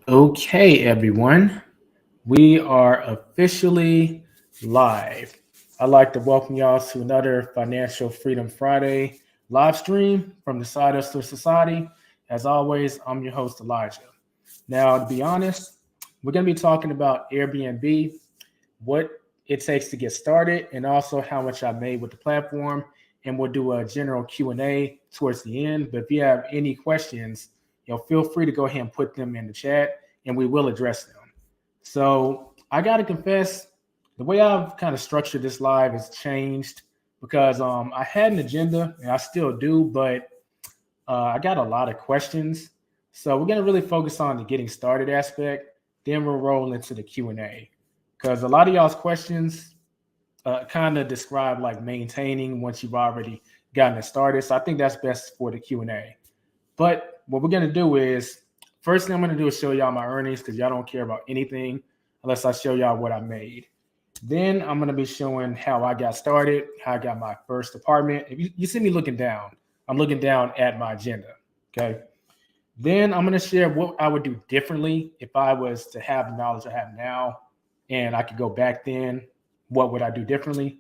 Okay, everyone, we are officially live. I'd like to welcome y'all to another Financial Freedom Friday live stream from the Side Hustle Society. As always, I'm your host, Elijah. Now, to be honest, we're going to be talking about Airbnb, what it takes to get started, and also how much I made with the platform. And we'll do a general Q&A towards the end. But if you have any questions, feel free to go ahead and put them in the chat, and we will address them. So I got to confess, the way I've kind of structured this live has changed because I had an agenda, and I still do, but I got a lot of questions. So we're going to really focus on the getting started aspect. Then we'll roll into the Q&A because a lot of y'all's questions kind of describe like maintaining once you've already gotten it started. So I think that's best for the Q&A. But what we're going to do is, first thing I'm going to do is show y'all my earnings because y'all don't care about anything unless I show y'all what I made. Then I'm going to be showing how I got started, how I got my first apartment. If you see me looking down, I'm looking down at my agenda, okay? Then I'm going to share what I would do differently if I was to have the knowledge I have now and I could go back then. What would I do differently?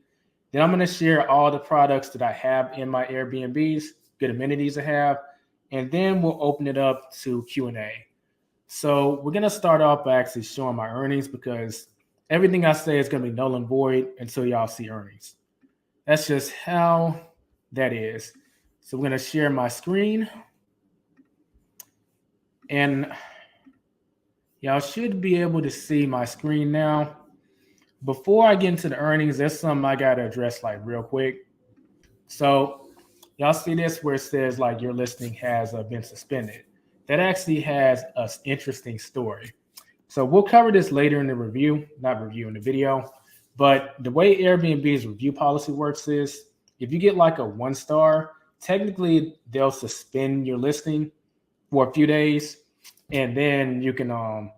Then I'm going to share all the products that I have in my Airbnbs, good amenities I have, and then we'll open it up to Q&A. So we're going to start off by actually showing my earnings because everything I say is going to be null and void until y'all see earnings. That's just how that is. So we're going to share my screen. And y'all should be able to see my screen now. Before I get into the earnings, there's something I got to address like real quick. So y'all see this where it says like your listing has been suspended. That actually has an interesting story. So we'll cover this later in the review, not review in the video. But the way Airbnb's review policy works is if you get like a 1-star, technically they'll suspend your listing for a few days, and then you can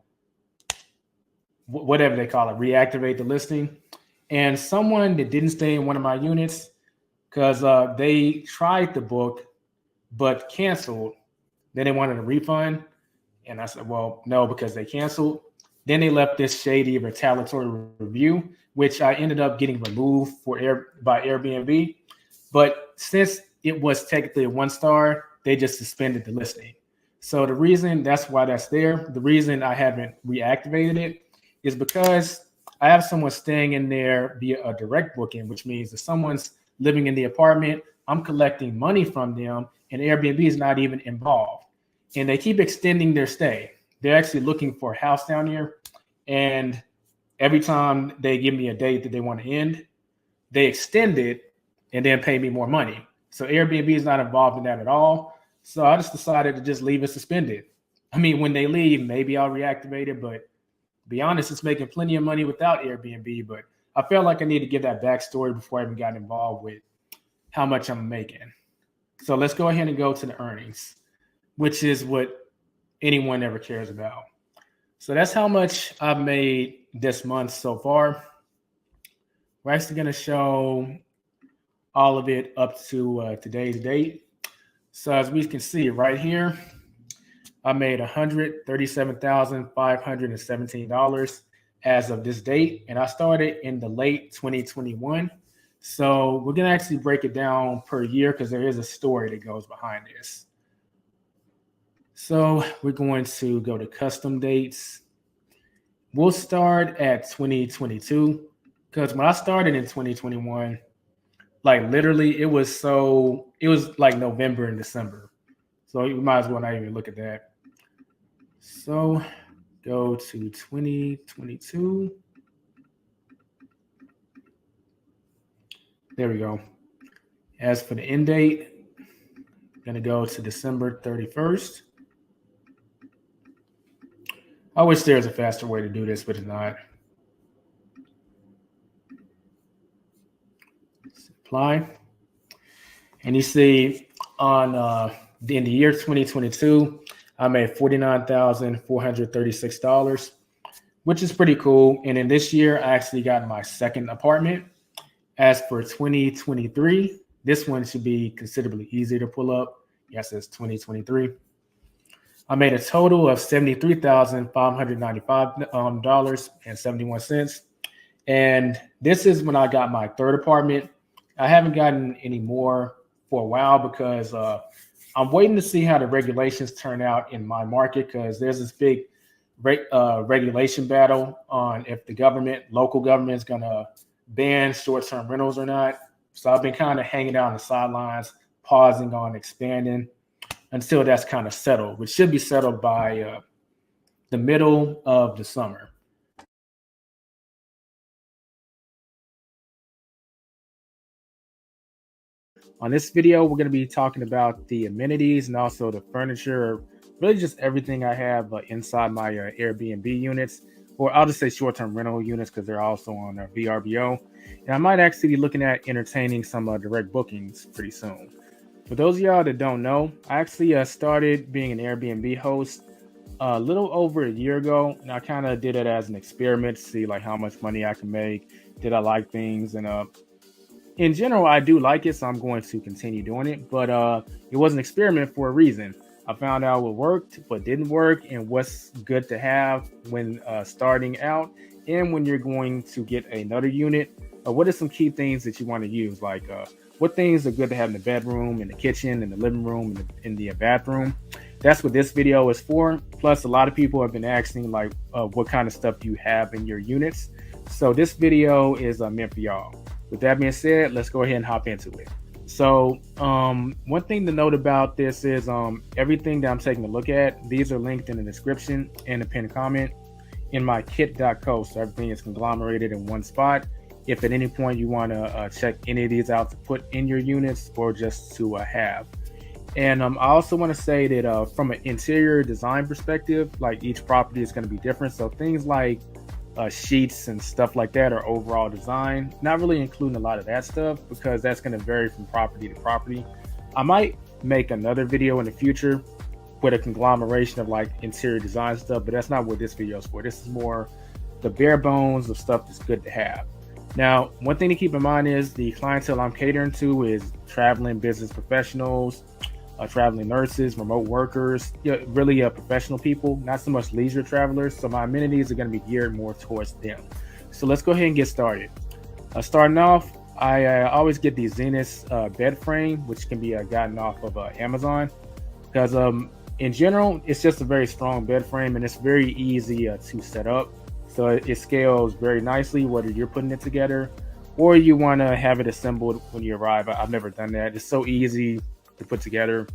whatever they call it, reactivate the listing. And someone that didn't stay in one of my units because they tried the book but canceled. Then they wanted a refund, and I said, "Well, no, because they canceled." Then they left this shady retaliatory review, which I ended up getting removed by Airbnb. But since it was technically a 1-star, they just suspended the listing. So the reason that's why that's there, the reason I haven't reactivated it is because I have someone staying in there via a direct booking, which means if someone's living in the apartment, I'm collecting money from them, and Airbnb is not even involved. And they keep extending their stay. They're actually looking for a house down here, and every time they give me a date that they want to end, they extend it and then pay me more money. So Airbnb is not involved in that at all. So I just decided to just leave it suspended. I mean, when they leave, maybe I'll reactivate it, but to be honest, it's making plenty of money without Airbnb. But I felt like I need to give that backstory before I even got involved with how much I'm making. So let's go ahead and go to the earnings, which is what anyone ever cares about. So that's how much I've made this month so far. We're actually going to show all of it up to today's date. So as we can see right here, I made $137,517 as of this date, and I started in the late 2021. So we're going to actually break it down per year because there is a story that goes behind this. So we're going to go to custom dates. We'll start at 2022 because when I started in 2021, like literally it was like November and December. So you might as well not even look at that. So go to 2022. There we go. As for the end date, I'm going to go to December 31st. I wish there was a faster way to do this, but it's not. Apply. And you see on in the year 2022, I made $49,436, which is pretty cool. And in this year, I actually got my second apartment. As for 2023, this one should be considerably easier to pull up. Yes, it's 2023. I made a total of $73,595 and 71 cents. And this is when I got my third apartment. I haven't gotten any more for a while because I'm waiting to see how the regulations turn out in my market because there's this big regulation battle on if the local government is going to ban short-term rentals or not. So I've been kind of hanging out on the sidelines, pausing on expanding until that's kind of settled, which should be settled by the middle of the summer. On this video, we're going to be talking about the amenities and also the furniture, really just everything I have inside my Airbnb units, or I'll just say short-term rental units because they're also on VRBO. And I might actually be looking at entertaining some direct bookings pretty soon. For those of y'all that don't know, I actually started being an Airbnb host a little over a year ago, and I kind of did it as an experiment to see like how much money I can make. Did I like things? And in general, I do like it, so I'm going to continue doing it. But it was an experiment for a reason. I found out what worked, what didn't work, and what's good to have when starting out, and when you're going to get another unit. What are some key things that you want to use? Like what things are good to have in the bedroom, in the kitchen, in the living room, in the bathroom. That's what this video is for. Plus, a lot of people have been asking like what kind of stuff you have in your units. So this video is meant for y'all. With that being said, let's go ahead and hop into it. So one thing to note about this is everything that I'm taking a look at, these are linked in the description and the pinned comment in my kit.co. So everything is conglomerated in one spot. If at any point you want to check any of these out to put in your units or just to have. And I also want to say that from an interior design perspective, like each property is going to be different. So things like sheets and stuff like that or overall design, not really including a lot of that stuff because that's going to vary from property to property. I might make another video in the future with a conglomeration of like interior design stuff, but that's not what this video is for. This is more the bare bones of stuff that's good to have. Now, one thing to keep in mind is the clientele I'm catering to is traveling business professionals, traveling nurses, remote workers, really professional people, not so much leisure travelers. So my amenities are going to be geared more towards them. So let's go ahead and get started. Starting off, I always get the Zenith bed frame, which can be gotten off of Amazon because in general, it's just a very strong bed frame and it's very easy to set up. So it scales very nicely, whether you're putting it together or you want to have it assembled when you arrive. I've never done that. It's so easy to put together.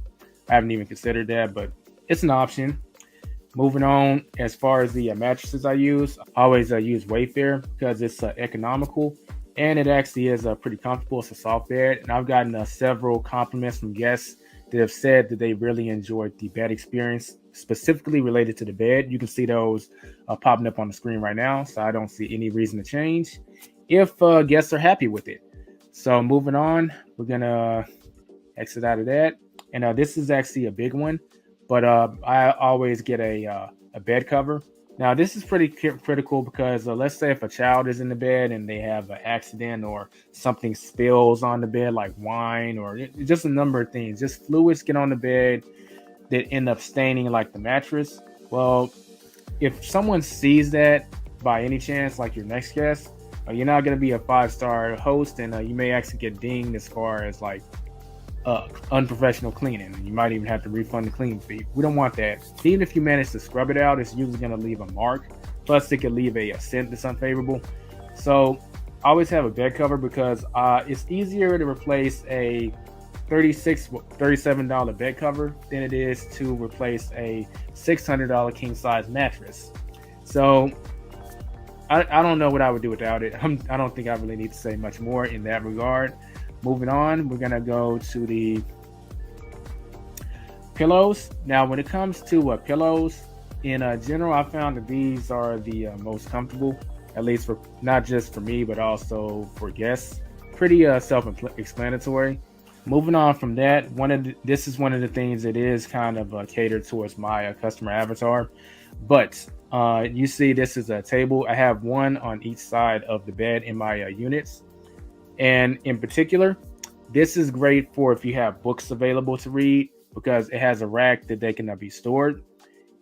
I haven't even considered that, but it's an option. Moving on, as far as the mattresses I use, I always use Wayfair because it's economical and it actually is pretty comfortable. It's a soft bed, and I've gotten several compliments from guests that have said that they really enjoyed the bed experience, specifically related to the bed. You can see those popping up on the screen right now, so I don't see any reason to change if guests are happy with it. So moving on, we're gonna exit out of that. And this is actually a big one, but I always get a bed cover. Now, this is pretty critical because let's say if a child is in the bed and they have an accident or something spills on the bed, like wine or just a number of things, just fluids get on the bed that end up staining like the mattress. Well, if someone sees that by any chance, like your next guest, you're not going to be a 5-star host, and you may actually get dinged as far as like unprofessional cleaning. You might even have to refund the cleaning fee. We don't want that. Even if you manage to scrub it out, it's usually going to leave a mark. Plus, it could leave a scent that's unfavorable. So, I always have a bed cover because it's easier to replace a $37 bed cover than it is to replace a $600 king size mattress. So, I don't know what I would do without it. I don't think I really need to say much more in that regard. Moving on, we're going to go to the pillows. Now, when it comes to pillows, in general, I found that these are the most comfortable, at least for not just for me, but also for guests. Pretty self-explanatory. Moving on from that, this is one of the things that is kind of catered towards my customer avatar. But you see, this is a table. I have one on each side of the bed in my units. And in particular, this is great for if you have books available to read because it has a rack that they can be stored.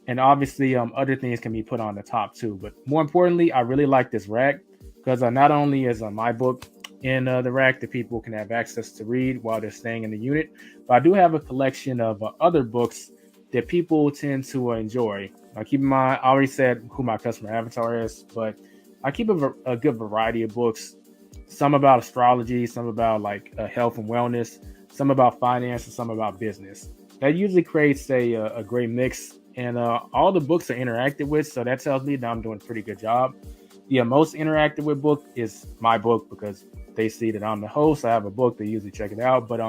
And obviously other things can be put on the top too. But more importantly, I really like this rack because not only is my book in the rack that people can have access to read while they're staying in the unit, but I do have a collection of other books that people tend to enjoy. Now, keep in mind, I already said who my customer avatar is, but I keep a good variety of books. Some about astrology, some about like health and wellness, some about finance, and some about business. That usually creates a great mix. And all the books are interacted with, so that tells me that I'm doing a pretty good job. The most interactive with book is my book because they see that I'm the host. I have a book, they usually check it out. But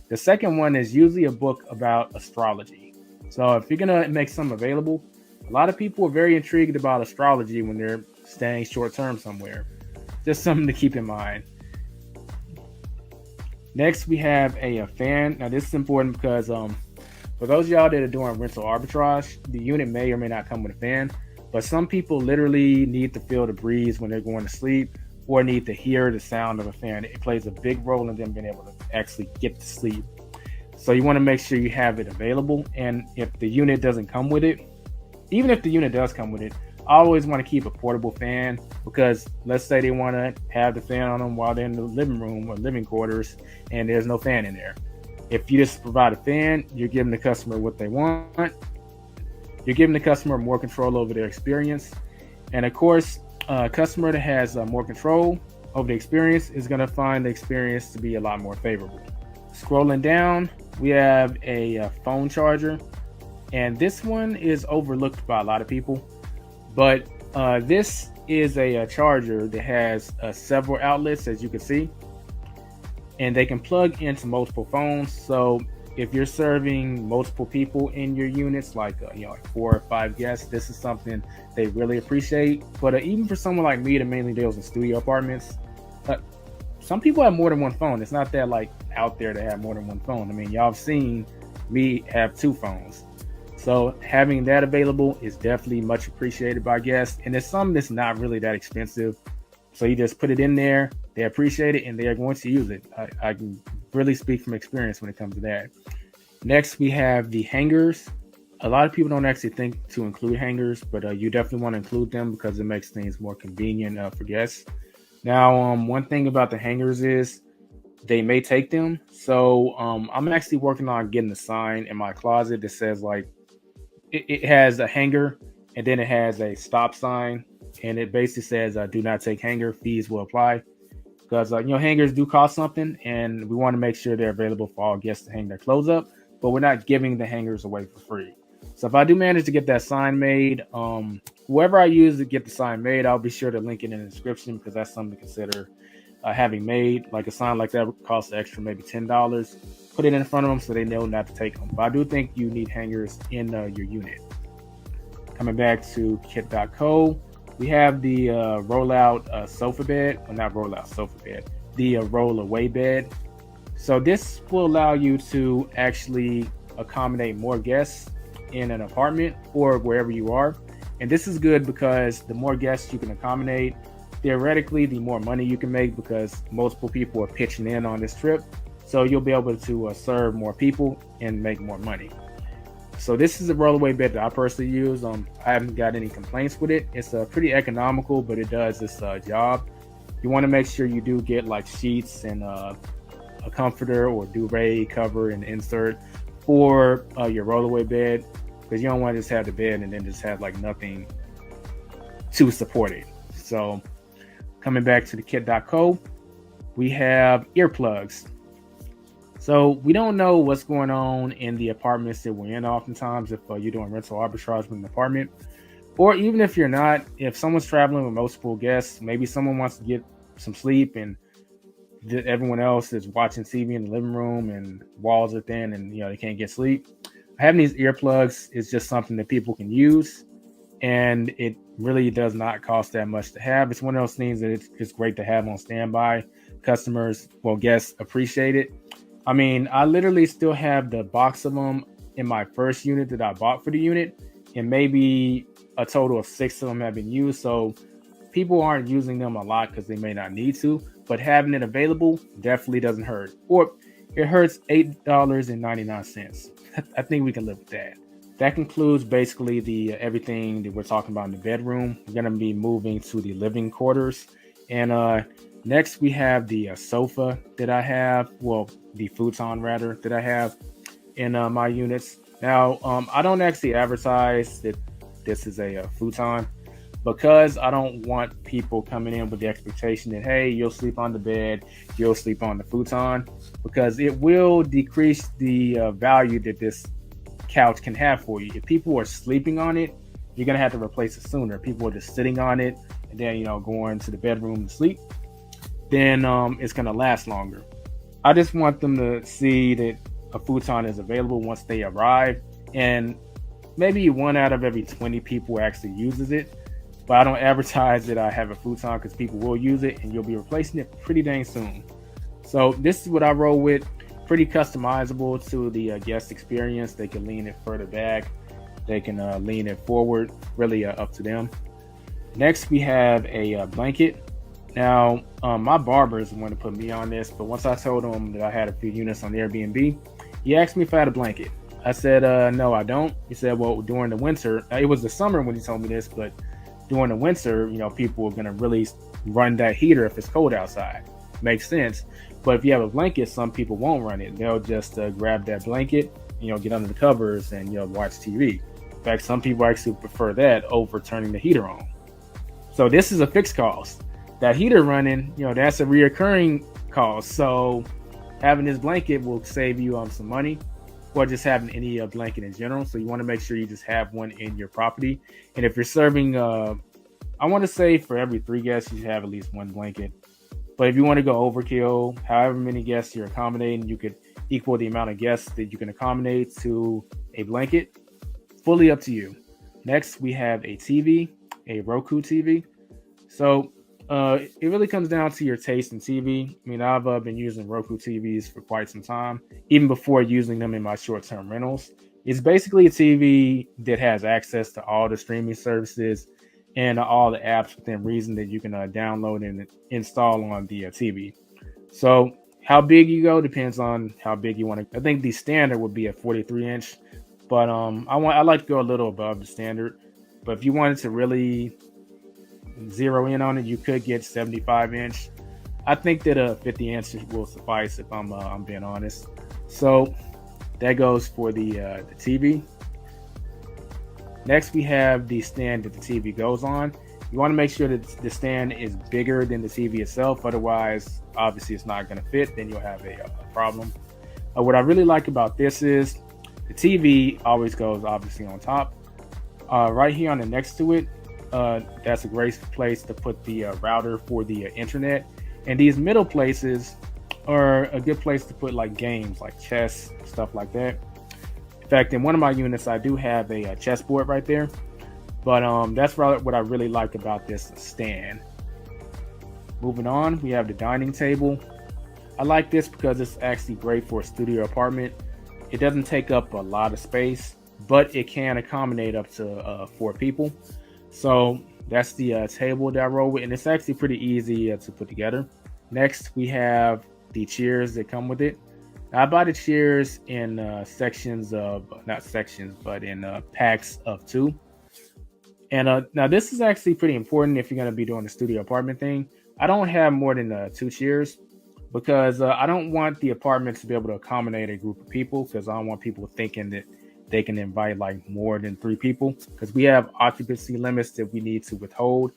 the second one is usually a book about astrology. So if you're gonna make some available, a lot of people are very intrigued about astrology when they're staying short term somewhere. Just something to keep in mind. Next, we have a fan. Now this is important because for those of y'all that are doing rental arbitrage, the unit may or may not come with a fan, but some people literally need to feel the breeze when they're going to sleep or need to hear the sound of a fan. It plays a big role in them being able to actually get to sleep. So you want to make sure you have it available. And if the unit doesn't come with it, even if the unit does come with it, I always want to keep a portable fan because let's say they want to have the fan on them while they're in the living room or living quarters and there's no fan in there. If you just provide a fan, you're giving the customer what they want. You're giving the customer more control over their experience. And of course, a customer that has more control over the experience is going to find the experience to be a lot more favorable. Scrolling down, we have a phone charger. And this one is overlooked by a lot of people. But this is a charger that has several outlets, as you can see. And they can plug into multiple phones. So if you're serving multiple people in your units, like like 4 or 5 guests, this is something they really appreciate. But even for someone like me that mainly deals in studio apartments, some people have more than one phone. It's not that like out there to have more than one phone. I mean, y'all have seen me have 2 phones. So having that available is definitely much appreciated by guests. And it's something that's not really that expensive. So you just put it in there, they appreciate it, and they are going to use it. I can really speak from experience when it comes to that. Next, we have the hangers. A lot of people don't actually think to include hangers, but you definitely want to include them because it makes things more convenient for guests. Now, one thing about the hangers is they may take them. So I'm actually working on getting a sign in my closet that says like, it has a hanger and then it has a stop sign. And it basically says, do not take hanger, fees will apply. Because, hangers do cost something, and we want to make sure they're available for all guests to hang their clothes up, but we're not giving the hangers away for free. So if I do manage to get that sign made, whoever I use to get the sign made, I'll be sure to link it in the description because that's something to consider having made. Like a sign like that would cost extra, maybe $10. Put it in front of them so they know not to take them. But I do think you need hangers in your unit. Coming back to kit.co. We have the rollout sofa bed, well, not rollout sofa bed, the roll away bed. So this will allow you to actually accommodate more guests in an apartment or wherever you are. And this is good because the more guests you can accommodate, theoretically, the more money you can make because multiple people are pitching in on this trip. So you'll be able to serve more people and make more money. So this is a rollaway bed that I personally use. I haven't got any complaints with it. It's pretty economical, but it does this job. You want to make sure you do get like sheets and a comforter or duvet cover and insert for your rollaway bed because you don't want to just have the bed and then just have like nothing to support it. So coming back to the kit.co, we have earplugs. So we don't know what's going on in the apartments that we're in oftentimes if you're doing rental arbitrage with an apartment. Or even if you're not, if someone's traveling with multiple guests, maybe someone wants to get some sleep and everyone else is watching TV in the living room and walls are thin and they can't get sleep. Having these earplugs is just something that people can use and it really does not cost that much to have. It's one of those things that it's just great to have on standby. Customers, guests appreciate it. I mean, I literally still have the box of them in my first unit that I bought for the unit, and maybe a total of 6 of them have been used. So people aren't using them a lot because they may not need to, but having it available definitely doesn't hurt. Or it hurts $8.99. I think we can live with that. That concludes basically the everything that we're talking about in the bedroom. We're going to be moving to the living quarters. And next we have the sofa that I have, well, the futon rather, that I have in my units. Now, I don't actually advertise that this is a futon because I don't want people coming in with the expectation that, hey, you'll sleep on the bed, you'll sleep on the futon, because it will decrease the value that this couch can have for you. If people are sleeping on it, you're going to have to replace it sooner. If people are just sitting on it and then, going to the bedroom to sleep, then it's going to last longer. I just want them to see that a futon is available once they arrive, and maybe 1 out of every 20 people actually uses it. But I don't advertise that I have a futon because people will use it and you'll be replacing it pretty dang soon. So this is what I roll with. Pretty customizable to the guest experience. They can lean it further back. They can lean it forward. Really up to them. Next, we have a blanket. Now, my barber is the one to put me on this, but once I told him that I had a few units on Airbnb, he asked me if I had a blanket. I said, no, I don't. He said, well, during the winter, it was the summer when he told me this, but during the winter, people are going to really run that heater if it's cold outside. Makes sense. But if you have a blanket, some people won't run it. They'll just grab that blanket, get under the covers and, watch TV. In fact, some people actually prefer that over turning the heater on. So this is a fixed cost. That heater running, that's a reoccurring cost. So having this blanket will save you some money, or just having any blanket in general. So you want to make sure you just have one in your property. And if you're serving, I want to say for every 3 guests, you should have at least 1 blanket. But if you want to go overkill, however many guests you're accommodating, you could equal the amount of guests that you can accommodate to a blanket. Fully up to you. Next, we have a TV, a Roku TV. So it really comes down to your taste in TV. I mean, I've been using Roku TVs for quite some time, even before using them in my short-term rentals. It's basically a TV that has access to all the streaming services and all the apps within reason that you can download and install on the TV. So how big you go depends on how big you want to. I think the standard would be a 43-inch, but I like to go a little above the standard. But if you wanted to really zero in on it, you could get 75-inch. I think that a 50-inch will suffice if I'm being honest. So that goes for the TV. Next, we have the stand that the TV goes on. You want to make sure that the stand is bigger than the TV itself. Otherwise, obviously, it's not going to fit. Then you'll have a problem. What I really like about this is the TV always goes obviously on top. Right here on the next to it, that's a great place to put the router for the internet. And these middle places are a good place to put like games, like chess, stuff like that. In fact, in one of my units, I do have a chessboard right there. But that's what I really like about this stand. Moving on, we have the dining table. I like this because it's actually great for a studio apartment. It doesn't take up a lot of space, but it can accommodate up to 4 people. So that's the table that I roll with, and it's actually pretty easy to put together. Next, we have the chairs that come with it. Now, I buy the chairs in sections of, not sections, but in packs of 2. And now this is actually pretty important if you're going to be doing the studio apartment thing. I don't have more than 2 chairs because I don't want the apartment to be able to accommodate a group of people, because I don't want people thinking that they can invite like more than 3 people, because we have occupancy limits that we need to withhold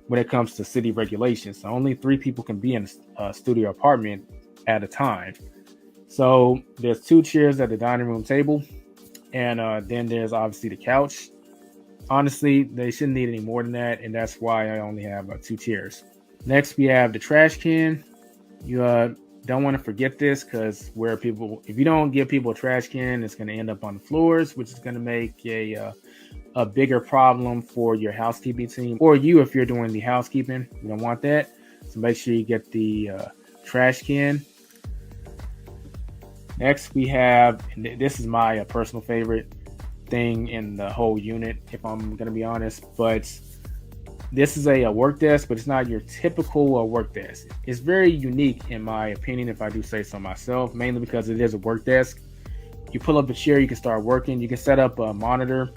when it comes to city regulations. So only 3 people can be in a studio apartment at a time. So there's 2 chairs at the dining room table, and then there's obviously the couch. Honestly, they shouldn't need any more than that, and that's why I only have 2 chairs. Next, we have the trash can. You don't want to forget this, because if you don't give people a trash can, it's going to end up on the floors, which is going to make a bigger problem for your housekeeping team, or you if you're doing the housekeeping. You don't want that. So make sure you get the trash can. Next, we have, and this is my personal favorite thing in the whole unit, if I'm going to be honest, but this is a work desk, but it's not your typical work desk. It's very unique in my opinion, if I do say so myself, mainly because it is a work desk. You pull up a chair, you can start working. You can set up a monitor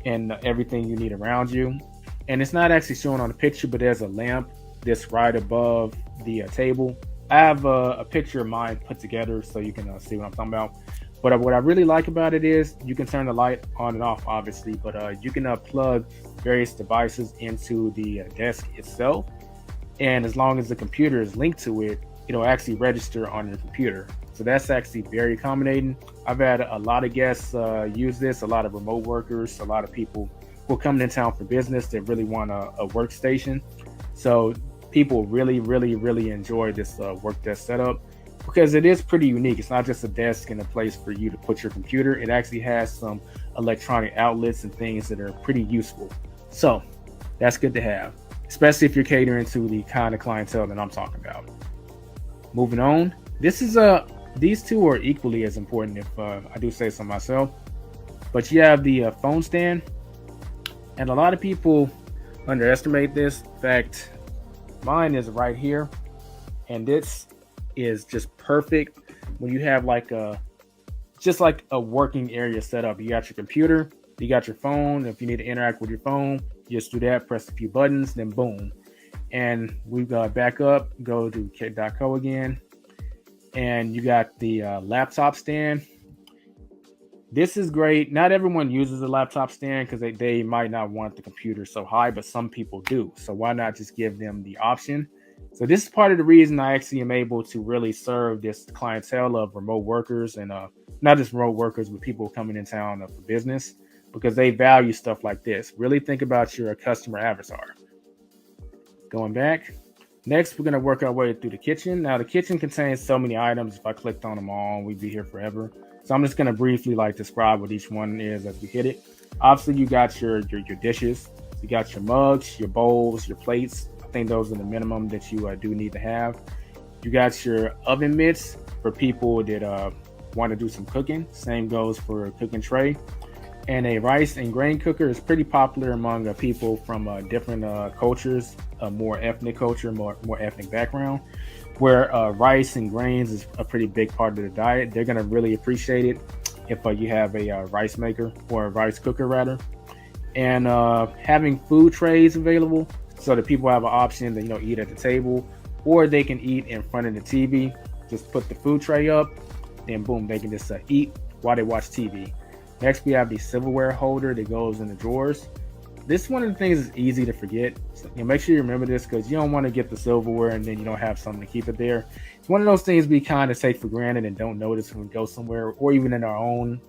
and everything you need around you. And it's not actually shown on the picture, but there's a lamp that's right above the table. I have a picture of mine put together so you can see what I'm talking about. But what I really like about it is you can turn the light on and off, obviously, but you can plug various devices into the desk itself. And as long as the computer is linked to it, it'll actually register on your computer. So that's actually very accommodating. I've had a lot of guests use this, a lot of remote workers, a lot of people who are coming in town for business that really want a workstation. So people really, really, really enjoy this work desk setup because it is pretty unique. It's not just a desk and a place for you to put your computer. It actually has some electronic outlets and things that are pretty useful. So that's good to have, especially if you're catering to the kind of clientele that I'm talking about. Moving on, these two are equally as important, if I do say so myself. But you have the phone stand, and a lot of people underestimate this. In fact, mine is right here, and this is just perfect when you have just like a working area set up. You got your computer, you got your phone. If you need to interact with your phone, you just do that, press a few buttons, then boom. And we've got back up, go to kit.co again. And you got the laptop stand. This is great. Not everyone uses a laptop stand because they might not want the computer so high, but some people do. So why not just give them the option? So this is part of the reason I actually am able to really serve this clientele of remote workers, and not just remote workers, but people coming in town for business, because they value stuff like this. Really think about your customer avatar. Going back. Next, we're going to work our way through the kitchen. Now, the kitchen contains so many items. If I clicked on them all, we'd be here forever. So I'm just going to briefly describe what each one is as we hit it. Obviously, you got your dishes. You got your mugs, your bowls, your plates. I think those are the minimum that you do need to have. You got your oven mitts for people that want to do some cooking. Same goes for a cooking tray. And a rice and grain cooker is pretty popular among people from different cultures, a more ethnic culture, more ethnic background, where rice and grains is a pretty big part of the diet. They're going to really appreciate it if you have a rice maker or a rice cooker rather. And having food trays available so that people have an option to eat at the table, or they can eat in front of the TV. Just put the food tray up, then boom, they can just eat while they watch TV. Next, we have the silverware holder that goes in the drawers. This one of the things is easy to forget. So, make sure you remember this because you don't want to get the silverware and then you don't have something to keep it there. It's one of those things we kind of take for granted and don't notice when we go somewhere, or even in our own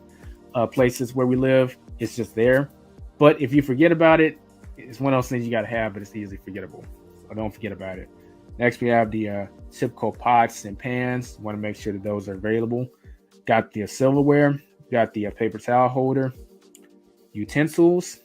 places where we live. It's just there. But if you forget about it, it's one of those things you got to have, but it's easily forgettable. So don't forget about it. Next, we have the typical pots and pans. Want to make sure that those are available. Got the silverware. Got the paper towel holder, utensils,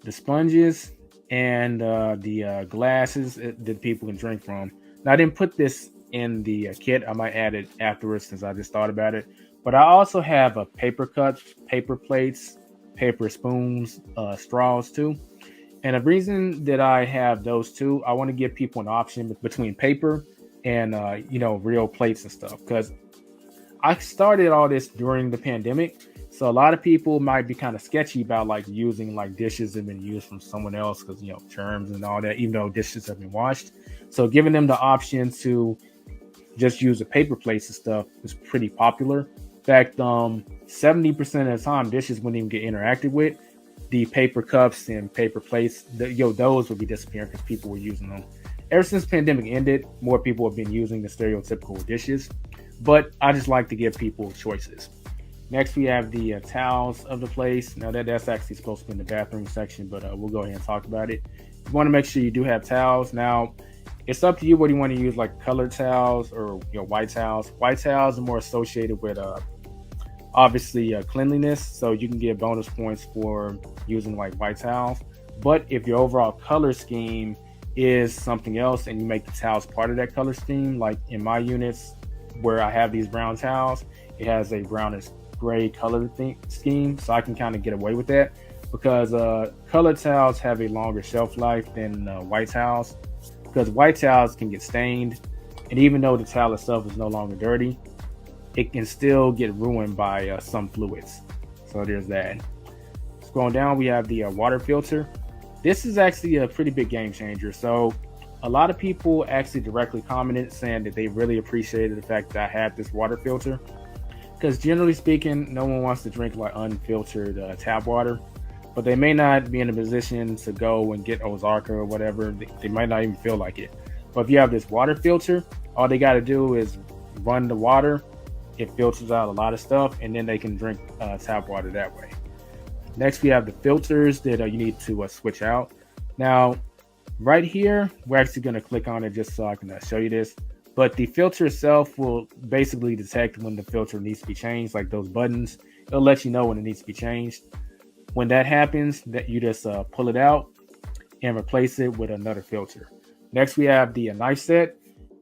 the sponges, and the glasses that people can drink from. Now, I didn't put this in the kit. I might add it afterwards since I just thought about it. But I also have paper cups, paper plates, paper spoons, straws too. And the reason that I have those two, I want to give people an option between paper and real plates and stuff, because I started all this during the pandemic. So a lot of people might be kind of sketchy about using dishes that have been used from someone else because, germs and all that, even though dishes have been washed. So giving them the option to just use the paper plates and stuff is pretty popular. In fact, 70% of the time, dishes wouldn't even get interacted with. The paper cups and paper plates, those would be disappearing because people were using them. Ever since the pandemic ended, more people have been using the stereotypical dishes. But I just like to give people choices. Next, we have the towels of the place. Now, that's actually supposed to be in the bathroom section, but we'll go ahead and talk about it. You want to make sure you do have towels. Now, it's up to you whether you want to use colored towels or white towels. White towels are more associated with obviously cleanliness, so you can get bonus points for using white towels. But if your overall color scheme is something else and you make the towels part of that color scheme, like in my units, where I have these brown towels, it has a brownish gray color scheme, so I can kind of get away with that because colored towels have a longer shelf life than white towels, because white towels can get stained, and even though the towel itself is no longer dirty, it can still get ruined by some fluids. So there's that. Scrolling down, we have the water filter. This is actually a pretty big game changer. So a lot of people actually directly commented saying that they really appreciated the fact that I had this water filter, because generally speaking, no one wants to drink like unfiltered tap water, but they may not be in a position to go and get Ozarka or whatever. They might not even feel like it. But if you have this water filter, all they got to do is run the water. It filters out a lot of stuff, and then they can drink tap water that way. Next, we have the filters that you need to switch out. Now, right here, we're actually going to click on it just so I can show you this. But the filter itself will basically detect when the filter needs to be changed, like those buttons. It'll let you know when it needs to be changed. When that happens, that you just pull it out and replace it with another filter. Next, we have the knife set.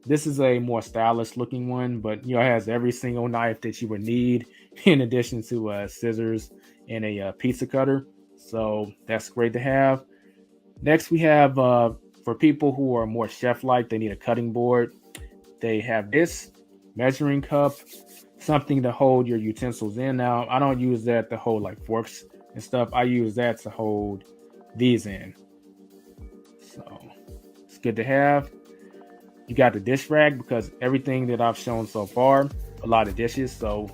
This is a more stylish looking one, but it has every single knife that you would need, in addition to scissors and a pizza cutter. So that's great to have. Next, we have for people who are more chef-like, they need a cutting board. They have this measuring cup, something to hold your utensils in. Now, I don't use that to hold like forks and stuff. I use that to hold these in. So it's good to have. You got the dish rag, because everything that I've shown so far, a lot of dishes. So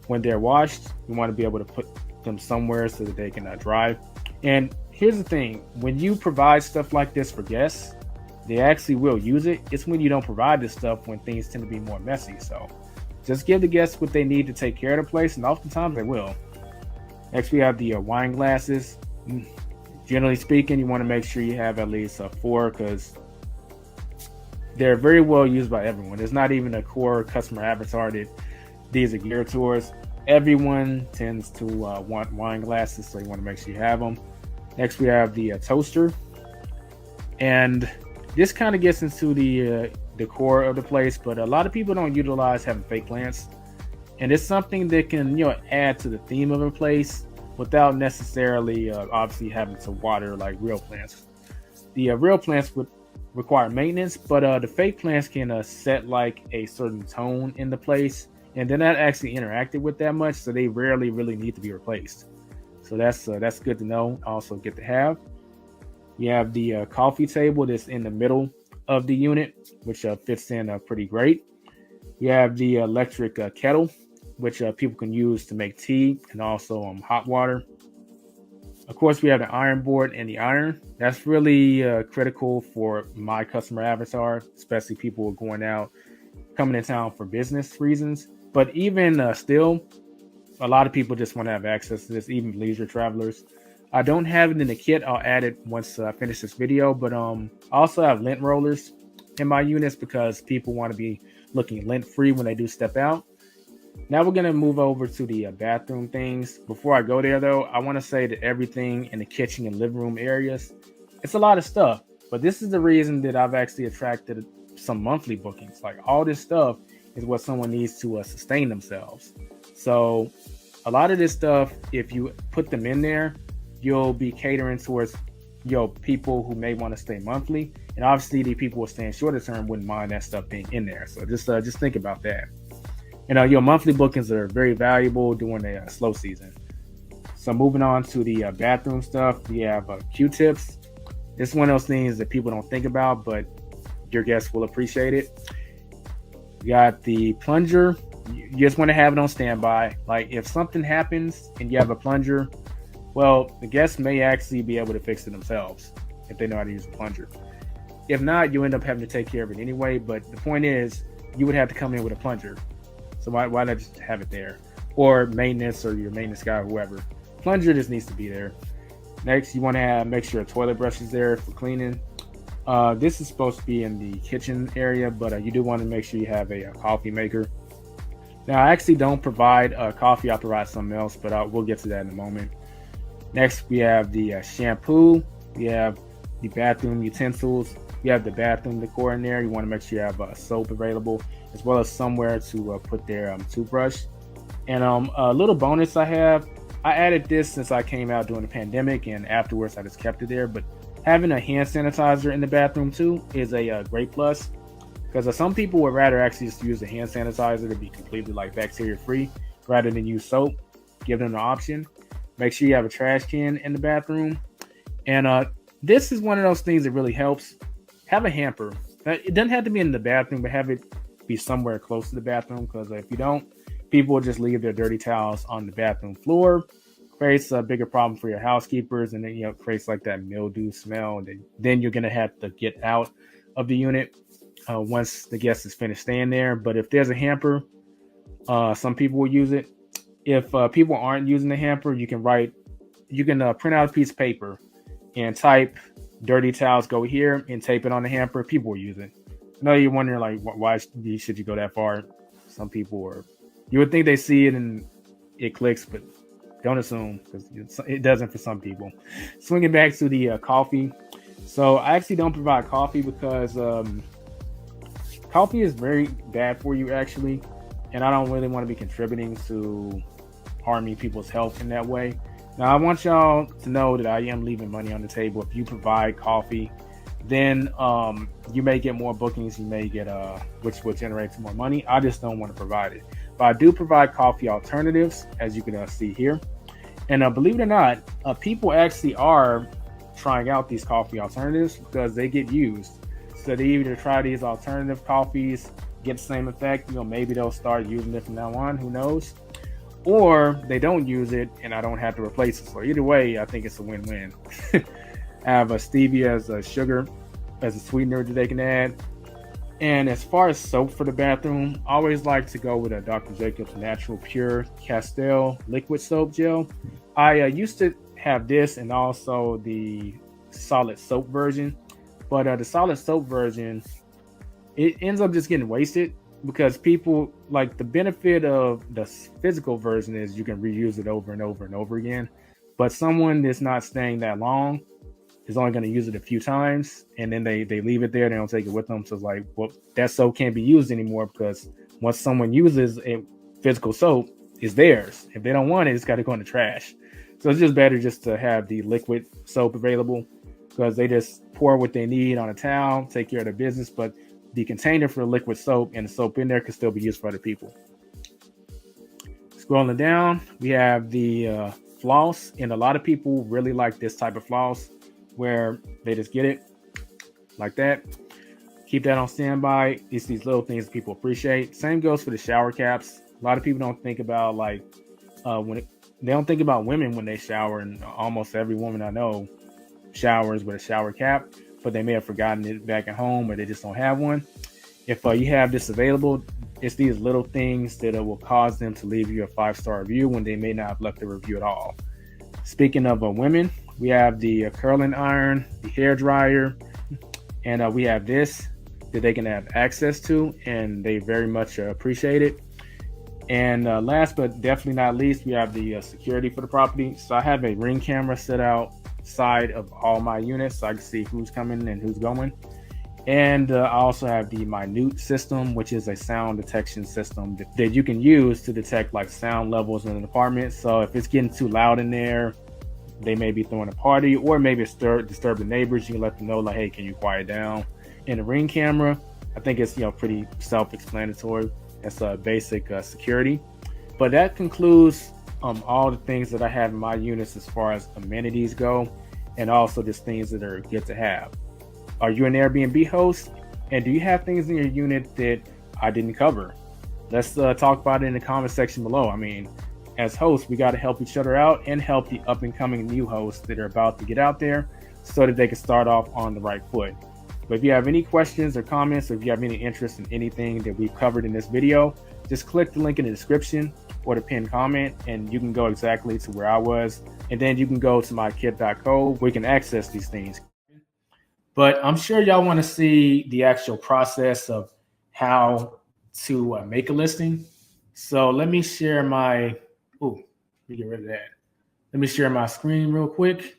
when they're washed, you want to be able to put them somewhere so that they can dry. And here's the thing, when you provide stuff like this for guests, they actually will use it. It's when you don't provide this stuff when things tend to be more messy. So just give the guests what they need to take care of the place, and oftentimes they will. Next, we have the wine glasses. Generally speaking, you want to make sure you have at least 4, because they're very well used by everyone. There's not even a core customer avatar that these are geared towards. Everyone tends to want wine glasses, so you want to make sure you have them. Next, we have the toaster. And this kind of gets into the core of the place, but a lot of people don't utilize having fake plants. And it's something that can add to the theme of a place without necessarily obviously having to water like real plants. The real plants would require maintenance, but the fake plants can set like a certain tone in the place, and they're not actually interacted with that much, so they rarely really need to be replaced. So that's good to know. Also good to have. You have the coffee table that's in the middle of the unit, which fits in pretty great. You have the electric kettle, which people can use to make tea and also hot water. Of course, we have the iron board and the iron. That's really critical for my customer avatar, especially people who are going out, coming in town for business reasons. But even still, a lot of people just want to have access to this, even leisure travelers. I don't have it in the kit. I'll add it once I finish this video. But I also have lint rollers in my units because people want to be looking lint-free when they do step out. Now we're going to move over to the bathroom things. Before I go there, though, I want to say that everything in the kitchen and living room areas, it's a lot of stuff. But this is the reason that I've actually attracted some monthly bookings. Like all this stuff is what someone needs to sustain themselves. So a lot of this stuff, if you put them in there, you'll be catering towards people who may want to stay monthly. And obviously the people who are staying shorter term wouldn't mind that stuff being in there. So just think about that. Your monthly bookings are very valuable during a slow season. So moving on to the bathroom stuff, we have Q-tips. This is one of those things that people don't think about, but your guests will appreciate it. You got the plunger. You just want to have it on standby. Like if something happens and you have a plunger, well, the guests may actually be able to fix it themselves if they know how to use a plunger. If not, you end up having to take care of it anyway. But the point is, you would have to come in with a plunger. So why not just have it there? Or maintenance, or your maintenance guy, or whoever. Plunger just needs to be there. Next, you want to make sure a toilet brush is there for cleaning. This is supposed to be in the kitchen area, but you do want to make sure you have a coffee maker. Now, I actually don't provide coffee. I provide something else, but we'll get to that in a moment. Next, we have the shampoo. We have the bathroom utensils. You have the bathroom decor in there. You want to make sure you have soap available, as well as somewhere to put their toothbrush. And a little bonus I added this since I came out during the pandemic, and afterwards I just kept it there. But having a hand sanitizer in the bathroom too is a great plus, because some people would rather actually just use the hand sanitizer to be completely like bacteria free rather than use soap. Give them the option. Make sure you have a trash can in the bathroom. And this is one of those things that really helps. Have a hamper. It doesn't have to be in the bathroom, but have it be somewhere close to the bathroom, because if you don't, people will just leave their dirty towels on the bathroom floor. Creates a bigger problem for your housekeepers, and then creates like that mildew smell. And then you're gonna have to get out of the unit once the guest is finished staying there. But if there's a hamper, some people will use it. If people aren't using the hamper, you can print out a piece of paper and type "dirty towels go here" and tape it on the hamper. People will use it. I know you're wondering like why should you go that far? Some people you would think they see it and it clicks, but don't assume, because it doesn't for some people. Swinging back to the coffee. So I actually don't provide coffee because coffee is very bad for you actually, and I don't really want to be contributing to harming people's health in that way. Now I want y'all to know that I am leaving money on the table. If you provide coffee, then you may get more bookings. You may get which will generate some more money. I just don't want to provide it, but I do provide coffee alternatives, as you can see here. And believe it or not, people actually are trying out these coffee alternatives because they get used. So they either try these alternative coffees, get the same effect. Maybe they'll start using it from now on. Who knows? Or they don't use it, and I don't have to replace it. So either way, I think it's a win-win. I have a stevia as a sugar, as a sweetener that they can add. And as far as soap for the bathroom, I always like to go with a Dr. Jacobs Natural Pure Castile liquid soap gel. I used to have this and also the solid soap version, but the solid soap version, it ends up just getting wasted because people like the benefit of the physical version is you can reuse it over and over and over again. But someone that's not staying that long is only going to use it a few times, and then they leave it there. They don't take it with them. So it's like, well, that soap can't be used anymore, because once someone uses a physical soap, it's theirs. If they don't want it, it's got to go in the trash. So it's just better just to have the liquid soap available, because they just pour what they need on a towel, take care of their business. But the container for the liquid soap and the soap in there can still be used for other people. Scrolling down, we have the floss, and a lot of people really like this type of floss, where they just get it like that. Keep that on standby. It's these little things that people appreciate. Same goes for the shower caps. A lot of people don't think about they don't think about women when they shower, and almost every woman I know showers with a shower cap, but they may have forgotten it back at home, or they just don't have one. If you have this available, it's these little things that will cause them to leave you a 5-star review when they may not have left a review at all. Speaking of women, we have the curling iron, the hair dryer, and we have this that they can have access to, and they very much appreciate it. And last but definitely not least, we have the security for the property. So I have a Ring camera set outside of all my units, so I can see who's coming and who's going. And I also have the Minute system, which is a sound detection system that you can use to detect like sound levels in an apartment. So if it's getting too loud in there, they may be throwing a party, or maybe disturb the neighbors. You can let them know, like, hey, can you quiet down? In the Ring camera, I think it's pretty self-explanatory. It's a basic security. But that concludes all the things that I have in my units as far as amenities go, and also just things that are good to have. Are you an Airbnb host? And do you have things in your unit that I didn't cover? Let's talk about it in the comment section below. I mean, as hosts, we got to help each other out and help the up and coming new hosts that are about to get out there so that they can start off on the right foot. But if you have any questions or comments, or if you have any interest in anything that we've covered in this video, just click the link in the description or the pinned comment, and you can go exactly to where I was. And then you can go to mykit.co where you can access these things. But I'm sure y'all want to see the actual process of how to make a listing. So let me share my, let me get rid of that. Let me share my screen real quick.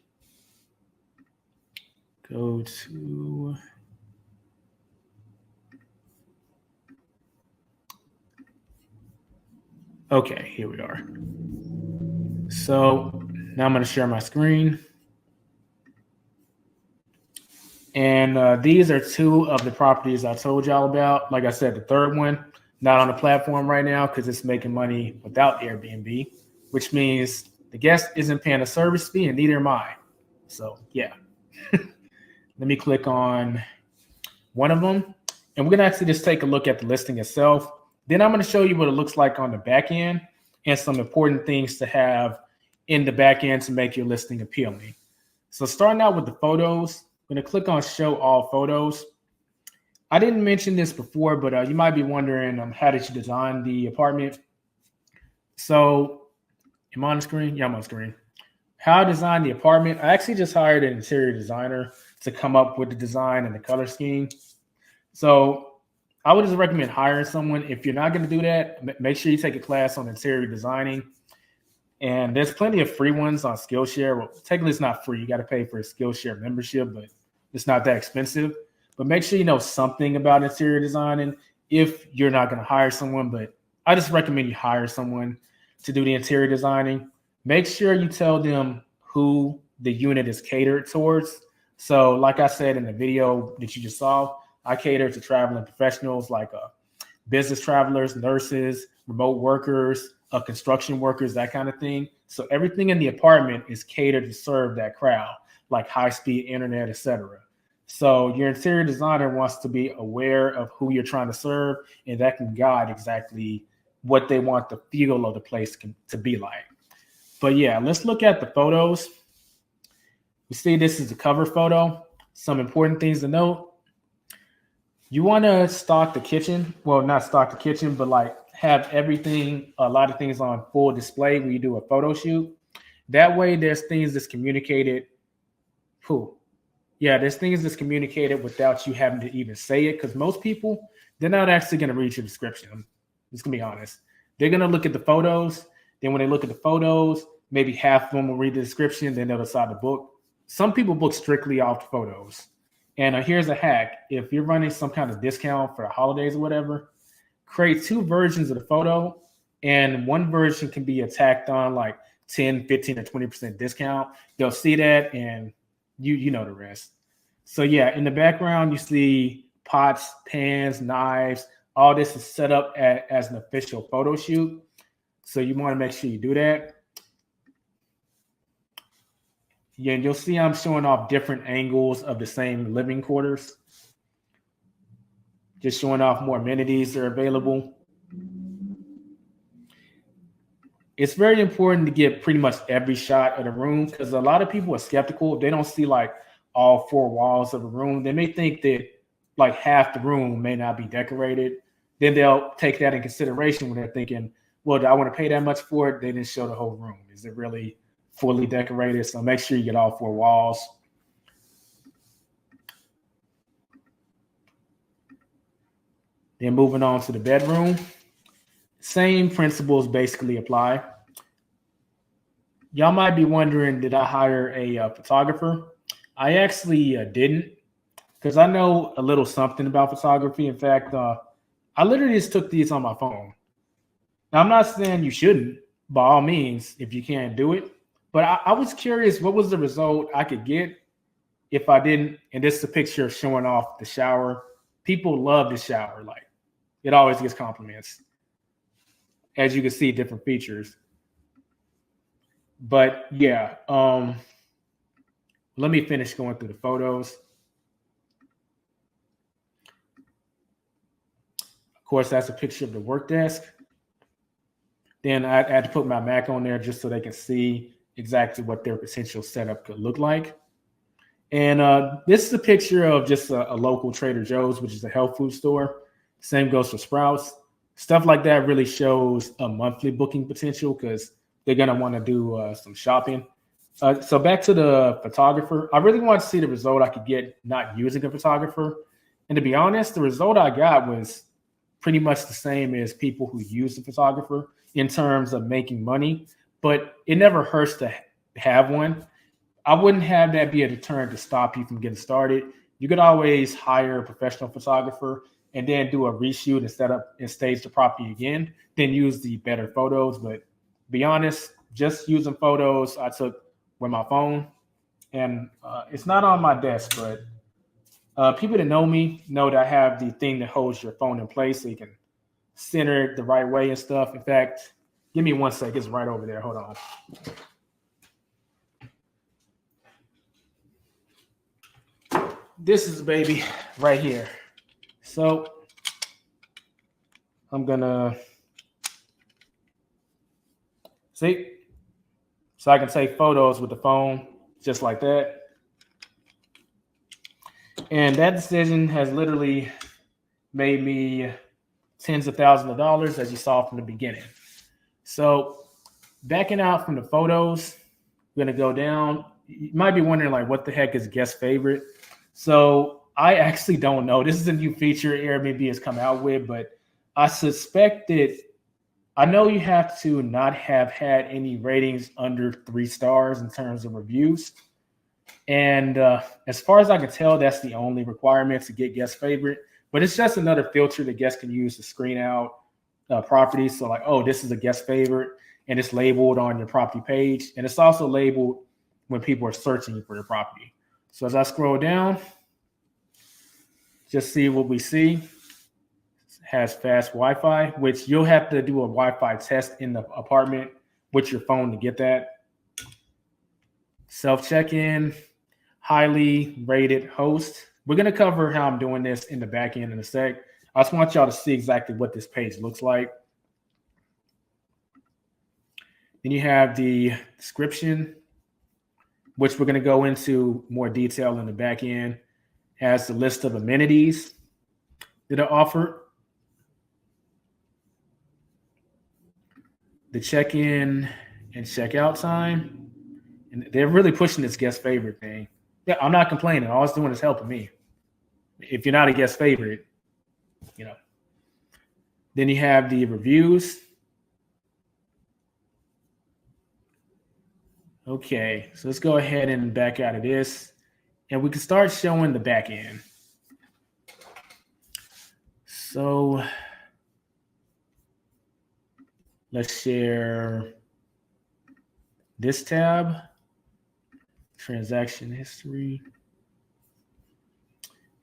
Go to, okay, here we are. So now I'm going to share my screen. And these are two of the properties I told y'all about. Like I said, the third one, not on the platform right now because it's making money without Airbnb, which means the guest isn't paying a service fee and neither am I. So yeah, let me click on one of them. And we're going to actually just take a look at the listing itself. Then I'm going to show you what it looks like on the back end and some important things to have in the back end to make your listing appealing. So starting out with the photos, I'm going to click on show all photos. I didn't mention this before, but you might be wondering, how did you design the apartment? So am I on the screen? Yeah, I'm on screen. How I designed the apartment, I actually just hired an interior designer to come up with the design and the color scheme. So I would just recommend hiring someone. If you're not going to do that, make sure you take a class on interior designing. And there's plenty of free ones on Skillshare. Well, technically it's not free. You got to pay for a Skillshare membership, but it's not that expensive. But make sure you know something about interior designing if you're not going to hire someone. But I just recommend you hire someone to do the interior designing. Make sure you tell them who the unit is catered towards. So like I said in the video that you just saw, I cater to traveling professionals like business travelers, nurses, remote workers, construction workers, that kind of thing. So everything in the apartment is catered to serve that crowd, like high-speed internet, etc. So your interior designer wants to be aware of who you're trying to serve, and that can guide exactly what they want the feel of the place to be like. But yeah, let's look at the photos. You see this is the cover photo. Some important things to note. You want to stock the kitchen. Well, not stock the kitchen, but like have everything, a lot of things on full display when you do a photo shoot. That way there's things that's communicated. There's things that's communicated without you having to even say it, because most people, they're not actually going to read your description. I'm just going to be honest. They're going to look at the photos. Then when they look at the photos, maybe half of them will read the description, then they'll decide to book. Some people book strictly off the photos. And here's a hack. If you're running some kind of discount for the holidays or whatever, create two versions of the photo, and one version can be attacked on like 10, 15, or 20% discount. They'll see that, and you know the rest. So yeah, in the background, you see pots, pans, knives. All this is set up as an official photo shoot. So you want to make sure you do that. Yeah, you'll see I'm showing off different angles of the same living quarters. Just showing off more amenities that are available. It's very important to get pretty much every shot of the room, because a lot of people are skeptical. If they don't see like all four walls of the room, they may think that like half the room may not be decorated. Then they'll take that in consideration when they're thinking, well, do I want to pay that much for it? They didn't show the whole room. Is it really fully decorated? So make sure you get all four walls. Then moving on to the bedroom, same principles basically apply. Y'all might be wondering, did I hire a photographer? I actually didn't, because I know a little something about photography. In fact, I literally just took these on my phone. Now, I'm not saying you shouldn't, by all means, if you can't do it. But I was curious, what was the result I could get if I didn't? And this is a picture showing off the shower. People love the shower. Like, it always gets compliments. As you can see, different features. But yeah, let me finish going through the photos. Of course, that's a picture of the work desk. Then I had to put my Mac on there just so they can see exactly what their potential setup could look like. And this is a picture of just a local Trader Joe's, which is a health food store. Same goes for Sprouts. Stuff like that really shows a monthly booking potential, because they're going to want to do some shopping. So back to the photographer. I really wanted to see the result I could get not using a photographer. And to be honest, the result I got was pretty much the same as people who use the photographer in terms of making money. But it never hurts to have one. I wouldn't have that be a deterrent to stop you from getting started. You could always hire a professional photographer and then do a reshoot and set up and stage the property again, then use the better photos. But be honest, just using photos I took with my phone, and it's not on my desk, but People that know me know that I have the thing that holds your phone in place so you can center it the right way and stuff. In fact, give me 1 sec. It's right over there. Hold on. This is baby right here. So I'm gonna see. So I can take photos with the phone just like that. And that decision has literally made me tens of thousands of dollars, as you saw from the beginning. So backing out from the photos, we're gonna go down. You might be wondering, like, what the heck is guest favorite? So I actually don't know. This is a new feature Airbnb has come out with, but I suspect that I know you have to not have had any ratings under 3 stars in terms of reviews. And as far as I can tell, that's the only requirement to get guest favorite. But it's just another filter that guests can use to screen out properties. So like, oh, this is a guest favorite, and it's labeled on your property page. And it's also labeled when people are searching for your property. So as I scroll down, just see what we see. It has fast Wi-Fi, which you'll have to do a Wi-Fi test in the apartment with your phone to get that. Self-check-in, highly rated host. We're going to cover how I'm doing this in the back end in a sec. I just want y'all to see exactly what this page looks like. Then you have the description, which we're going to go into more detail in the back end, has the list of amenities that are offered, the check-in and check-out time. And they're really pushing this guest favorite thing. Yeah, I'm not complaining. All it's doing is helping me. If you're not a guest favorite, you know. Then you have the reviews. Okay, so let's go ahead and back out of this. And we can start showing the back end. So let's share this tab, transaction history.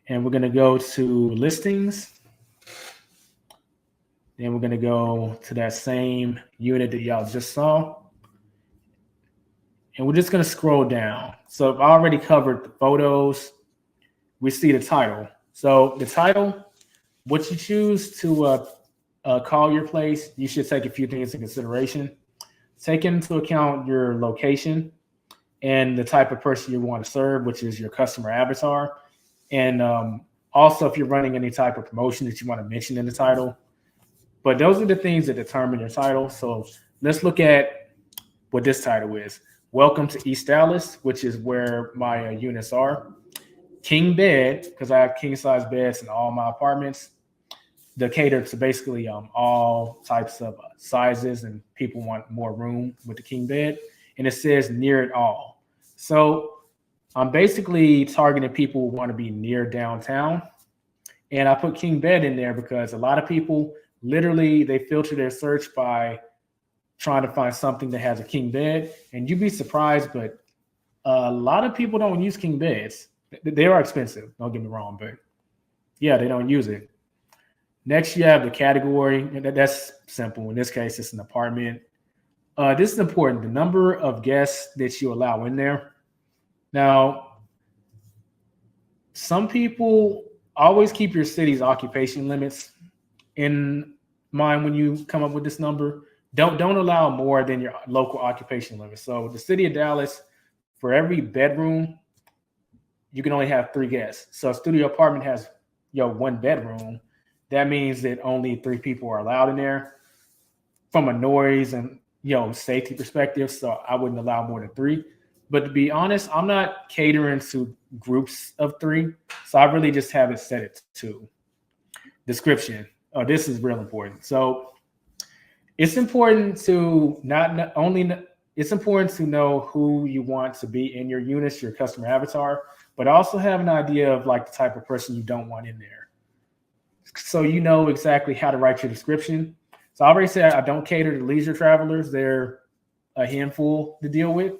And we're going to go to listings. Then we're going to go to that same unit that y'all just saw. And we're just going to scroll down. So I've already covered the photos. We see the title. So the title, what you choose to call your place, you should take a few things into consideration. Take into account your location and the type of person you want to serve, which is your customer avatar. And also if you're running any type of promotion that you want to mention in the title. But those are the things that determine your title. So let's look at what this title is. Welcome to East Dallas, which is where my units are. King bed, because I have king size beds in all my apartments. They cater to basically all types of sizes, and people want more room with the king bed. And it says near it all. So I'm basically targeting people who want to be near downtown. And I put king bed in there because a lot of people literally, they filter their search by trying to find something that has a king bed. And you'd be surprised, but a lot of people don't use king beds. They are expensive, don't get me wrong, but yeah, they don't use it. Next, you have the category. That's simple. In this case, it's an apartment. This is important. The number of guests that you allow in there. Now, some people always keep your city's occupation limits in mind when you come up with this number. Don't allow more than your local occupation limit. So the city of Dallas, for every bedroom, you can only have 3 guests. So a studio apartment has 1 bedroom. That means that only 3 people are allowed in there from a noise and safety perspective. So I wouldn't allow more than 3. But to be honest, I'm not catering to groups of 3. So I really just have it set it to description. Oh, this is real important. So it's important to it's important to know who you want to be in your units, your customer avatar, but also have an idea of like the type of person you don't want in there. So you know exactly how to write your description. So I already said I don't cater to leisure travelers. They're a handful to deal with.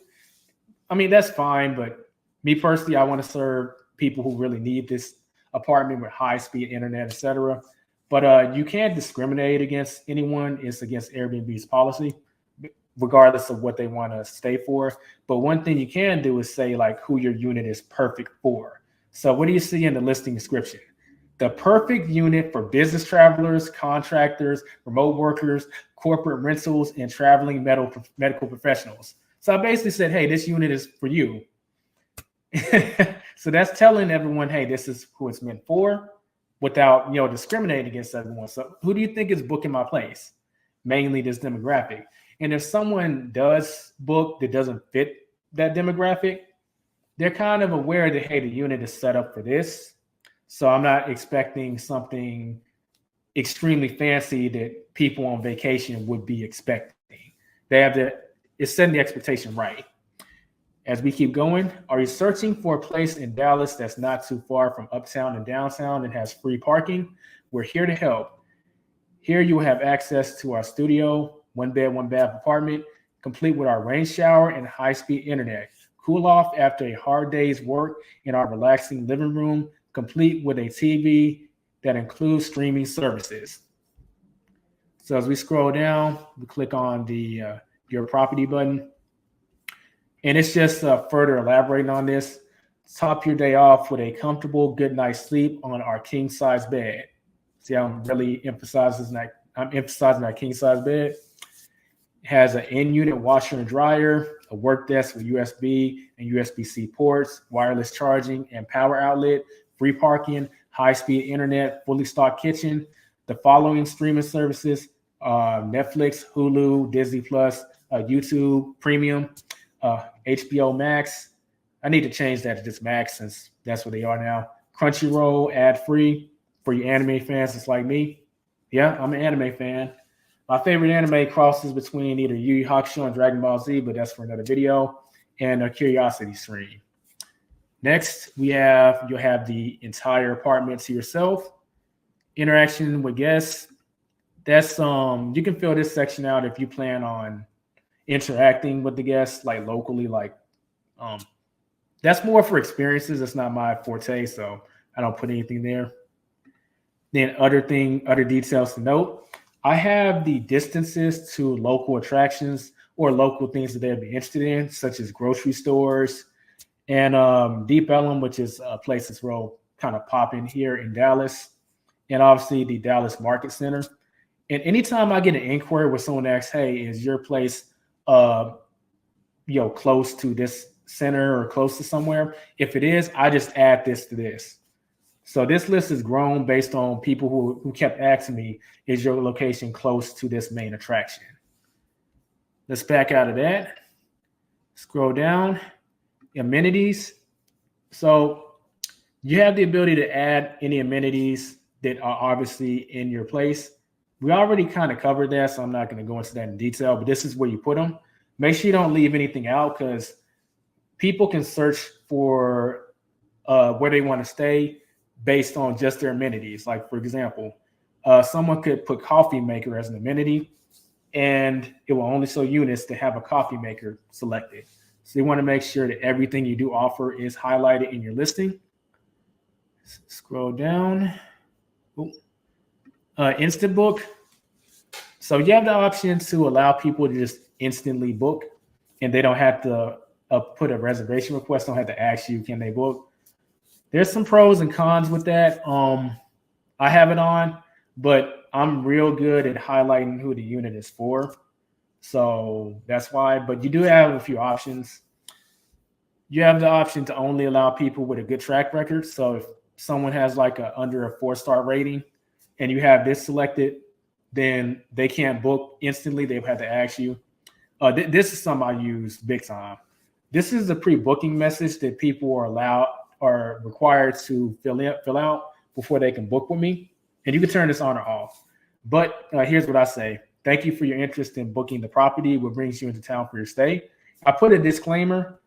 I mean, that's fine, but me personally, I want to serve people who really need this apartment with high-speed internet, etc. But you can't discriminate against anyone. It's against Airbnb's policy, regardless of what they want to stay for. But one thing you can do is say like who your unit is perfect for. So what do you see in the listing description? The perfect unit for business travelers, contractors, remote workers, corporate rentals, and traveling medical professionals. So I basically said, hey, this unit is for you. So that's telling everyone, hey, this is who it's meant for, without discriminating against everyone. So who do you think is booking my place? Mainly this demographic. And if someone does book that doesn't fit that demographic, they're kind of aware that, hey, the unit is set up for this. So I'm not expecting something extremely fancy that people on vacation would be expecting. It's setting the expectation right. As we keep going, are you searching for a place in Dallas that's not too far from uptown and downtown and has free parking? We're here to help. Here you will have access to our studio, 1-bed, 1-bath apartment, complete with our rain shower and high-speed internet. Cool off after a hard day's work in our relaxing living room, complete with a TV that includes streaming services. So as we scroll down, we click on the Your Property button. And it's just further elaborating on this. Top your day off with a comfortable, good night's sleep on our king-size bed. See how I'm really emphasizing that king-size bed. It has an in-unit washer and dryer, a work desk with USB and USB-C ports, wireless charging and power outlet, free parking, high-speed internet, fully stocked kitchen. The following streaming services: Netflix, Hulu, Disney Plus, YouTube Premium, HBO Max. I need to change that to just Max since that's what they are now. Crunchyroll, ad-free for you anime fans just like me. Yeah, I'm an anime fan. My favorite anime crosses between either Yu Yu Hakusho and Dragon Ball Z, but that's for another video, and a Curiosity Stream. Next, you'll have the entire apartment to yourself. Interaction with guests. That's you can fill this section out if you plan on interacting with the guests like locally, that's more for experiences. That's not my forte, so I don't put anything there. Then other details to note. I have the distances to local attractions or local things that they'd be interested in, such as grocery stores and Deep Ellum, which is a place that's real kind of popping here in Dallas, and obviously the Dallas Market Center. And anytime I get an inquiry where someone asks, hey, is your place close to this center or close to somewhere? If it is, I just add this to this. So this list has grown based on people who kept asking me, is your location close to this main attraction? Let's back out of that. Scroll down. Amenities. So you have the ability to add any amenities that are obviously in your place. We already kind of covered that, so I'm not going to go into that in detail, but this is where you put them. Make sure you don't leave anything out because people can search for where they want to stay based on just their amenities. Like, for example, someone could put coffee maker as an amenity, and it will only show units that have a coffee maker selected. So you want to make sure that everything you do offer is highlighted in your listing. Scroll down. Instant book. So you have the option to allow people to just instantly book, and they don't have to put a reservation request. Don't have to ask you, can they book? There's some pros and cons with that. I have it on, but I'm real good at highlighting who the unit is for. So that's why, but you do have a few options. You have the option to only allow people with a good track record. So if someone has like under a 4-star rating and you have this selected, then they can't book instantly. They've had to ask you. This is something I use big time. This is the pre-booking message that people are required to fill out before they can book with me. And you can turn this on or off. But here's what I say. Thank you for your interest in booking the property. What brings you into town for your stay? I put a disclaimer.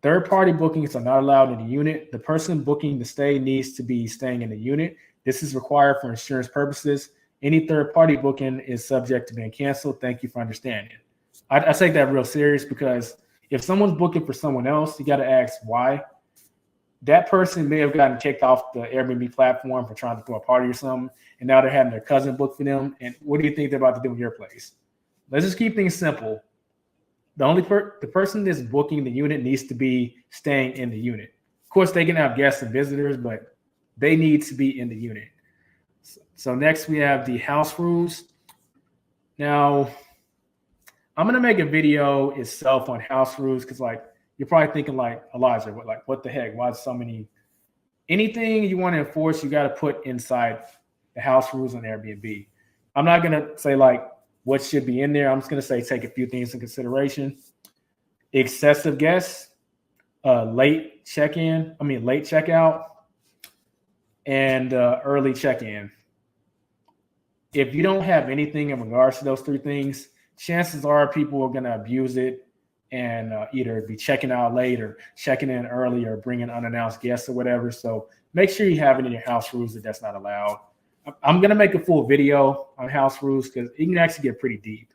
Third-party bookings are not allowed in the unit. The person booking the stay needs to be staying in the unit. This is required for insurance purposes. Any third-party booking is subject to being canceled. Thank you for understanding. I take that real serious because if someone's booking for someone else, you got to ask why. that person may have gotten kicked off the Airbnb platform for trying to throw a party or something, and now they're having their cousin book for them. And what do you think they're about to do in your place? Let's just keep things simple. The person that's booking the unit needs to be staying in the unit. Of course, they can have guests and visitors, but they need to be in the unit. So next we have the house rules. Now, I'm gonna make a video itself on house rules because like you're probably thinking like Elijah, what the heck? Why so many? Anything you want to enforce, you got to put inside the house rules on Airbnb. I'm not gonna say like what should be in there. I'm just gonna say take a few things in consideration. Excessive guests, late checkout, and early check-in. If you don't have anything in regards to those three things, chances are people are going to abuse it and either be checking out late or checking in early or bringing unannounced guests or whatever. So make sure you have it in your house rules that's not allowed. I'm going to make a full video on house rules because it can actually get pretty deep.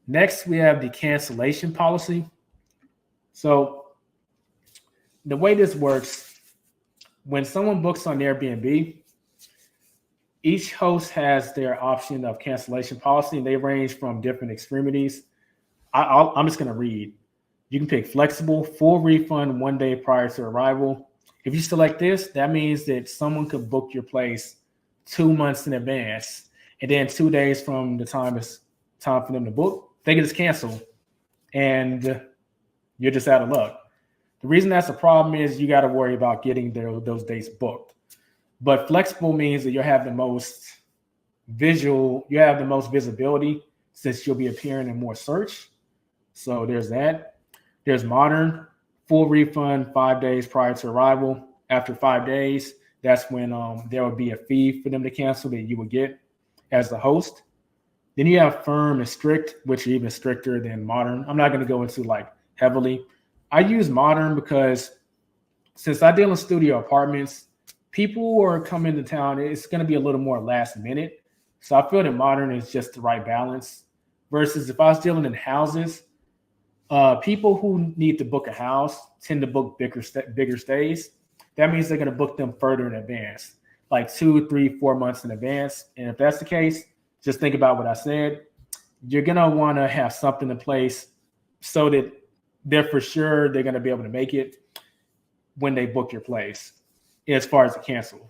Next, we have the cancellation policy. So the way this works, when someone books on Airbnb, each host has their option of cancellation policy, and they range from different extremities. I'm just going to read. You can pick flexible, full refund 1 day prior to arrival. If you select this, that means that someone could book your place 2 months in advance, and then 2 days from the time it's time for them to book, they can just cancel, and you're just out of luck. The reason that's a problem is you got to worry about getting those dates booked. But flexible means that you have the most visibility since you'll be appearing in more search. So there's that. There's modern, full refund 5 days prior to arrival. After 5 days, that's when there will be a fee for them to cancel that you will get as the host. Then you have firm and strict, which are even stricter than modern. I'm not going to go into like heavily. I use modern because since I deal in studio apartments, people who are coming to town, it's going to be a little more last minute. So I feel that modern is just the right balance. Versus if I was dealing in houses, people who need to book a house tend to book bigger stays. That means they're going to book them further in advance, like 2, 3, 4 months in advance. And if that's the case, just think about what I said. You're going to want to have something in place so that they're going to be able to make it when they book your place as far as the cancel.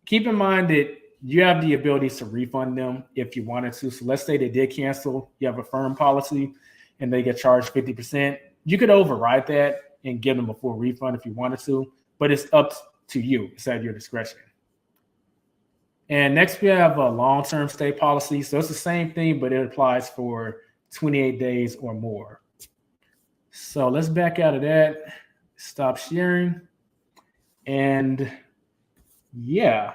Keep in mind that you have the ability to refund them if you wanted to. So let's say they did cancel, you have a firm policy and they get charged 50%. You could override that and give them a full refund if you wanted to, but it's up to you. It's at your discretion. And next we have a long-term stay policy. So it's the same thing, but it applies for 28 days or more. So let's back out of that, stop sharing. And yeah.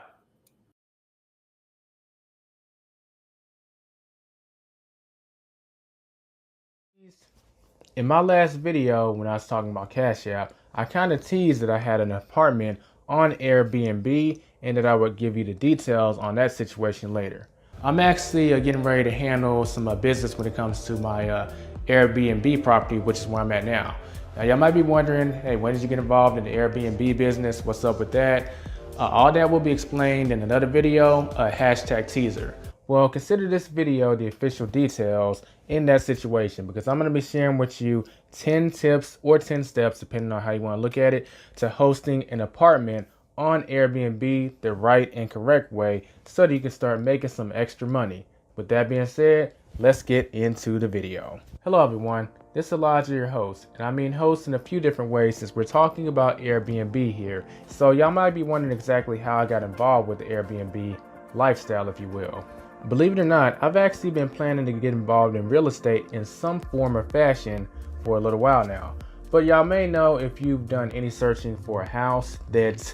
In my last video, when I was talking about Cash App, I kind of teased that I had an apartment on Airbnb and that I would give you the details on that situation later. I'm actually getting ready to handle some business when it comes to my Airbnb property, which is where I'm at now. Now, y'all might be wondering, hey, when did you get involved in the Airbnb business? What's up with that? All that will be explained in another video, hashtag teaser. Well, consider this video the official details in that situation because I'm going to be sharing with you 10 tips or 10 steps, depending on how you want to look at it, to hosting an apartment on Airbnb the right and correct way so that you can start making some extra money. With that being said, let's get into the video. Hello, everyone. This is Elijah, your host, and I mean host in a few different ways since we're talking about Airbnb here. So y'all might be wondering exactly how I got involved with the Airbnb lifestyle, if you will. Believe it or not, I've actually been planning to get involved in real estate in some form or fashion for a little while now. But y'all may know, if you've done any searching for a house, that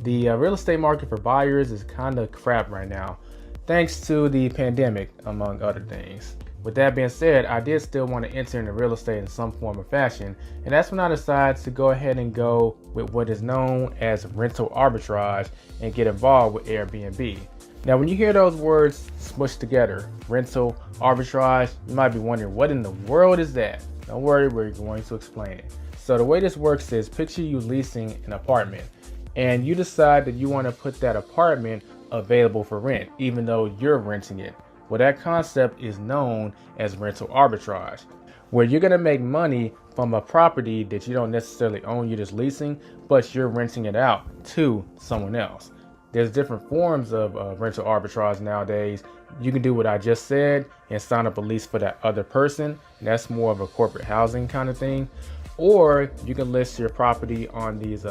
the real estate market for buyers is kind of crap right now, thanks to the pandemic, among other things. With that being said, I did still want to enter into real estate in some form or fashion, and that's when I decided to go ahead and go with what is known as rental arbitrage and get involved with Airbnb. Now, when you hear those words smushed together, rental arbitrage, you might be wondering, what in the world is that? Don't worry, we're going to explain it. So the way this works is, picture you leasing an apartment and you decide that you want to put that apartment available for rent, even though you're renting it. Well, that concept is known as rental arbitrage, where you're going to make money from a property that you don't necessarily own, you're just leasing, but you're renting it out to someone else. There's different forms of rental arbitrage nowadays. You can do what I just said and sign up a lease for that other person. And that's more of a corporate housing kind of thing. Or you can list your property on these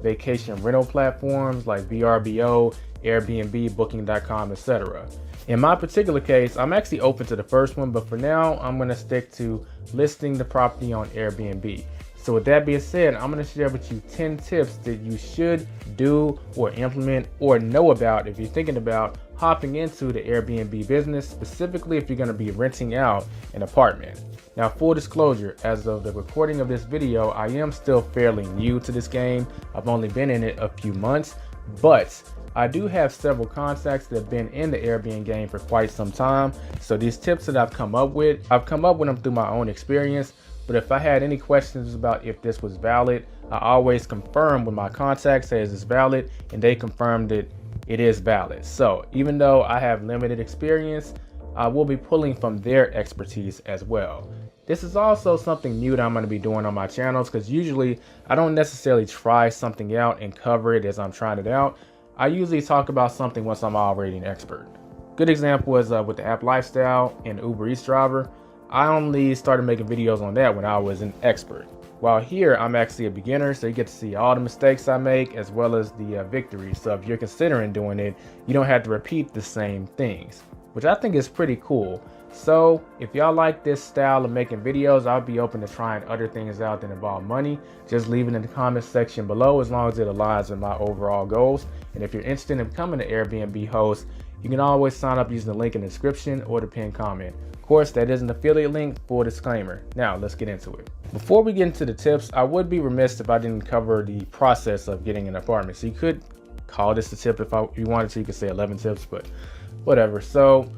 vacation rental platforms like VRBO, Airbnb, Booking.com, etc. In my particular case, I'm actually open to the first one, but for now, I'm going to stick to listing the property on Airbnb. So with that being said, I'm going to share with you 10 tips that you should do or implement or know about if you're thinking about hopping into the Airbnb business, specifically if you're going to be renting out an apartment. Now, full disclosure, as of the recording of this video, I am still fairly new to this game. I've only been in it a few months, but I do have several contacts that have been in the Airbnb game for quite some time. So these tips that I've come up with them through my own experience. But if I had any questions about if this was valid, I always confirm with my contacts, says it's valid, and they confirmed that it is valid. So even though I have limited experience, I will be pulling from their expertise as well. This is also something new that I'm going to be doing on my channels, because usually I don't necessarily try something out and cover it as I'm trying it out. I usually talk about something once I'm already an expert. Good example is with the app Lifestyle and Uber Eats driver. I only started making videos on that when I was an expert. While here, I'm actually a beginner, so you get to see all the mistakes I make as well as the victories. So if you're considering doing it, you don't have to repeat the same things, which I think is pretty cool. So if y'all like this style of making videos, I'll be open to trying other things out that involve money. Just leave it in the comment section below as long as it aligns with my overall goals. And if you're interested in becoming an Airbnb host, you can always sign up using the link in the description or the pinned comment. Of course, that is an affiliate link, full disclaimer. Now let's get into it. Before we get into the tips, I would be remiss if I didn't cover the process of getting an apartment. So you could call this a tip if you wanted to. You could say 11 tips, but whatever. So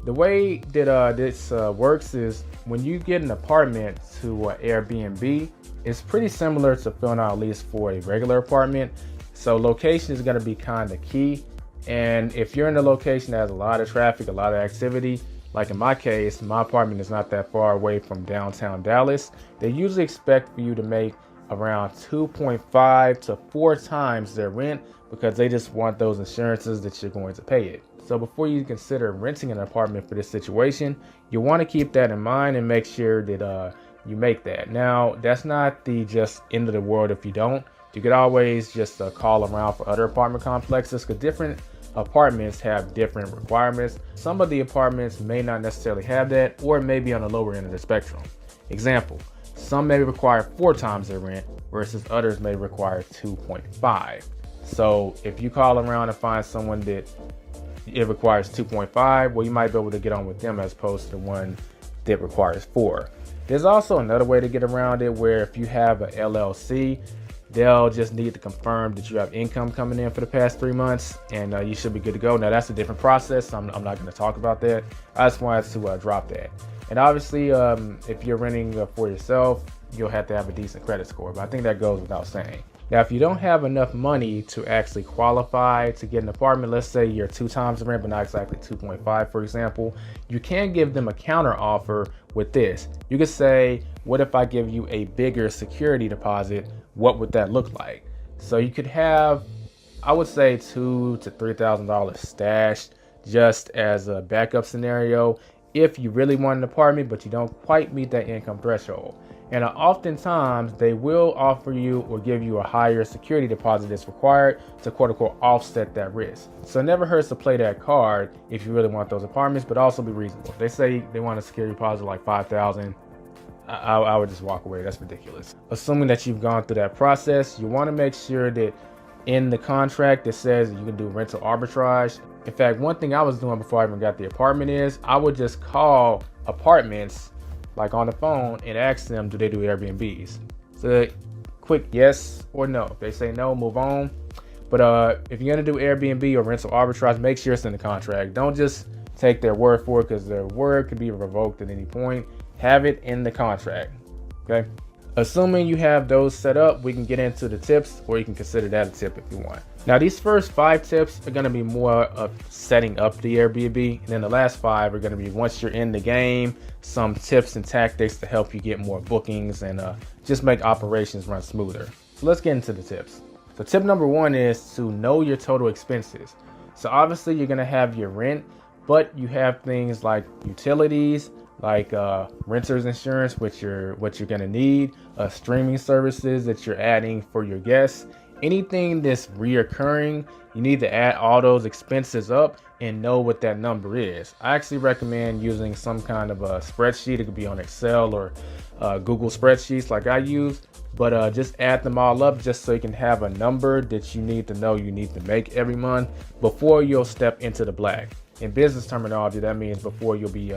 the way that this works is, when you get an apartment to Airbnb, it's pretty similar to filling out a lease for a regular apartment. So location is going to be kind of key. And if you're in a location that has a lot of traffic, a lot of activity, like in my case, my apartment is not that far away from downtown Dallas, they usually expect for you to make around 2.5 to 4 times their rent, because they just want those insurances that you're going to pay it. So before you consider renting an apartment for this situation, you want to keep that in mind and make sure that you make that. Now, that's not the just end of the world if you don't. You could always just call around for other apartment complexes, because different apartments have different requirements. Some of the apartments may not necessarily have that, or may be on the lower end of the spectrum. Example, some may require 4 times their rent, versus others may require 2.5. So if you call around and find someone that it requires 2.5, well, you might be able to get on with them as opposed to the one that requires 4. There's also another way to get around it, where if you have an LLC, they'll just need to confirm that you have income coming in for the past 3 months, and you should be good to go. Now, that's a different process. I'm not going to talk about that. I just wanted to drop that. And obviously, if you're renting for yourself, you'll have to have a decent credit score, but I think that goes without saying. Now, if you don't have enough money to actually qualify to get an apartment, let's say you're 2 times the rent, but not exactly 2.5, for example, you can give them a counter offer with this. You could say, what if I give you a bigger security deposit? What would that look like? So you could have, I would say, $2,000 to $3,000 stashed just as a backup scenario if you really want an apartment, but you don't quite meet that income threshold. And oftentimes they will offer you or give you a higher security deposit that's required to quote unquote offset that risk. So it never hurts to play that card if you really want those apartments, but also be reasonable. If they say they want a security deposit like $5,000, I would just walk away. That's ridiculous. Assuming that you've gone through that process, you want to make sure that in the contract it says that you can do rental arbitrage. In fact, one thing I was doing before I even got the apartment is I would just call apartments like on the phone and ask them, do they do Airbnbs? So quick yes or no. If they say no, move on. But if you're gonna do Airbnb or rental arbitrage, make sure it's in the contract. Don't just take their word for it, because their word could be revoked at any point. Have it in the contract, okay? Assuming you have those set up, we can get into the tips, or you can consider that a tip if you want. Now, these first 5 tips are going to be more of setting up the Airbnb, and then the last 5 are going to be once you're in the game, some tips and tactics to help you get more bookings and just make operations run smoother. So let's get into the tips. So tip number 1 is to know your total expenses. So obviously you're going to have your rent, but you have things like utilities, like renter's insurance, what you're going to need, streaming services that you're adding for your guests, anything that's reoccurring. You need to add all those expenses up and know what that number is. I actually recommend using some kind of a spreadsheet. It could be on Excel or Google spreadsheets like I use, but just add them all up just so you can have a number that you need to know you need to make every month before you'll step into the black. In business terminology, that means before you'll be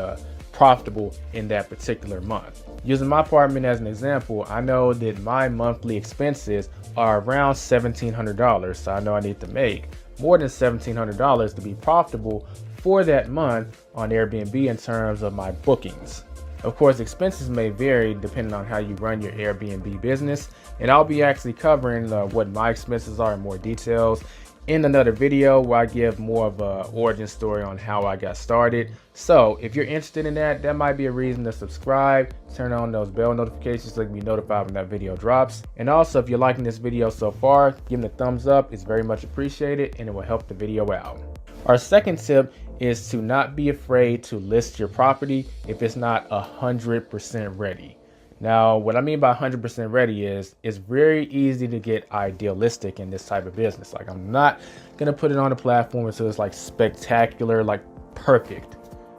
profitable in that particular month. Using my apartment as an example, I know that my monthly expenses are around $1,700. So I know I need to make more than $1,700 to be profitable for that month on Airbnb in terms of my bookings. Of course, expenses may vary depending on how you run your Airbnb business, and I'll be actually covering what my expenses are in more details in another video where I give more of a origin story on how I got started. So if you're interested in that, that might be a reason to subscribe, turn on those bell notifications so you can be notified when that video drops. And also, if you're liking this video so far, give it a thumbs up. It's very much appreciated and it will help the video out. Our second tip is to not be afraid to list your property if it's not 100% ready. Now, what I mean by 100% ready is it's very easy to get idealistic in this type of business. Like, I'm not going to put it on a platform until it's like spectacular, like perfect.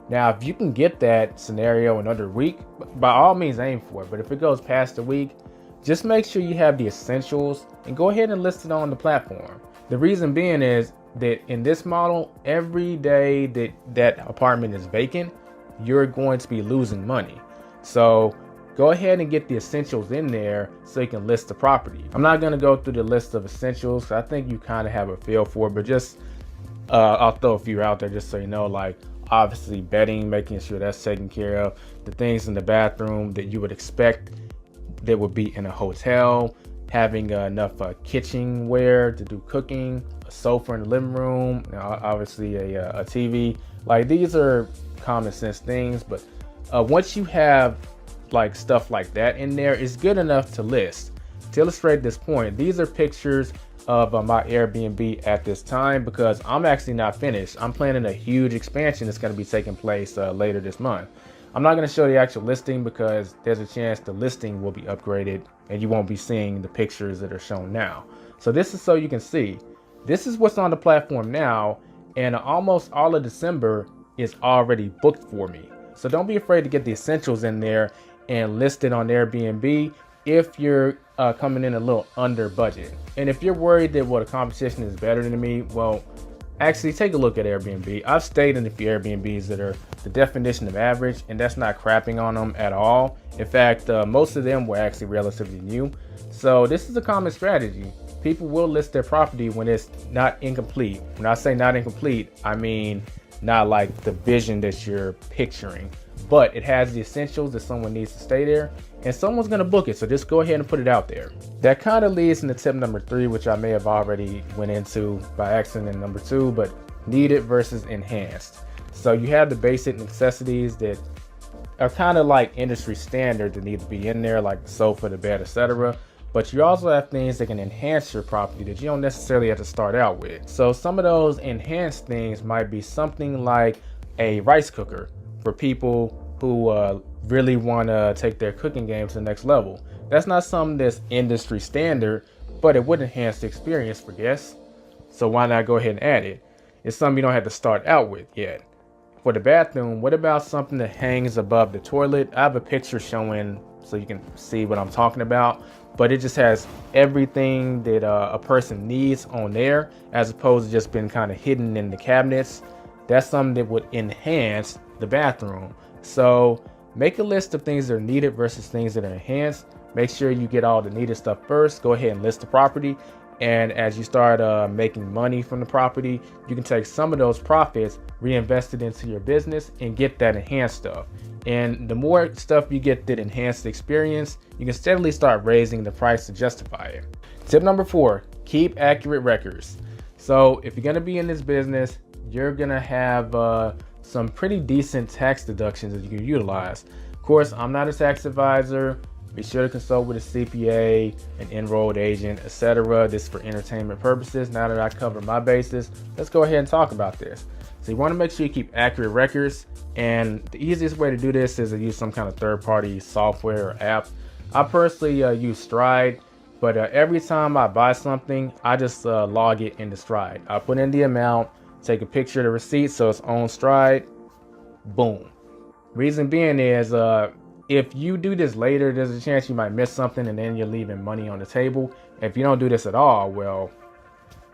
Now, if you can get that scenario in under a week, by all means aim for it. But if it goes past a week, just make sure you have the essentials and go ahead and list it on the platform. The reason being is that in this model, every day that that apartment is vacant, you're going to be losing money. So go ahead and get the essentials in there so you can list the property. I'm not going to go through the list of essentials. I think you kind of have a feel for it, but just I'll throw a few out there just so you know, like obviously bedding, making sure that's taken care of, the things in the bathroom that you would expect that would be in a hotel, having enough kitchenware to do cooking, a sofa in the living room, obviously a TV. Like, these are common sense things, but once you have like stuff like that in there, is good enough to list. To illustrate this point, these are pictures of my Airbnb at this time because I'm actually not finished. I'm planning a huge expansion that's going to be taking place later this month. I'm not going to show the actual listing because there's a chance the listing will be upgraded and you won't be seeing the pictures that are shown now. So this is so you can see. This is what's on the platform now, and almost all of December is already booked for me. So don't be afraid to get the essentials in there and list it on Airbnb if you're coming in a little under budget. And if you're worried that, well, the competition is better than me, well, actually take a look at Airbnb. I've stayed in a few Airbnbs that are the definition of average, and that's not crapping on them at all. In fact, most of them were actually relatively new. So this is a common strategy. People will list their property when it's not incomplete. When I say not incomplete, I mean not like the vision that you're picturing, but it has the essentials that someone needs to stay there and someone's going to book it. So just go ahead and put it out there. That kind of leads into tip number 3, which I may have already went into by accident in number 2, but needed versus enhanced. So you have the basic necessities that are kind of like industry standard that need to be in there, like the sofa, the bed, etc. But you also have things that can enhance your property that you don't necessarily have to start out with. So some of those enhanced things might be something like a rice cooker for people who really want to take their cooking game to the next level. That's not something that's industry standard, but it would enhance the experience for guests. So why not go ahead and add it? It's something you don't have to start out with yet. For the bathroom, what about something that hangs above the toilet? I have a picture showing so you can see what I'm talking about, but it just has everything that a person needs on there as opposed to just being kind of hidden in the cabinets. That's something that would enhance the bathroom. So make a list of things that are needed versus things that are enhanced. Make sure you get all the needed stuff first. Go ahead and list the property. And as you start making money from the property, you can take some of those profits, reinvest it into your business, and get that enhanced stuff. And the more stuff you get that enhanced experience, you can steadily start raising the price to justify it. Tip number 4, keep accurate records. So if you're going to be in this business, you're going to have some pretty decent tax deductions that you can utilize. Of course, I'm not a tax advisor. Be sure to consult with a CPA, an enrolled agent, etc. This is for entertainment purposes. Now that I cover my bases, let's go ahead and talk about this. So you want to make sure you keep accurate records. And the easiest way to do this is to use some kind of third-party software or app. I personally use Stride, but every time I buy something, I just log it into Stride. I put in the amount, take a picture of the receipt so it's on Stride, boom. Reason being is if you do this later, there's a chance you might miss something and then you're leaving money on the table. If you don't do this at all, well,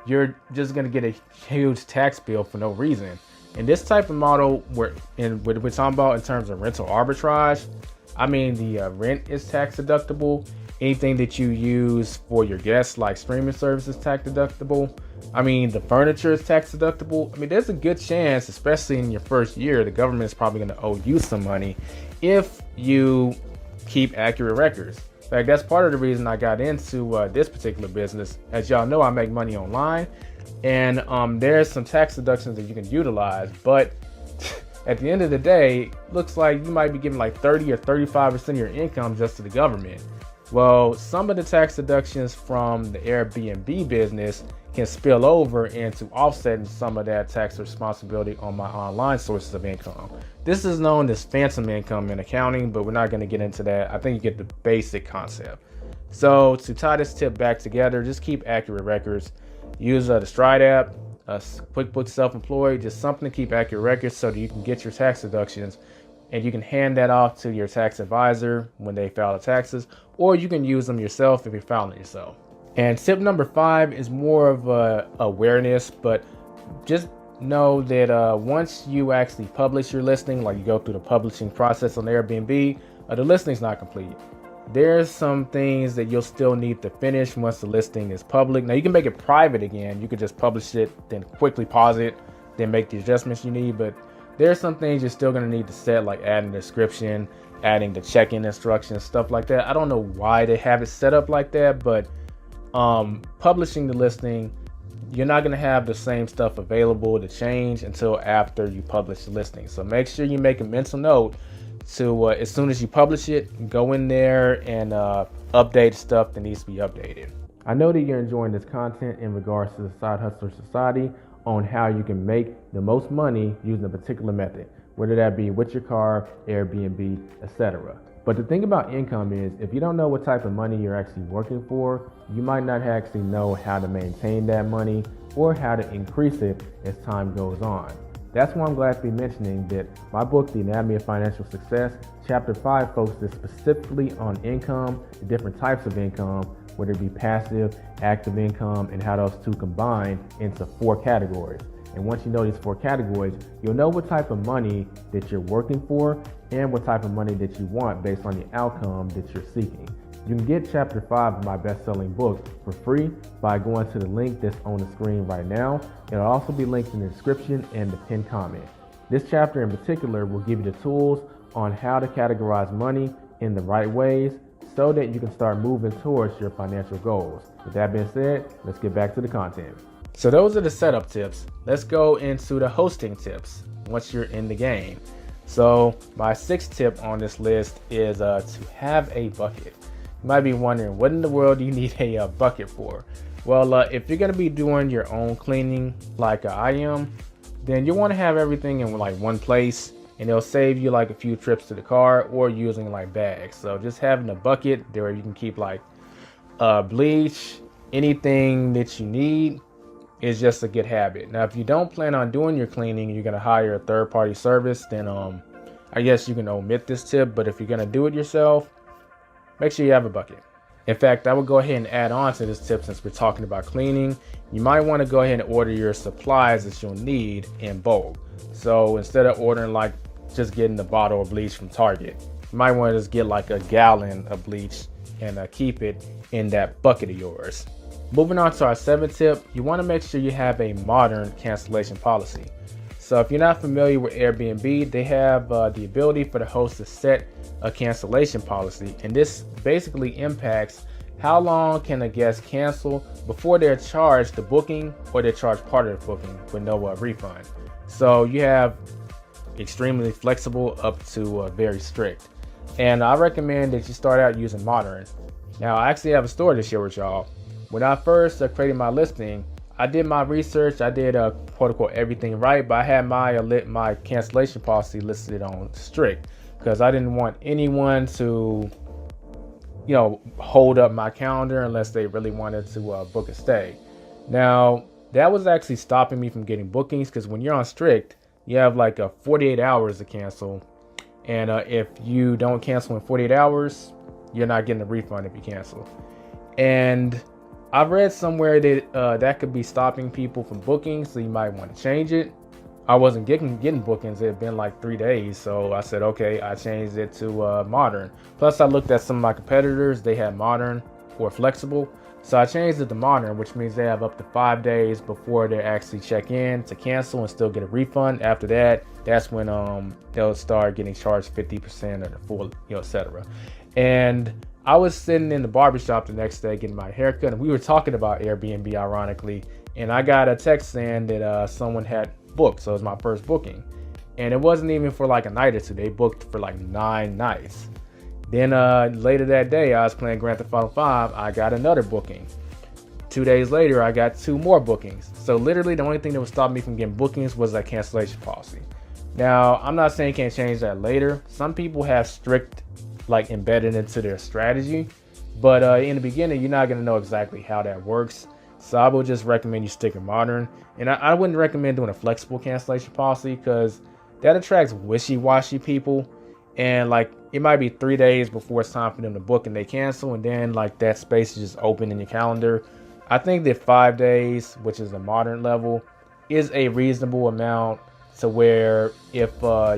you're just going to get a huge tax bill for no reason. And this type of model, what we're talking about in terms of rental arbitrage, I mean, the rent is tax deductible. Anything that you use for your guests, like streaming services, tax deductible. I mean, the furniture is tax deductible. I mean, there's a good chance, especially in your first year, the government is probably going to owe you some money if you keep accurate records. In fact, that's part of the reason I got into this particular business. As y'all know, I make money online, and there's some tax deductions that you can utilize. But at the end of the day, looks like you might be giving like 30 or 35% of your income just to the government. Well, some of the tax deductions from the Airbnb business can spill over into offsetting some of that tax responsibility on my online sources of income. This is known as phantom income in accounting, but we're not going to get into that. I think you get the basic concept. So to tie this tip back together, just keep accurate records. Use the Stride app, QuickBooks Self-Employed, just something to keep accurate records so that you can get your tax deductions. And you can hand that off to your tax advisor when they file the taxes, or you can use them yourself if you're filing yourself. And tip number 5 is more of awareness, but just know that once you actually publish your listing, like you go through the publishing process on Airbnb, the listing's not complete. There's some things that you'll still need to finish once the listing is public. Now you can make it private again. You could just publish it, then quickly pause it, then make the adjustments you need, but there's some things you're still going to need to set, like adding the description, adding the check-in instructions, stuff like that. I don't know why they have it set up like that, but publishing the listing, you're not going to have the same stuff available to change until after you publish the listing. So make sure you make a mental note to, as soon as you publish it, go in there and update stuff that needs to be updated. I know that you're enjoying this content in regards to the Side Hustler Society on how you can make the most money using a particular method, whether that be with your car, Airbnb, etc. But the thing about income is, if you don't know what type of money you're actually working for, you might not actually know how to maintain that money or how to increase it as time goes on. That's why I'm glad to be mentioning that my book, The Anatomy of Financial Success, Chapter 5 focuses specifically on income, the different types of income, whether it be passive, active income, and how those two combine into 4 categories. And once you know these 4 categories, you'll know what type of money that you're working for and what type of money that you want based on the outcome that you're seeking. You can get Chapter 5 of my best-selling book for free by going to the link that's on the screen right now. It'll also be linked in the description and the pinned comment. This chapter in particular will give you the tools on how to categorize money in the right ways so that you can start moving towards your financial goals. With that being said, let's get back to the content. So those are the setup tips. Let's go into the hosting tips once you're in the game. So my 6th tip on this list is to have a bucket. You might be wondering, what in the world do you need a bucket for? Well, if you're going to be doing your own cleaning like I am, then you want to have everything in like one place, and it'll save you like a few trips to the car or using like bags. So just having a bucket there where you can keep like bleach, anything that you need is just a good habit. Now, if you don't plan on doing your cleaning, you're going to hire a third-party service, then I guess you can omit this tip. But if you're going to do it yourself, make sure you have a bucket. In fact, I would go ahead and add on to this tip since we're talking about cleaning. You might want to go ahead and order your supplies that you'll need in bulk. So instead of ordering like just getting the bottle of bleach from Target, you might want to just get like a gallon of bleach and keep it in that bucket of yours. Moving on to our seventh tip, you want to make sure you have a modern cancellation policy. So if you're not familiar with Airbnb, they have the ability for the host to set a cancellation policy, and this basically impacts how long can a guest cancel before they're charged the booking or they're charged part of the booking with no refund. So you have extremely flexible up to very strict. And I recommend that you start out using modern. Now, I actually have a story to share with y'all. When I first created my listing, I did my research. I did quote unquote everything right, but I had my cancellation policy listed on strict because I didn't want anyone to, hold up my calendar unless they really wanted to book a stay. Now, that was actually stopping me from getting bookings because when you're on strict, you have like 48 hours to cancel. And if you don't cancel in 48 hours, you're not getting a refund if you cancel. And I've read somewhere that that could be stopping people from booking, so you might want to change it. I wasn't getting bookings. It had been like 3 days, so I said, okay, I changed it to modern. Plus, I looked at some of my competitors. They had modern or flexible. So I changed it to modern, which means they have up to 5 days before they actually check in to cancel and still get a refund. After that, that's when they'll start getting charged 50% or the full, etc. And I was sitting in the barbershop the next day getting my haircut, and we were talking about Airbnb, ironically, and I got a text saying that someone had booked, so it was my first booking. And it wasn't even for like a night or two. They booked for like 9 nights. Then later that day, I was playing Grand Theft Auto 5. I got another booking. 2 days later, I got 2 more bookings. So literally the only thing that was stopping me from getting bookings was that cancellation policy. Now, I'm not saying you can't change that later. Some people have strict, embedded into their strategy. But in the beginning, you're not going to know exactly how that works. So I would just recommend you stick with modern. And I wouldn't recommend doing a flexible cancellation policy because that attracts wishy-washy people. And it might be 3 days before it's time for them to book and they cancel. And then that space is just open in your calendar. I think that 5 days, which is the modern level, is a reasonable amount to where if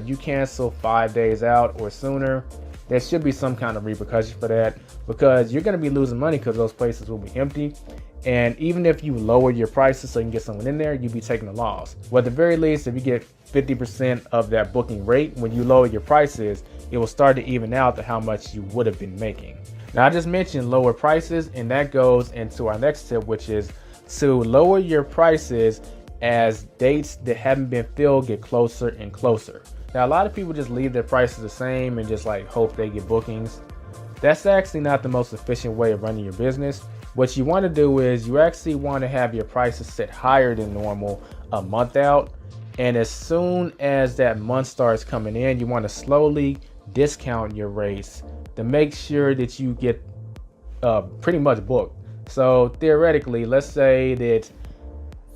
you cancel 5 days out or sooner, there should be some kind of repercussion for that because you're going to be losing money because those places will be empty. And even if you lower your prices so you can get someone in there, you'll be taking a loss. Well, at the very least, if you get 50% of that booking rate, when you lower your prices, it will start to even out to how much you would have been making. Now, I just mentioned lower prices, and that goes into our next tip, which is to lower your prices as dates that haven't been filled get closer and closer. Now, a lot of people just leave their prices the same and just hope they get bookings. That's actually not the most efficient way of running your business. What you want to do is you actually want to have your prices set higher than normal a month out. And as soon as that month starts coming in, you want to slowly discount your rates to make sure that you get pretty much booked. So theoretically, let's say that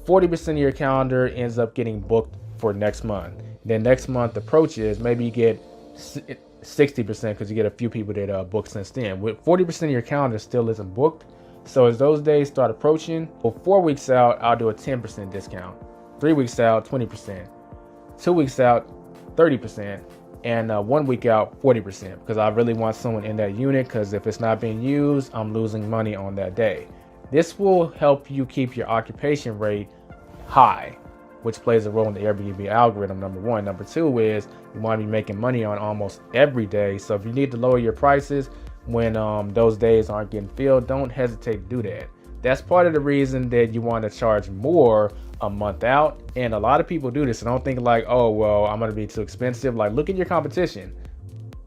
40% of your calendar ends up getting booked for next month. Then next month approaches, maybe you get 60% because you get a few people that booked since then. With 40% of your calendar still isn't booked. So as those days start approaching, well, 4 weeks out, I'll do a 10% discount. 3 weeks out, 20%. 2 weeks out, 30%. And 1 week out, 40%. Because I really want someone in that unit because if it's not being used, I'm losing money on that day. This will help you keep your occupation rate high, which plays a role in the Airbnb algorithm, number one. Number two is you want to be making money on almost every day. So if you need to lower your prices when those days aren't getting filled, don't hesitate to do that. That's part of the reason that you want to charge more a month out. And a lot of people do this and don't think oh, well, I'm going to be too expensive. Look at your competition.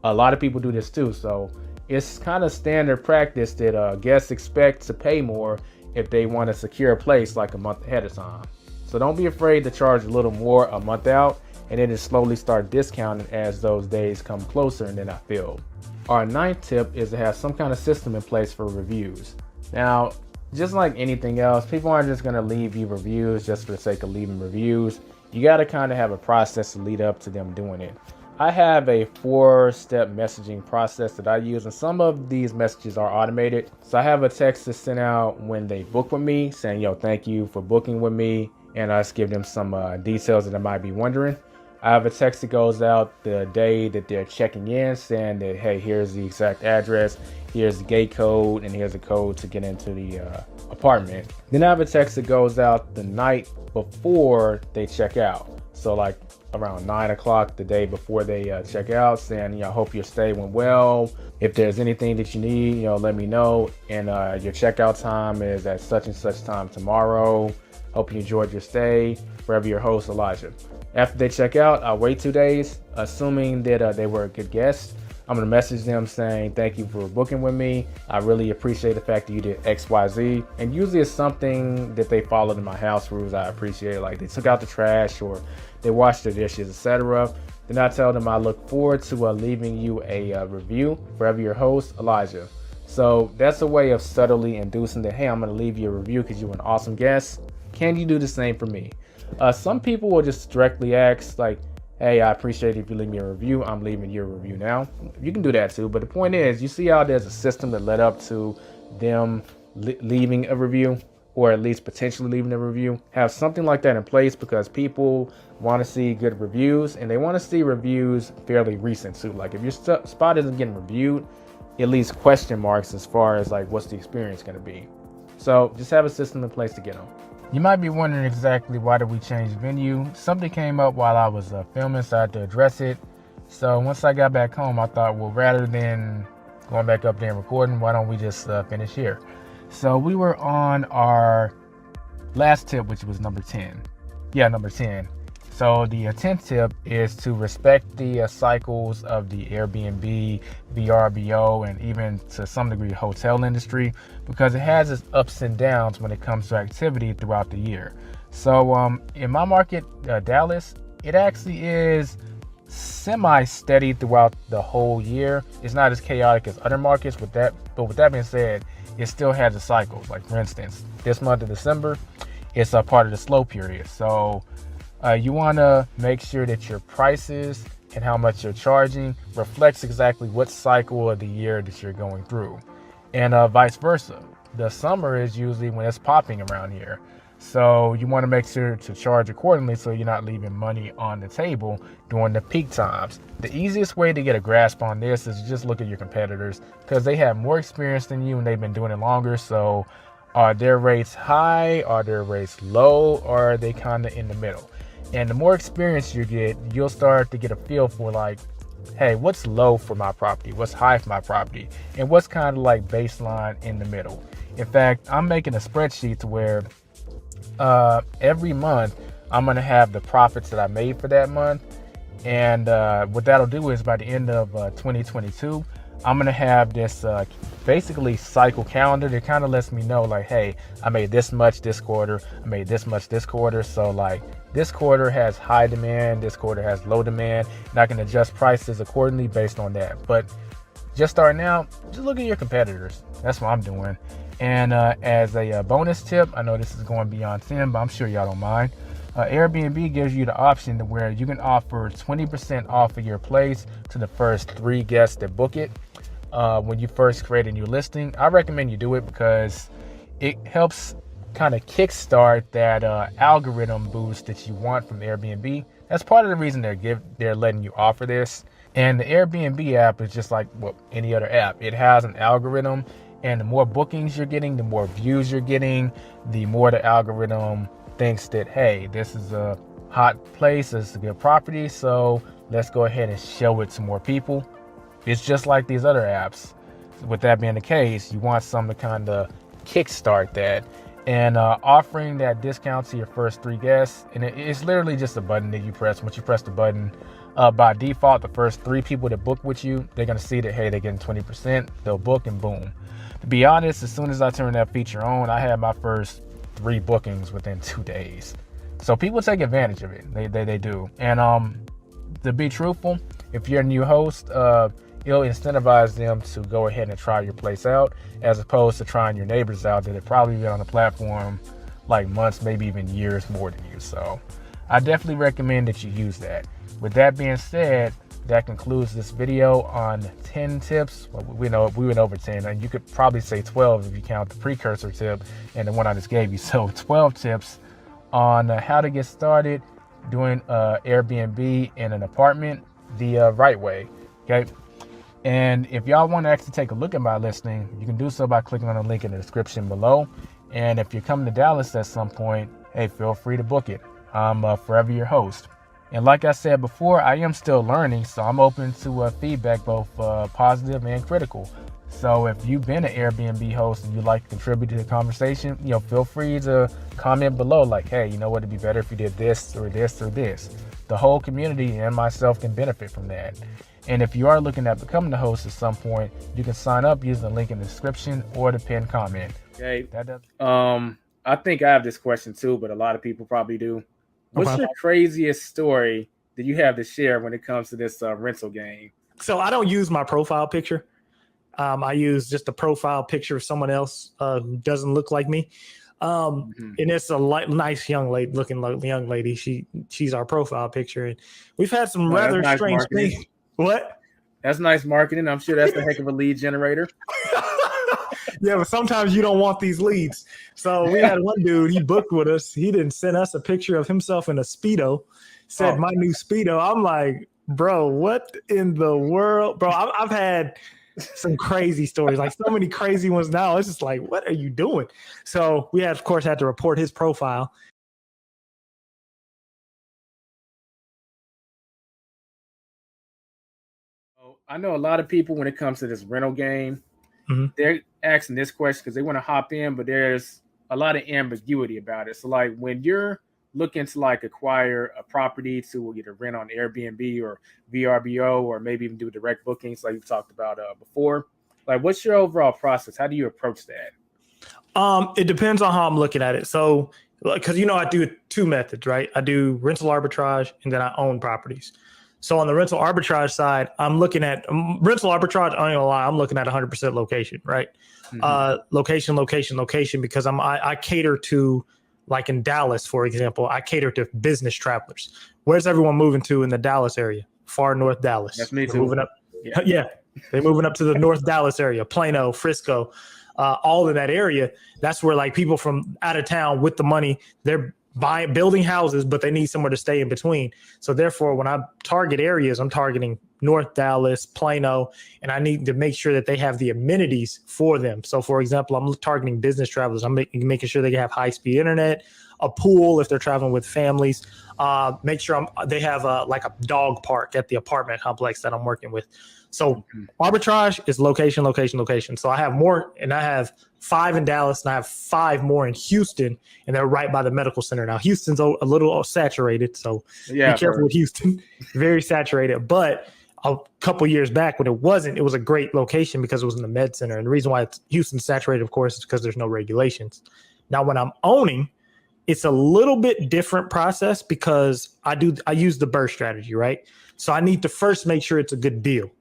A lot of people do this too. So it's kind of standard practice that guests expect to pay more if they want to secure a place a month ahead of time. So don't be afraid to charge a little more a month out and then just slowly start discounting as those days come closer and they're not filled. Our ninth tip is to have some kind of system in place for reviews. Now, just like anything else, people aren't just going to leave you reviews just for the sake of leaving reviews. You got to kind of have a process to lead up to them doing it. I have a 4-step messaging process that I use, and some of these messages are automated. So I have a text to send out when they book with me saying, thank you for booking with me. And I just give them some details that I might be wondering. I have a text that goes out the day that they're checking in saying that, hey, here's the exact address, here's the gate code, and here's the code to get into the apartment. Then I have a text that goes out the night before they check out. So like around 9 o'clock the day before they check out, saying, I hope your stay went well. If there's anything that you need, let me know. And your checkout time is at such and such time tomorrow. Hope you enjoyed your stay. Forever your host, Elijah. After they check out, I'll wait 2 days, assuming that they were a good guest. I'm going to message them saying, thank you for booking with me. I really appreciate the fact that you did X, Y, Z. And usually it's something that they followed in my house rules I appreciate. Like they took out the trash or they washed the dishes, etc. Then I tell them I look forward to leaving you a review. Forever your host, Elijah. So that's a way of subtly inducing that, hey, I'm going to leave you a review because you're an awesome guest. Can you do the same for me? Some people will just directly ask like, hey, I appreciate it if you leave me a review. I'm leaving your review now. You can do that too. But the point is, you see how there's a system that led up to them leaving a review, or at least potentially leaving a review. Have something like that in place because people want to see good reviews and they want to see reviews fairly recent too. Like if your spot isn't getting reviewed, at least question marks as far as like what's the experience going to be. So just have a system in place to get them. You might be wondering exactly why did we change venue. Something came up while I was filming, so I had to address it. So once I got back home, I thought, well, rather than going back up there and recording, why don't we just finish here? So we were on our last tip, which was number 10. Yeah, number 10. So the 10th tip is to respect the cycles of the Airbnb, VRBO, and even to some degree hotel industry, because it has its ups and downs when it comes to activity throughout the year. So in my market, Dallas, it actually is semi-steady throughout the whole year. It's not as chaotic as other markets but with that being said, it still has its cycles. Like for instance, this month of December, it's a part of the slow period. So you want to make sure that your prices and how much you're charging reflects exactly what cycle of the year that you're going through, and vice versa. The summer is usually when it's popping around here. So you want to make sure to charge accordingly so you're not leaving money on the table during the peak times. The easiest way to get a grasp on this is just look at your competitors because they have more experience than you and they've been doing it longer. So are their rates high? Are their rates low? Or are they kind of in the middle? And the more experience you get, you'll start to get a feel for like, hey, what's low for my property? What's high for my property? And what's kind of like baseline in the middle? In fact, I'm making a spreadsheet to where every month I'm going to have the profits that I made for that month. And what that'll do is by the end of 2022, I'm going to have this basically cycle calendar that kind of lets me know like, hey, I made this much this quarter. I made this much this quarter. So like this quarter has high demand. This quarter has low demand. And I can adjust prices accordingly based on that. But just starting out, just look at your competitors. That's what I'm doing. And as a bonus tip, I know this is going beyond 10, but I'm sure y'all don't mind. Airbnb gives you the option to where you can offer 20% off of your place to the first 3 guests that book it. When you first create a new listing, I recommend you do it because it helps kind of kickstart that algorithm boost that you want from Airbnb. That's part of the reason they're letting you offer this. And the Airbnb app is just like any other app. It has an algorithm, and the more bookings you're getting, the more views you're getting, the more the algorithm thinks that, hey, this is a hot place, this is a good property, so let's go ahead and show it to more people. It's just like these other apps. With that being the case, you want something to kind of kickstart that. And offering that discount to your first 3 guests, and it's literally just a button that you press. Once you press the button, by default, the first 3 people that book with you, they're going to see that, hey, they're getting 20%, they'll book and boom. To be honest, as soon as I turned that feature on, I had my first 3 bookings within 2 days. So people take advantage of it. They do. And to be truthful, if you're a new host, it'll incentivize them to go ahead and try your place out as opposed to trying your neighbors out that have probably been on the platform like months, maybe even years more than you. So I definitely recommend that you use that. With that being said, that concludes this video on 10 tips. Well, we went over 10, and you could probably say 12 if you count the precursor tip and the one I just gave you. So 12 tips on how to get started doing Airbnb in an apartment the right way. Okay. And if y'all want to actually take a look at my listing, you can do so by clicking on the link in the description below. And if you're coming to Dallas at some point, hey, feel free to book it. I'm forever your host. And like I said before, I am still learning, so I'm open to feedback, both positive and critical. So if you've been an Airbnb host and you'd like to contribute to the conversation, feel free to comment below like, hey, you know what, it'd be better if you did this or this or this. The whole community and myself can benefit from that. And if you are looking at becoming the host at some point, you can sign up using the link in the description or the pinned comment. Okay. I think I have this question too, but a lot of people probably do. What's your craziest story that you have to share when it comes to this rental game? So I don't use my profile picture. I use just a profile picture of someone else who doesn't look like me. And it's a nice young lady. She's our profile picture. And we've had some rather strange things. What? That's nice marketing. I'm sure that's a heck of a lead generator. Yeah, but sometimes you don't want these leads. So we had one dude, he booked with us. He didn't send us a picture of himself in a Speedo. Said, my new Speedo. I'm like, bro, what in the world? Bro, I've had some crazy stories, like so many crazy ones now. It's just like, what are you doing? So we had to report his profile. I know a lot of people when it comes to this rental game, they're asking this question because they want to hop in, but there's a lot of ambiguity about it. So like when you're looking to like acquire a property to either rent on Airbnb or VRBO, or maybe even do direct bookings like you've talked about before, like what's your overall process? How do you approach that? It depends on how I'm looking at it. So because I do two methods, right? I do rental arbitrage and then I own properties. So on the rental arbitrage side, I'm looking at rental arbitrage. I ain't gonna lie, I'm looking at 100% location, right? Location, because I cater to, like in Dallas, for example, I cater to business travelers. Where's everyone moving to in the Dallas area? Far North Dallas. That's me too. Moving up. Yeah, they're moving up to the North Dallas area, Plano, Frisco, all in that area. That's where like people from out of town with the money, they're building houses, but they need somewhere to stay in between. So therefore, when I target areas, I'm targeting North Dallas, Plano, and I need to make sure that they have the amenities for them. So for example, I'm targeting business travelers. I'm making sure they have high-speed internet, a pool if they're traveling with families. Make sure they have like a dog park at the apartment complex that I'm working with. So arbitrage is location. So I have more, and I have 5 in Dallas, and I have 5 more in Houston, and they're right by the medical center. Now, Houston's a little saturated, so be careful with Houston. Very saturated. But a couple years back when it wasn't, it was a great location because it was in the med center. And the reason why Houston's saturated, of course, is because there's no regulations. Now, when I'm owning, it's a little bit different process because I use the burst strategy, right? So I need to first make sure it's a good deal.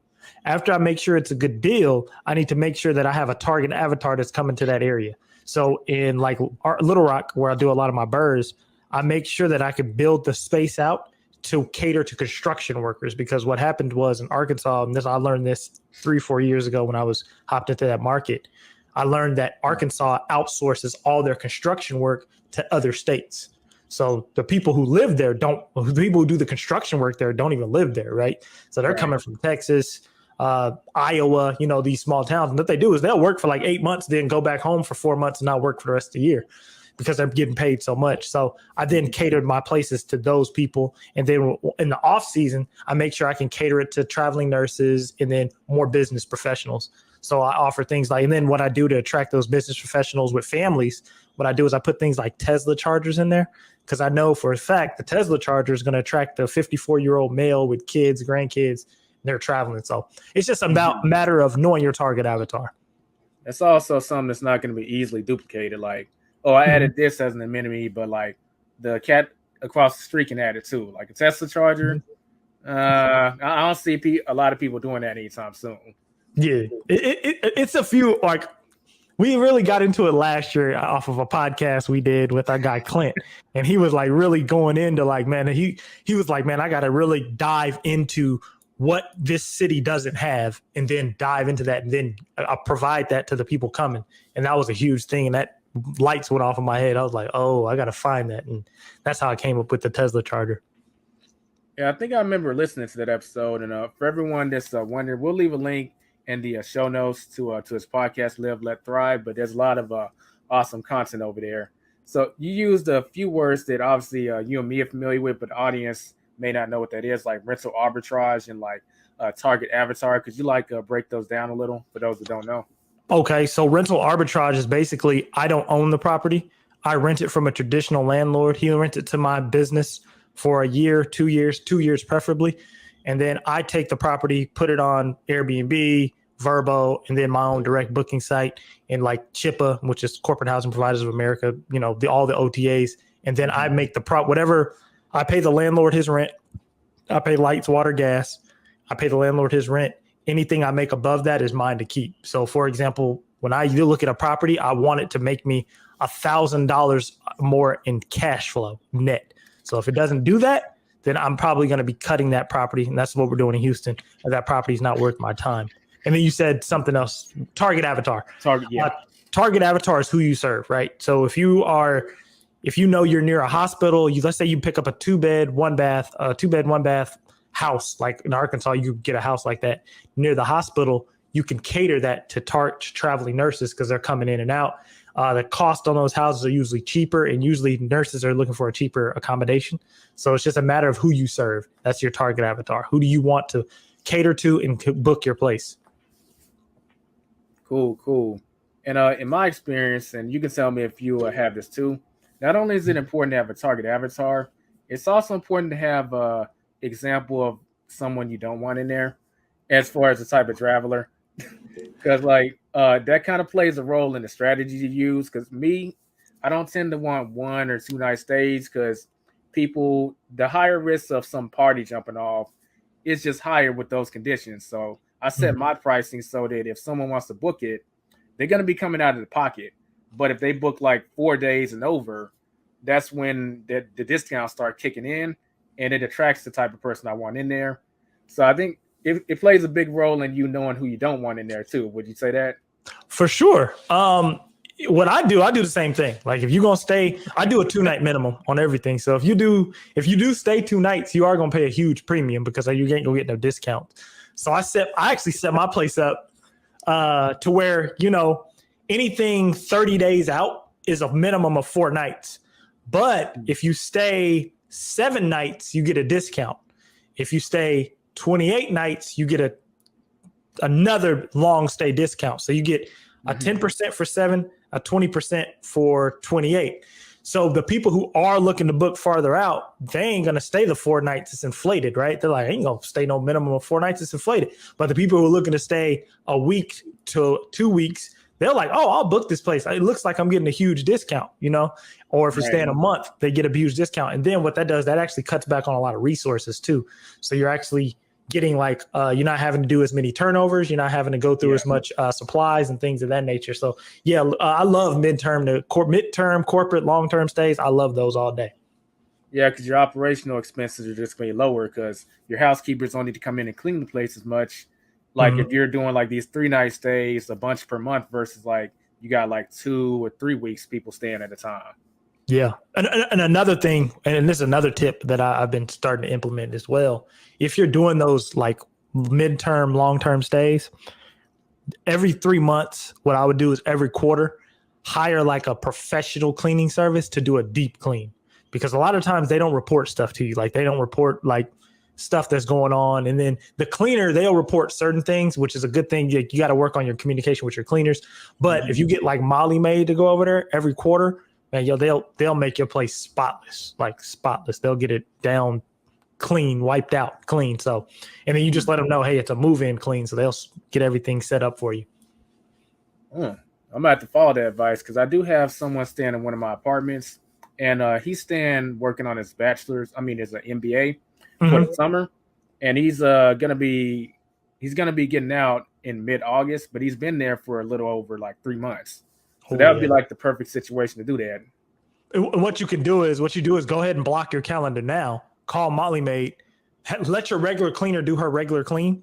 After I make sure it's a good deal, I need to make sure that I have a target avatar that's coming to that area. So in like Little Rock, where I do a lot of my burrs, I make sure that I could build the space out to cater to construction workers, because what happened was in Arkansas, and I learned this 3-4 years ago when I was hopped into that market, I learned that Arkansas outsources all their construction work to other states. So the people who live there the people who do the construction work there don't even live there, right? So they're coming from Texas, Iowa, these small towns. And what they do is they'll work for like 8 months, then go back home for 4 months and not work for the rest of the year because they're getting paid so much. So I then catered my places to those people. And then in the off season, I make sure I can cater it to traveling nurses and then more business professionals. So I offer things like, and then what I do to attract those business professionals with families, what I do is I put things like Tesla chargers in there, because I know for a fact the Tesla charger is going to attract the 54-year-old male with kids, grandkids, they're traveling. So it's just about matter of knowing your target avatar. That's also something that's not going to be easily duplicated. Like, I added this as an amenity, but like the cat across the street can add it too. Like a Tesla charger. I don't see a lot of people doing that anytime soon. Yeah, it's a few. Like we really got into it last year off of a podcast we did with our guy Clint, and he was like really going into like, man, he was like, man, I got to really dive into what this city doesn't have, and then dive into that, and then I'll provide that to the people coming. And that was a huge thing. And that lights went off in my head. I was like, oh, I got to find that. And that's how I came up with the Tesla charger. Yeah, I think I remember listening to that episode. And for everyone that's wondering, we'll leave a link in the show notes to his podcast, Live, Let Thrive. But there's a lot of awesome content over there. So you used a few words that obviously you and me are familiar with, but the audience may not know what that is, like rental arbitrage and like target avatar. Could you like break those down a little for those that don't know? Okay, so rental arbitrage is basically I don't own the property. I rent it from a traditional landlord. He'll rent it to my business for a year, 2 years, 2 years preferably. And then I take the property, put it on Airbnb, Verbo, and then my own direct booking site and like Chippa, which is Corporate Housing Providers of America, all the OTAs. And then I make the whatever I pay the landlord his rent. I pay lights, water, gas. I pay the landlord his rent. Anything I make above that is mine to keep. So for example, when you look at a property, I want it to make me $1,000 more in cash flow net. So if it doesn't do that, then I'm probably going to be cutting that property. And that's what we're doing in Houston. And that property is not worth my time. And then you said something else, target avatar. Target avatar is who you serve, right? So if you know you're near a hospital, let's say you pick up a two bed, one bath house, like in Arkansas, you get a house like that near the hospital, you can cater that to traveling nurses because they're coming in and out. The cost on those houses are usually cheaper, and usually nurses are looking for a cheaper accommodation. So it's just a matter of who you serve. That's your target avatar. Who do you want to cater to and book your place? Cool. And in my experience, and you can tell me if you have this too, not only is it important to have a target avatar, it's also important to have an example of someone you don't want in there as far as the type of traveler. Because that kind of plays a role in the strategy you use. Because I don't tend to want 1 or 2 night stays because the higher risk of some party jumping off is just higher with those conditions. So I set my pricing so that if someone wants to book it, they're going to be coming out of the pocket. But if they book like 4 days and over, that's when the discounts start kicking in, and it attracts the type of person I want in there. So I think it plays a big role in you knowing who you don't want in there too. Would you say that? For sure. What I do the same thing. Like if you're going to stay, I do a 2-night minimum on everything. So if you do stay 2 nights, you are going to pay a huge premium because you ain't going to get no discount. So I actually set my place up to where, anything 30 days out is a minimum of 4 nights. But if you stay 7 nights, you get a discount. If you stay 28 nights, you get another long stay discount. So you get a 10% for 7, a 20% for 28. So the people who are looking to book farther out, they ain't going to stay the 4 nights. It's inflated, right? They're like, I ain't going to stay no minimum of 4 nights. It's inflated. But the people who are looking to stay a week to 2 weeks, they're like, oh, I'll book this place. It looks like I'm getting a huge discount, or if you're staying a month, they get a huge discount. And then what that does, that actually cuts back on a lot of resources too. So you're actually getting you're not having to do as many turnovers. You're not having to go through as much supplies and things of that nature. So I love midterm, corporate, long-term stays. I love those all day. Yeah, because your operational expenses are just going to be lower because your housekeepers don't need to come in and clean the place as much. If you're doing these 3-night stays, a bunch per month versus you got 2 or 3 weeks people staying at a time. Yeah. And another thing, and this is another tip that I've been starting to implement as well. If you're doing those midterm, long-term stays, every 3 months, what I would do is every quarter, hire a professional cleaning service to do a deep clean. Because a lot of times they don't report stuff to you. They don't report stuff that's going on. And then the cleaner, they'll report certain things, which is a good thing. You got to work on your communication with your cleaners. But if you get Molly Maid to go over there every quarter, man, they'll make your place spotless. They'll get it down clean, wiped out clean. So, and then you just let them know, hey, it's a move-in clean. So they'll get everything set up for you. I'm going to have to follow that advice because I do have someone staying in one of my apartments, and he's working on his his MBA for the summer, and he's gonna be getting out in mid-August, but he's been there for a little over 3 months. So that would be the perfect situation to do that. What you do is go ahead and block your calendar now. Call Molly Maid, let your regular cleaner do her regular clean,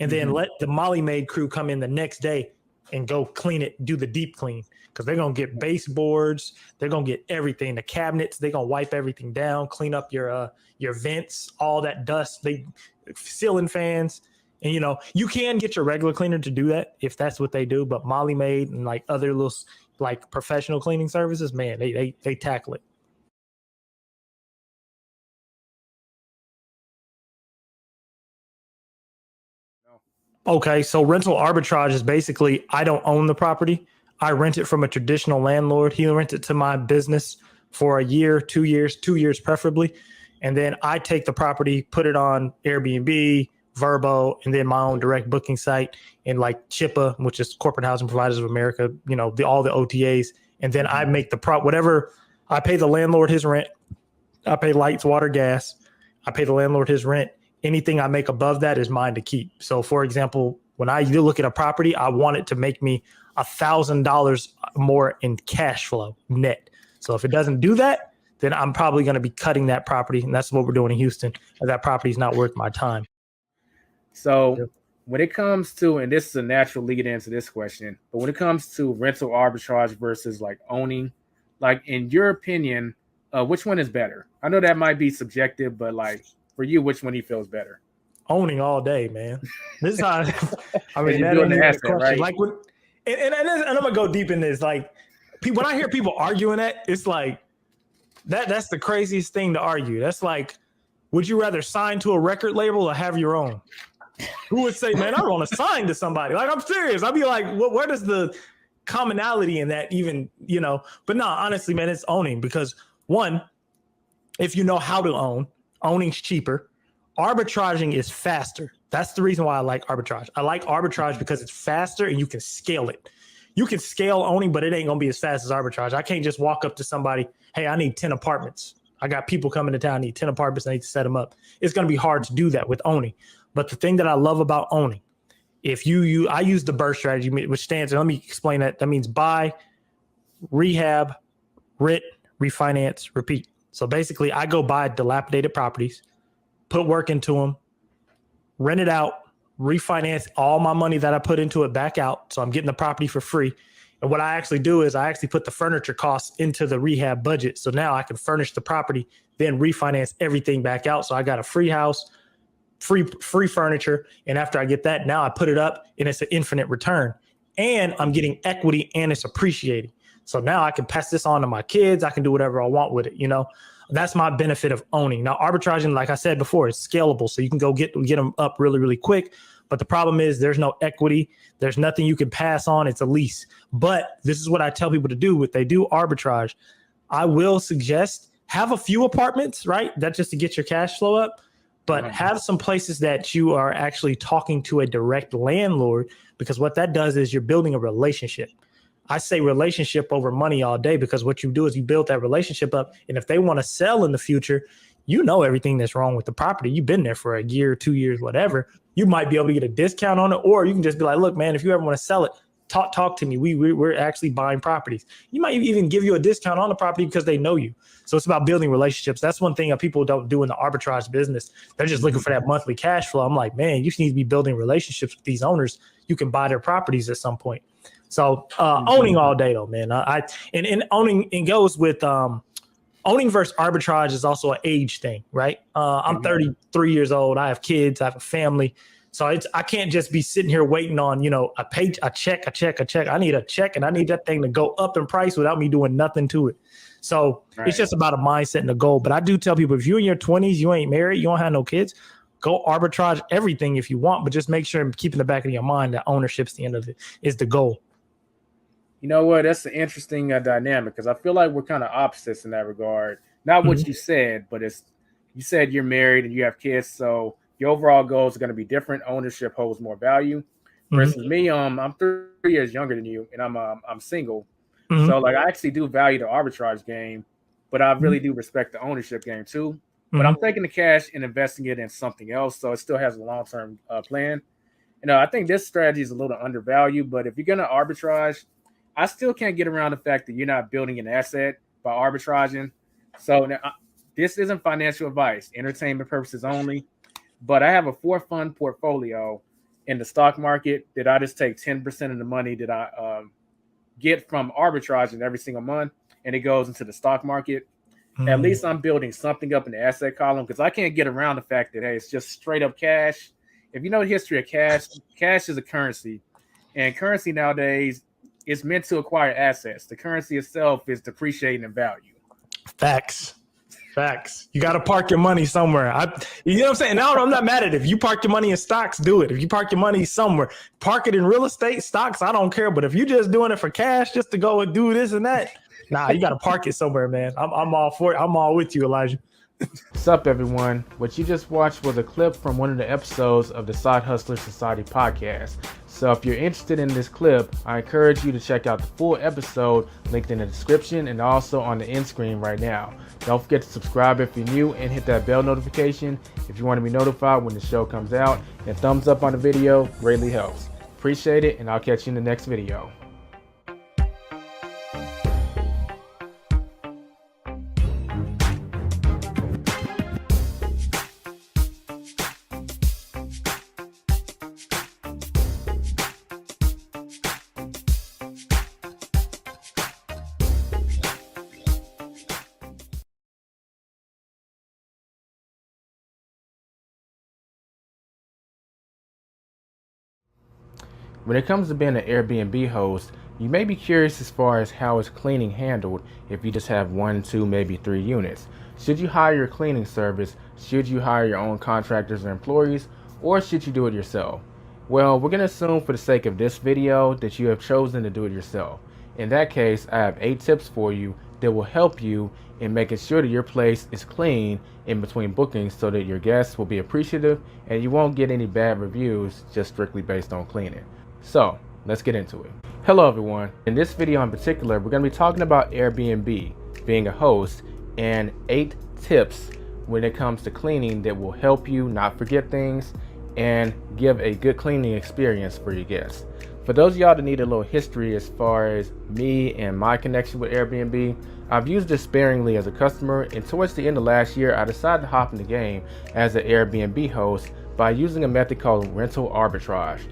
and then let the Molly Maid crew come in the next day and go clean it, do the deep clean. Because they're going to get baseboards. They're going to get everything, the cabinets. They're going to wipe everything down, clean up your vents, all that dust, ceiling fans. And, you can get your regular cleaner to do that if that's what they do. But Molly Maid and other little, like professional cleaning services, man, they tackle it. Okay, so rental arbitrage is basically I don't own the property. I rent it from a traditional landlord. He rents it to my business for a year, 2 years preferably. And then I take the property, put it on Airbnb, Verbo, and then my own direct booking site and like Chippa, which is Corporate Housing Providers of America, you know, all the OTAs. And then I make the whatever I pay the landlord his rent. I pay lights, water, gas. I pay the landlord his rent. Anything I make above that is mine to keep. So, for example, when I look at a property, I want it to make me $1,000 more in cash flow net. So if it doesn't do that, then I'm probably going to be cutting that property. And that's what we're doing in Houston. And that property is not worth my time. So when it comes to, and this is a natural lead into this question, but when it comes to rental arbitrage versus like owning, like in your opinion, which one is better? I know that might be subjective, but like for you, which one he feels better? Owning all day, man. This is how I mean, you're that doing ain't the even a asset, question. right? Like when, and I'm gonna go deep in this. Like when I hear people arguing that, it's like that's the craziest thing to argue. That's like, would you rather sign to a record label or have your own? Who would say, man, I don't want to sign to somebody? Like, I'm serious. I'd be like, where does the commonality in that even, you know? But no, honestly, man, it's owning because one, if you know how to own, owning's cheaper. Arbitraging is faster. That's the reason why I like arbitrage. I like arbitrage because it's faster and you can scale it. You can scale owning, but it ain't going to be as fast as arbitrage. I can't just walk up to somebody, hey, I need 10 apartments. I got people coming to town, I need 10 apartments, I need to set them up. It's going to be hard to do that with owning. But the thing that I love about owning, if I use the BRRRR strategy, which stands, and let me explain that. That means buy, rehab, rent, refinance, repeat. So basically, I go buy dilapidated properties, put work into them, rent it out, refinance all my money that I put into it back out. So I'm getting the property for free. And what I actually do is I actually put the furniture costs into the rehab budget. So now I can furnish the property, then refinance everything back out. So I got a free house, free furniture. And after I get that, now I put it up and it's an infinite return. And I'm getting equity and it's appreciating. So now I can pass this on to my kids. I can do whatever I want with it. You know, that's my benefit of owning. Now, arbitraging, like I said before, is scalable. So you can go get them up really, really quick. But the problem is there's no equity. There's nothing you can pass on. It's a lease. But this is what I tell people to do. If they do arbitrage, I will suggest have a few apartments, right? That's just to get your cash flow up. But have some places that you are actually talking to a direct landlord, because what that does is you're building a relationship. I say relationship over money all day, because what you do is you build that relationship up. And if they want to sell in the future, you know everything that's wrong with the property. You've been there for a year, 2 years, whatever. You might be able to get a discount on it, or you can just be like, look, man, if you ever want to sell it, talk to me. We're actually buying properties. You might even give you a discount on the property because they know you. So it's about building relationships. That's one thing that people don't do in the arbitrage business. They're just looking for that monthly cash flow. I'm like, man, you need to be building relationships with these owners. You can buy their properties at some point. So owning all day though, man. And owning, it goes with owning versus arbitrage is also an age thing, right? I'm 33 years old. I have kids. I have a family. So I can't just be sitting here waiting on, you know, a check. I need a check, and I need that thing to go up in price without me doing nothing to it. So It's just about a mindset and a goal. But I do tell people, if you're in your 20s, you ain't married, you don't have no kids, go arbitrage everything if you want, but just make sure and keep in the back of your mind that ownership's the end of it, is the goal. You know what? That's an interesting dynamic, because I feel like we're kind of opposites in that regard. Not what you said, but you said you're married and you have kids, so your overall goals are going to be different. Ownership holds more value. Versus me, I'm 3 years younger than you, and I'm single. So like I actually do value the arbitrage game, but I really do respect the ownership game too. But I'm taking the cash and investing it in something else, so it still has a long-term plan. You know, I think this strategy is a little undervalued, but if you're going to arbitrage, I still can't get around the fact that you're not building an asset by arbitraging. So now, this isn't financial advice, entertainment purposes only. But I have a 4-fund portfolio in the stock market that I just take 10% of the money that I get from arbitraging every single month, and it goes into the stock market. At least I'm building something up in the asset column, because I can't get around the fact that, hey, it's just straight up cash. If you know the history of cash, cash is a currency. And currency nowadays, It's meant to acquire assets. The currency itself is depreciating in value. Facts. You got to park your money somewhere. You know what I'm saying? Now I'm not mad at it. If you park your money in stocks, do it. If you park your money somewhere, park it in real estate, stocks, I don't care. But if you're just doing it for cash, just to go and do this and that, nah, you got to park it somewhere, man. I'm all for it. I'm all with you, Elijah. What's up, everyone? What you just watched was a clip from one of the episodes of the Side Hustler Society podcast. So if you're interested in this clip, I encourage you to check out the full episode linked in the description and also on the end screen right now. Don't forget to subscribe if you're new and hit that bell notification if you want to be notified when the show comes out. And thumbs up on the video greatly helps. Appreciate it, and I'll catch you in the next video. When it comes to being an Airbnb host, you may be curious as far as how is cleaning handled if you just have 1, 2, maybe 3 units. Should you hire a cleaning service? Should you hire your own contractors or employees? Or should you do it yourself? Well, we're going to assume for the sake of this video that you have chosen to do it yourself. In that case, I have 8 tips for you that will help you in making sure that your place is clean in between bookings so that your guests will be appreciative and you won't get any bad reviews just strictly based on cleaning. So let's get into it. Hello everyone. In this video in particular, we're going to be talking about Airbnb, being a host, and 8 tips when it comes to cleaning that will help you not forget things and give a good cleaning experience for your guests. For those of y'all that need a little history as far as me and my connection with Airbnb, I've used it sparingly as a customer, and towards the end of last year, I decided to hop in the game as an Airbnb host by using a method called rental arbitrage.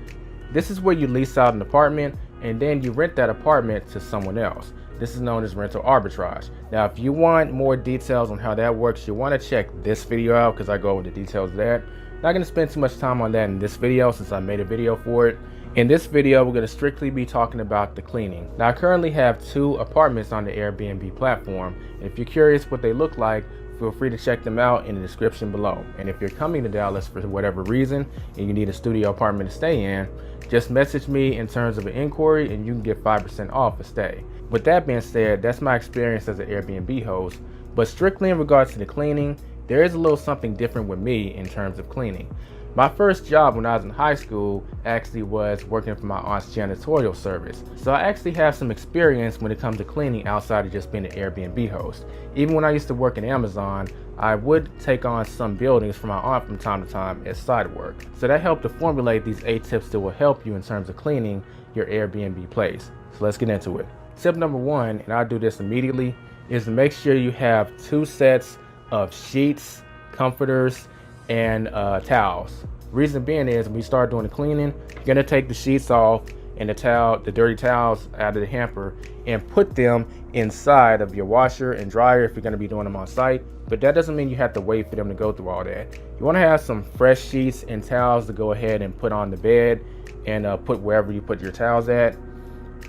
This is where you lease out an apartment and then you rent that apartment to someone else. This is known as rental arbitrage. Now, if you want more details on how that works, you want to check this video out because I go over the details of that. Not going to spend too much time on that in this video since I made a video for it. In this video, we're going to strictly be talking about the cleaning. Now, I currently have 2 apartments on the Airbnb platform. And if you're curious what they look like, feel free to check them out in the description below. And if you're coming to Dallas for whatever reason and you need a studio apartment to stay in, just message me in terms of an inquiry and you can get 5% off a stay. With that being said, that's my experience as an Airbnb host. But strictly in regards to the cleaning, there is a little something different with me in terms of cleaning. My first job when I was in high school actually was working for my aunt's janitorial service. So I actually have some experience when it comes to cleaning outside of just being an Airbnb host. Even when I used to work in Amazon, I would take on some buildings for my aunt from time to time as side work. So that helped to formulate these 8 tips that will help you in terms of cleaning your Airbnb place. So let's get into it. Tip number 1, and I'll do this immediately, is to make sure you have 2 sets of sheets, comforters, and towels. Reason being is when you start doing the cleaning, you're gonna take the sheets off and the dirty towels out of the hamper and put them inside of your washer and dryer if you're gonna be doing them on site. But that doesn't mean you have to wait for them to go through all that. You wanna have some fresh sheets and towels to go ahead and put on the bed and put wherever you put your towels at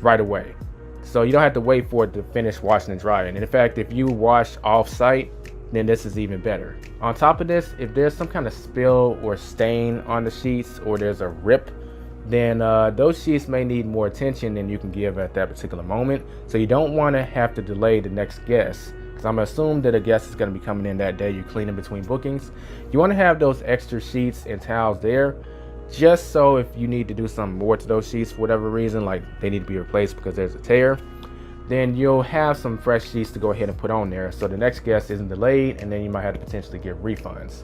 right away. So you don't have to wait for it to finish washing and drying. And in fact, if you wash off site, then this is even better. On top of this, if there's some kind of spill or stain on the sheets or there's a rip, then those sheets may need more attention than you can give at that particular moment. So you don't want to have to delay the next guest, because I'm assuming that a guest is going to be coming in that day you're cleaning between bookings. You want to have those extra sheets and towels there just so if you need to do something more to those sheets for whatever reason, like they need to be replaced because there's a tear, then you'll have some fresh sheets to go ahead and put on there so the next guest isn't delayed, and then you might have to potentially get refunds.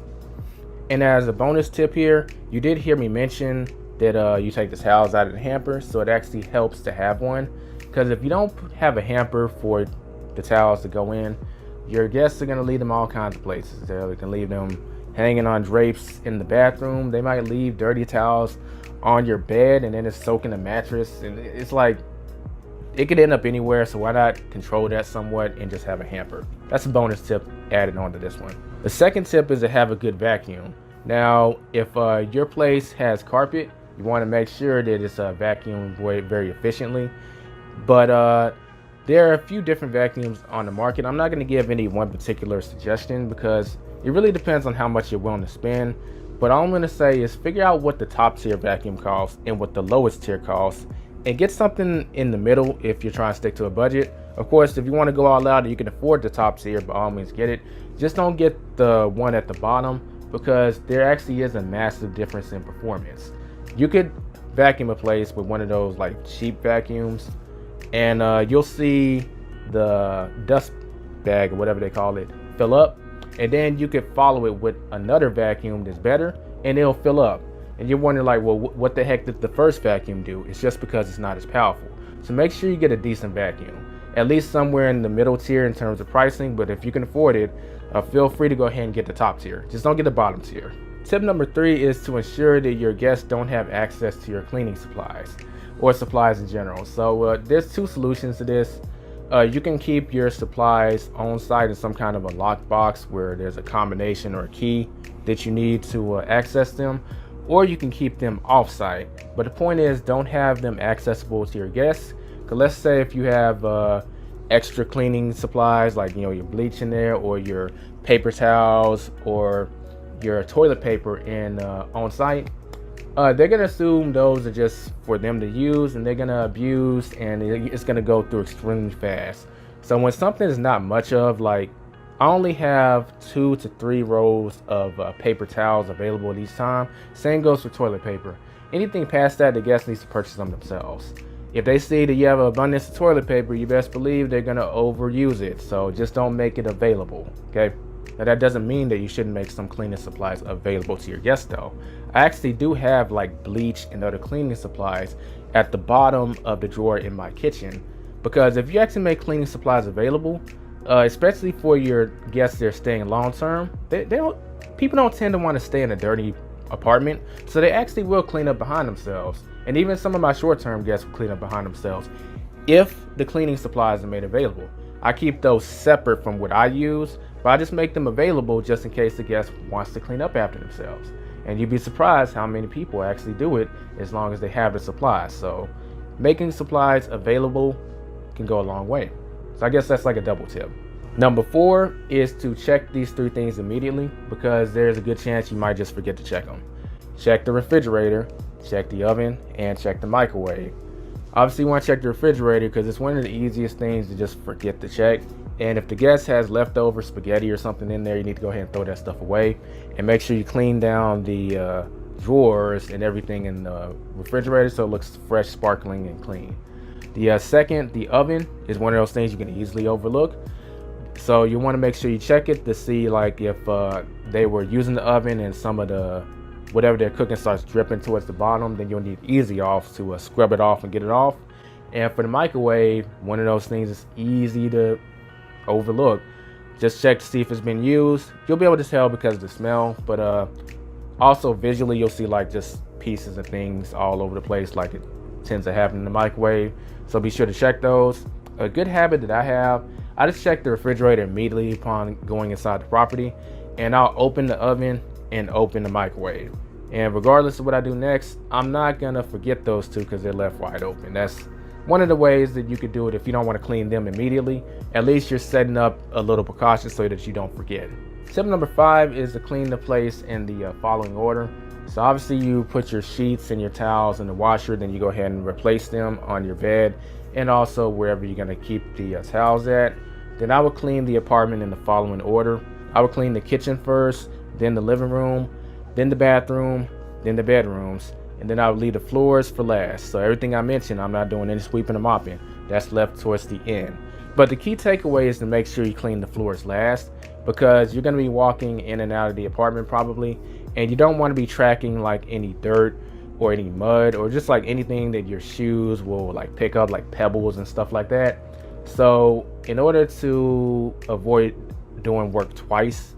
And as a bonus tip here, you did hear me mention that you take the towels out of the hamper, so it actually helps to have one, because if you don't have a hamper for the towels to go in, your guests are going to leave them all kinds of places. They can leave them hanging on drapes in the bathroom. They might leave dirty towels on your bed and then it's soaking the mattress, and it's like, it could end up anywhere, so why not control that somewhat and just have a hamper? That's a bonus tip added on to this one. The second tip is to have a good vacuum. Now, if your place has carpet, you want to make sure that it's vacuumed very efficiently. But there are a few different vacuums on the market. I'm not going to give any one particular suggestion because it really depends on how much you're willing to spend. But all I'm going to say is figure out what the top tier vacuum costs and what the lowest tier costs, and get something in the middle if you're trying to stick to a budget. Of course, if you want to go all out and you can afford the top tier, by all means get it. Just don't get the one at the bottom, because there actually is a massive difference in performance. You could vacuum a place with one of those like cheap vacuums, and you'll see the dust bag or whatever they call it fill up, and then you could follow it with another vacuum that's better, and it'll fill up. And you're wondering like, well, what the heck did the first vacuum do? It's just because it's not as powerful. So make sure you get a decent vacuum, at least somewhere in the middle tier in terms of pricing. But if you can afford it, feel free to go ahead and get the top tier. Just don't get the bottom tier. Tip number 3 is to ensure that your guests don't have access to your cleaning supplies or supplies in general. So there's 2 solutions to this. You can keep your supplies on site in some kind of a locked box where there's a combination or a key that you need to access them, or you can keep them off site. But the point is, don't have them accessible to your guests. Because let's say if you have extra cleaning supplies like your bleach in there, or your paper towels, or your toilet paper in on site, they're gonna assume those are just for them to use, and they're gonna abuse, and it's gonna go through extremely fast. So when something is not much of, like, I only have 2 to 3 rolls of paper towels available at each time. Same goes for toilet paper. Anything past that, the guest needs to purchase them themselves. If they see that you have an abundance of toilet paper, you best believe they're gonna overuse it. So just don't make it available, okay? Now that doesn't mean that you shouldn't make some cleaning supplies available to your guests though. I actually do have like bleach and other cleaning supplies at the bottom of the drawer in my kitchen, because if you actually make cleaning supplies available, especially for your guests that are staying long term, people don't tend to want to stay in a dirty apartment, so they actually will clean up behind themselves. And even some of my short-term guests will clean up behind themselves if the cleaning supplies are made available. I keep those separate from what I use, but I just make them available just in case the guest wants to clean up after themselves. And you'd be surprised how many people actually do it as long as they have the supplies. So making supplies available can go a long way. So I guess that's like a double tip. Number 4 is to check these 3 things immediately, because there's a good chance you might just forget to check them. Check the refrigerator, check the oven, and check the microwave. Obviously you want to check the refrigerator because it's one of the easiest things to just forget to check. And if the guest has leftover spaghetti or something in there, you need to go ahead and throw that stuff away, and make sure you clean down the drawers and everything in the refrigerator so it looks fresh, sparkling, and clean. The second, the oven is one of those things you can easily overlook. So you want to make sure you check it to see like if they were using the oven and some of the whatever they're cooking starts dripping towards the bottom, then you'll need easy off to scrub it off and get it off. And for the microwave, one of those things is easy to overlook. Just check to see if it's been used. You'll be able to tell because of the smell, but also visually you'll see like just pieces of things all over the place, like it tends to happen in the microwave. So be sure to check those. A good habit that I have, I just check the refrigerator immediately upon going inside the property, and I'll open the oven and open the microwave. And regardless of what I do next, I'm not gonna forget those 2 because they're left wide open. That's one of the ways that you could do it if you don't want to clean them immediately. At least you're setting up a little precaution so that you don't forget. Tip number 5 is to clean the place in the following order. So obviously you put your sheets and your towels in the washer, then you go ahead and replace them on your bed and also wherever you're gonna keep the towels at. Then I would clean the apartment in the following order. I would clean the kitchen first, then the living room, then the bathroom, then the bedrooms, and then I would leave the floors for last. So everything I mentioned, I'm not doing any sweeping or mopping. That's left towards the end. But the key takeaway is to make sure you clean the floors last, because you're gonna be walking in and out of the apartment probably, and you don't want to be tracking like any dirt or any mud or just like anything that your shoes will like pick up, like pebbles and stuff like that. So in order to avoid doing work twice,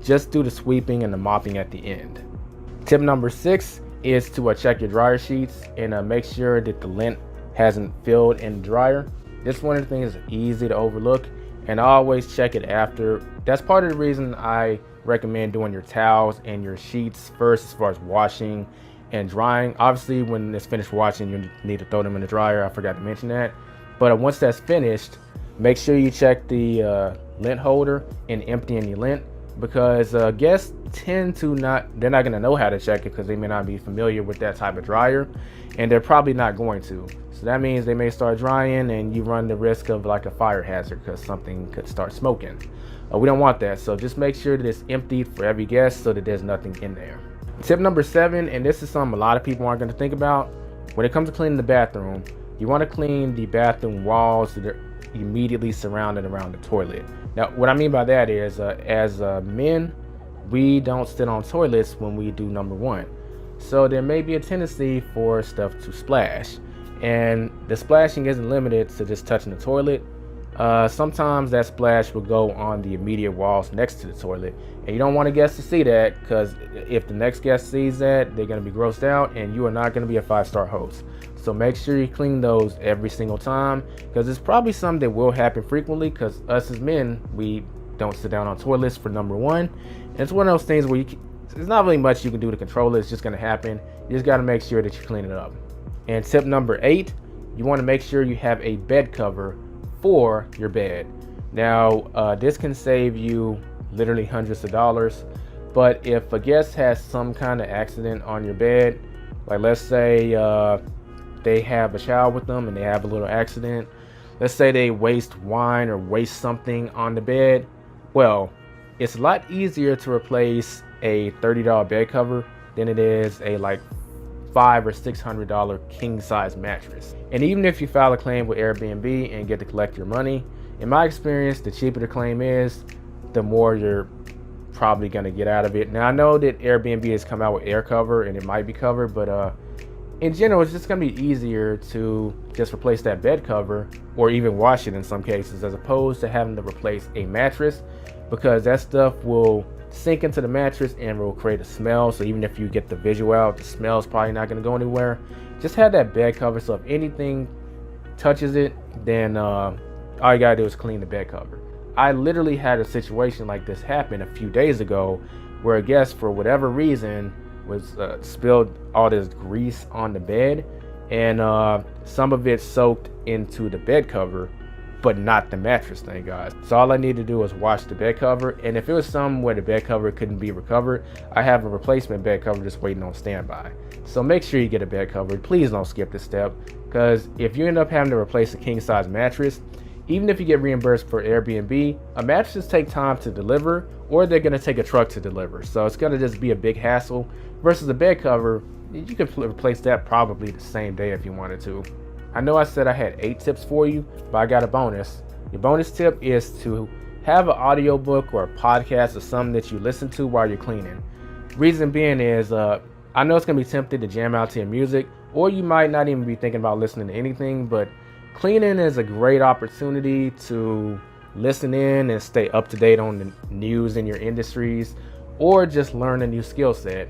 just do the sweeping and the mopping at the end. Tip number 6 is to check your dryer sheets and make sure that the lint hasn't filled in the dryer. This is one of the things that's easy to overlook, and I always check it after. That's part of the reason I recommend doing your towels and your sheets first as far as washing and drying. Obviously when it's finished washing, you need to throw them in the dryer. I forgot to mention that. But once that's finished, make sure you check the lint holder and empty any lint, because guests tend to they're not going to know how to check it because they may not be familiar with that type of dryer, and they're probably not going to. So that means they may start drying and you run the risk of like a fire hazard because something could start smoking. We don't want that. So just make sure that it's emptied for every guest so that there's nothing in there. Tip number 7, and this is something a lot of people aren't going to think about. When it comes to cleaning the bathroom, you want to clean the bathroom walls that are immediately surrounded around the toilet. Now, what I mean by that is, as men, we don't sit on toilets when we do number 1. So there may be a tendency for stuff to splash. And the splashing isn't limited to just touching the toilet. Sometimes that splash will go on the immediate walls next to the toilet, and you don't want a guest to see that, because if the next guest sees that, they're going to be grossed out and you are not going to be a 5-star host. So make sure you clean those every single time, because it's probably something that will happen frequently, because us as men, we don't sit down on toilets for number 1. And it's one of those things where there's not really much you can do to control it. It's just going to happen. You just got to make sure that you clean it up. And tip number 8, you want to make sure you have a bed cover for your bed. Now, this can save you literally hundreds of dollars, but if a guest has some kind of accident on your bed, like let's say they have a child with them and they have a little accident, let's say they waste wine or waste something on the bed, well, it's a lot easier to replace a $30 bed cover than it is a like $500 or $600 king size mattress. And even if you file a claim with Airbnb and get to collect your money, in my experience, the cheaper the claim is, the more you're probably going to get out of it. Now, I know that Airbnb has come out with air cover and it might be covered, but in general, it's just going to be easier to just replace that bed cover, or even wash it in some cases, as opposed to having to replace a mattress, because that stuff will sink into the mattress and will create a smell. So even if you get the visual out, the smell is probably not going to go anywhere. Just have that bed cover, so if anything touches it, then all you gotta do is clean the bed cover. I literally had a situation like this happen a few days ago, where a guest, for whatever reason, was spilled all this grease on the bed, and some of it soaked into the bed cover, but not the mattress, thank God. So all I need to do was wash the bed cover, and if it was something where the bed cover couldn't be recovered, I have a replacement bed cover just waiting on standby. So make sure you get a bed cover. Please don't skip this step, because if you end up having to replace a king size mattress, even if you get reimbursed for Airbnb, a mattress take time to deliver, or they're going to take a truck to deliver. So it's going to just be a big hassle, versus a bed cover, you could replace that probably the same day if you wanted to. I know I said I had 8 tips for you, but I got a bonus. Your bonus tip is to have an audiobook or a podcast or something that you listen to while you're cleaning. Reason being is, I know it's going to be tempted to jam out to your music, or you might not even be thinking about listening to anything, but cleaning is a great opportunity to listen in and stay up to date on the news in your industries, or just learn a new skill set.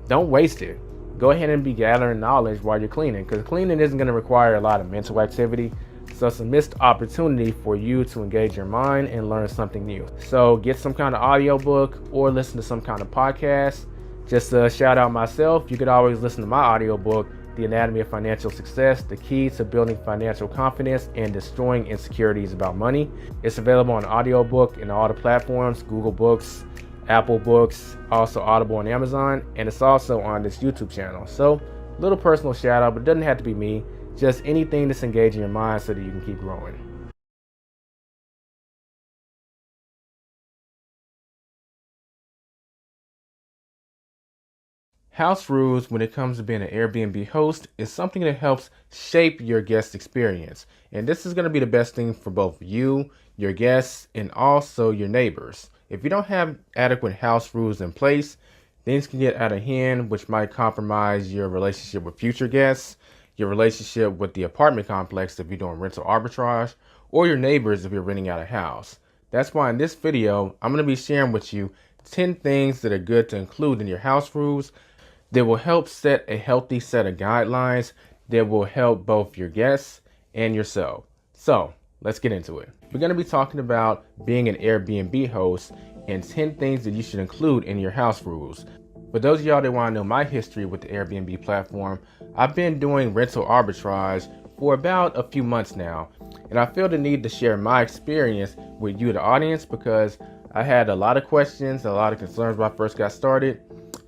Don't waste it. Go ahead and be gathering knowledge while you're cleaning, because cleaning isn't going to require a lot of mental activity. So it's a missed opportunity for you to engage your mind and learn something new. So get some kind of audiobook or listen to some kind of podcast. Just to shout out myself, you could always listen to my audiobook, The Anatomy of Financial Success, the key to building financial confidence and destroying insecurities about money. It's available on audiobook in all the platforms, Google Books, Apple Books, also Audible and Amazon, and it's also on this YouTube channel. So, little personal shout out, but it doesn't have to be me, just anything that's engaging your mind so that you can keep growing. House rules when it comes to being an Airbnb host is something that helps shape your guest experience. And this is going to be the best thing for both you, your guests, and also your neighbors. If you don't have adequate house rules in place, things can get out of hand, which might compromise your relationship with future guests, your relationship with the apartment complex if you're doing rental arbitrage, or your neighbors if you're renting out a house. That's why in this video, I'm going to be sharing with you 10 things that are good to include in your house rules that will help set a healthy set of guidelines that will help both your guests and yourself. So let's get into it. We're going to be talking about being an Airbnb host and 10 things that you should include in your house rules. For those of y'all that want to know my history with the Airbnb platform, I've been doing rental arbitrage for about a few months now, and I feel the need to share my experience with you, the audience, because I had a lot of questions, a lot of concerns when I first got started,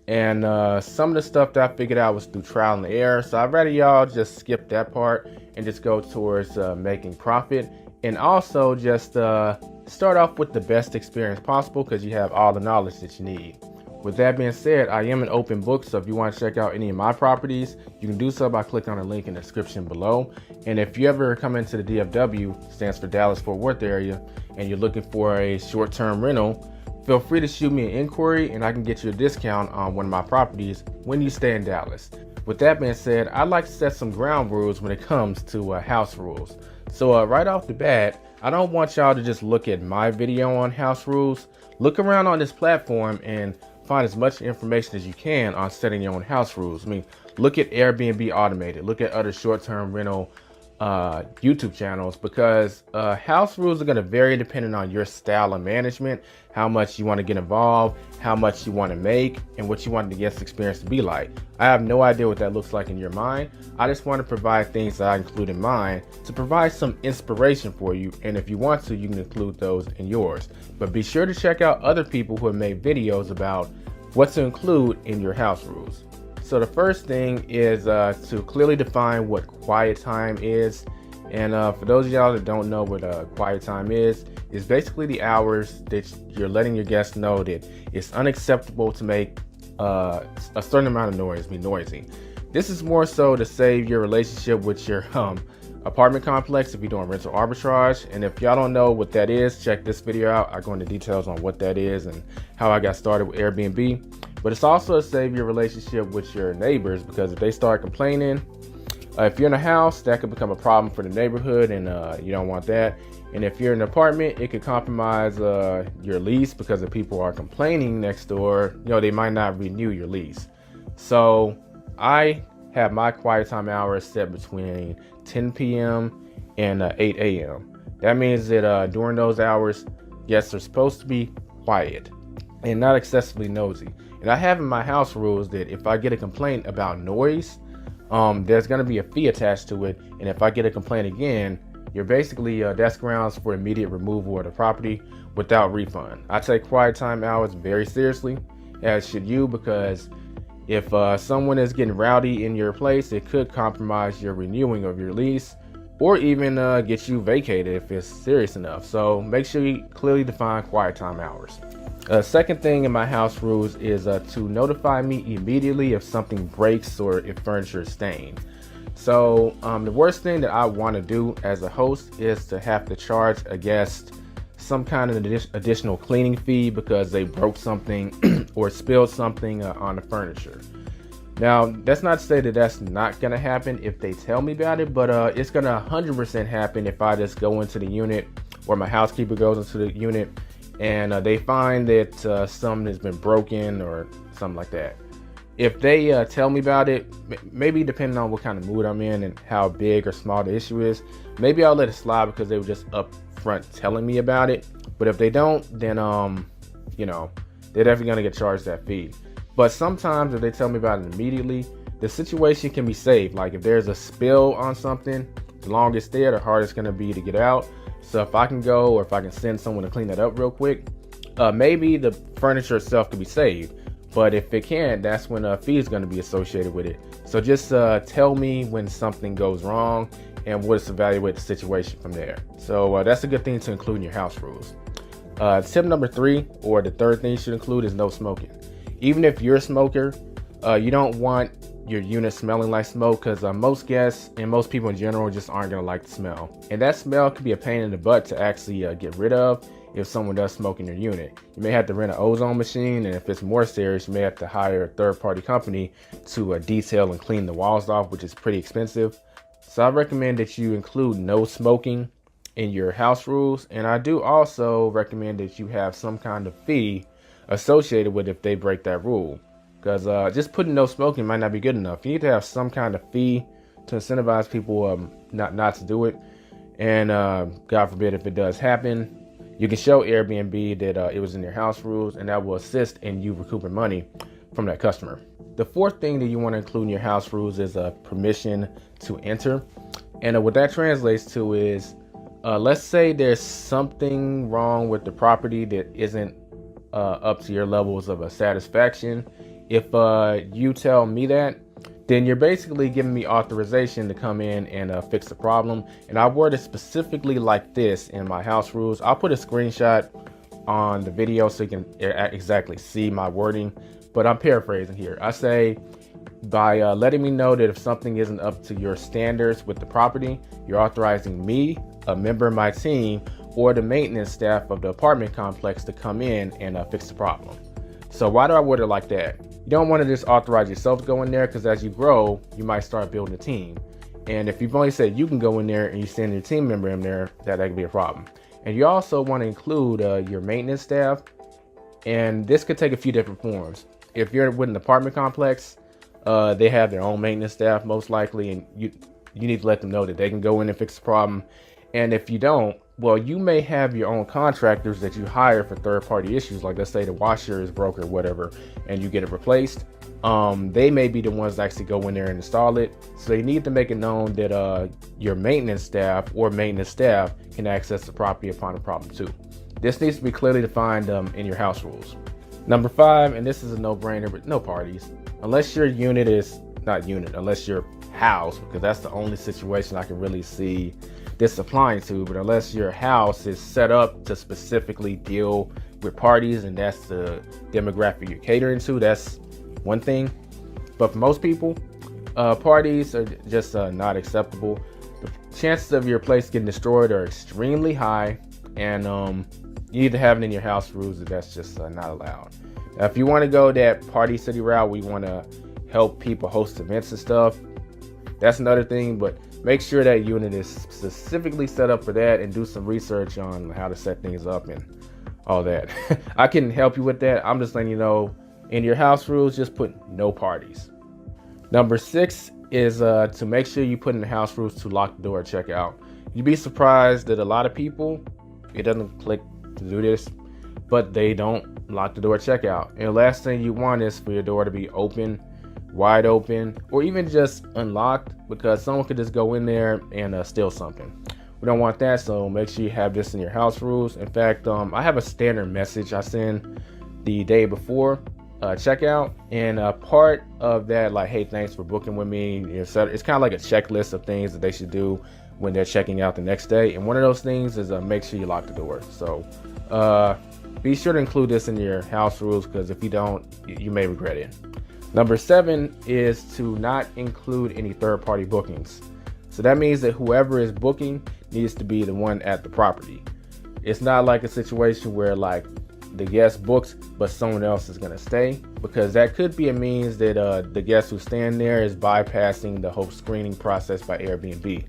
and some of the stuff that I figured out was through trial and error. So I'd rather y'all just skip that part and just go towards making profit, and also just start off with the best experience possible because you have all the knowledge that you need. With that being said, I am an open book, so if you want to check out any of my properties, you can do so by clicking on the link in the description below. And if you ever come into the DFW, stands for Dallas Fort Worth area, and you're looking for a short-term rental, feel free to shoot me an inquiry and I can get you a discount on one of my properties when you stay in Dallas. With that being said, I'd like to set some ground rules when it comes to house rules. So right off the bat, I don't want y'all to just look at my video on house rules. Look around on this platform and find as much information as you can on setting your own house rules. I mean, look at Airbnb Automated, look at other short-term rental YouTube channels, because house rules are going to vary depending on your style of management, how much you want to get involved, how much you want to make, and what you want the guest experience to be like. I have no idea what that looks like in your mind. I just want to provide things that I include in mine to provide some inspiration for you, and if you want to, you can include those in yours. But be sure to check out other people who have made videos about what to include in your house rules. So the first thing is to clearly define what quiet time is. And for those of y'all that don't know what quiet time is basically the hours that you're letting your guests know that it's unacceptable to make a certain amount of noise, be noisy. This is more so to save your relationship with your apartment complex if you're doing rental arbitrage. And if y'all don't know what that is, check this video out. I go into details on what that is and how I got started with Airbnb. But it's also to save your relationship with your neighbors, because if they start complaining, if you're in a house, that could become a problem for the neighborhood, and you don't want that. And if you're in an apartment, it could compromise your lease, because if people are complaining next door, they might not renew your lease. So I have my quiet time hours set between 10 p.m. and 8 a.m. That means that during those hours, guests are supposed to be quiet and not excessively nosy. And I have in my house rules that if I get a complaint about noise, there's going to be a fee attached to it. And if I get a complaint again, you're basically, that's grounds for immediate removal of the property without refund. I take quiet time hours very seriously, as should you, because if someone is getting rowdy in your place, it could compromise your renewing of your lease, or even get you vacated if it's serious enough. So make sure you clearly define quiet time hours. Second thing in my house rules is to notify me immediately if something breaks or if furniture is stained. So the worst thing that I want to do as a host is to have to charge a guest some kind of additional cleaning fee because they broke something or spilled something on the furniture. Now, that's not to say that that's not going to happen if they tell me about it, but it's going to 100% happen if I just go into the unit, or my housekeeper goes into the unit, and they find that something has been broken or something like that. If they tell me about it, maybe depending on what kind of mood I'm in and how big or small the issue is, maybe I'll let it slide because they were just upfront telling me about it. But if they don't, then they're definitely going to get charged that fee. But sometimes if they tell me about it immediately, the situation can be saved. Like if there's a spill on something, the longer it's there, the harder it's going to be to get out. So if I can go, or if I can send someone to clean that up real quick, maybe the furniture itself could be saved. But if it can't, that's when a fee is going to be associated with it. So just tell me when something goes wrong, and we'll just evaluate the situation from there. So that's a good thing to include in your house rules. Tip number 3, or the third thing you should include, is no smoking. Even if you're a smoker, you don't want your unit smelling like smoke, because most guests and most people in general just aren't going to like the smell. And that smell could be a pain in the butt to actually get rid of if someone does smoke in your unit. You may have to rent an ozone machine, and if it's more serious, you may have to hire a third-party company to detail and clean the walls off, which is pretty expensive. So I recommend that you include no smoking in your house rules, and I do also recommend that you have some kind of fee associated with if they break that rule, because just putting no smoking might not be good enough. You need to have some kind of fee to incentivize people not to do it. And God forbid if it does happen, you can show Airbnb that it was in their house rules, and that will assist in you recouping money from that customer. The fourth thing that you want to include in your house rules is permission to enter. And what that translates to is, let's say there's something wrong with the property that isn't up to your levels of satisfaction. If you tell me that, then you're basically giving me authorization to come in and fix the problem. And I word it specifically like this in my house rules. I'll put a screenshot on the video so you can exactly see my wording, but I'm paraphrasing here. I say, by letting me know that if something isn't up to your standards with the property, you're authorizing me, a member of my team, or the maintenance staff of the apartment complex to come in and fix the problem. So why do I word it like that? You don't want to just authorize yourself to go in there, because as you grow, you might start building a team. And if you've only said you can go in there and you send your team member in there, that could be a problem. And you also want to include your maintenance staff. And this could take a few different forms. If you're with an apartment complex, they have their own maintenance staff most likely, and you need to let them know that they can go in and fix the problem. And if you don't, well, you may have your own contractors that you hire for third-party issues, like let's say the washer is broke or whatever, and you get it replaced. They may be the ones that actually go in there and install it. So you need to make it known that your maintenance staff or maintenance staff can access the property upon a problem too. This needs to be clearly defined in your house rules. Number 5, and this is a no-brainer, but no parties. Unless your unit is, unless your house, because that's the only situation I can really see this applying to, but unless your house is set up to specifically deal with parties and that's the demographic you're catering to, that's one thing. But for most people, parties are just not acceptable. The chances of your place getting destroyed are extremely high, and you need to have it in your house rules that that's just not allowed. Now, if you want to go that party city route, we want to help people host events and stuff, that's another thing, but make sure that unit is specifically set up for that, and do some research on how to set things up and all that. I can help you with that. I'm just letting you know, in your house rules, just put no parties. Number 6 is to make sure you put in the house rules to lock the door at checkout. You'd be surprised that a lot of people, it doesn't click to do this, but they don't lock the door at checkout. And the last thing you want is for your door to be open, wide open, or even just unlocked, because someone could just go in there and steal something. We don't want that, so make sure you have this in your house rules. In fact, I have a standard message I send the day before checkout, and part of that, like, hey, thanks for booking with me, it's kind of like a checklist of things that they should do when they're checking out the next day. And one of those things is make sure you lock the door. So be sure to include this in your house rules, because if you don't, you may regret it. Number 7 is to not include any third-party bookings. So that means that whoever is booking needs to be the one at the property. It's not like a situation where like the guest books, but someone else is going to stay, because that could be a means that the guest who's staying there is bypassing the whole screening process by Airbnb.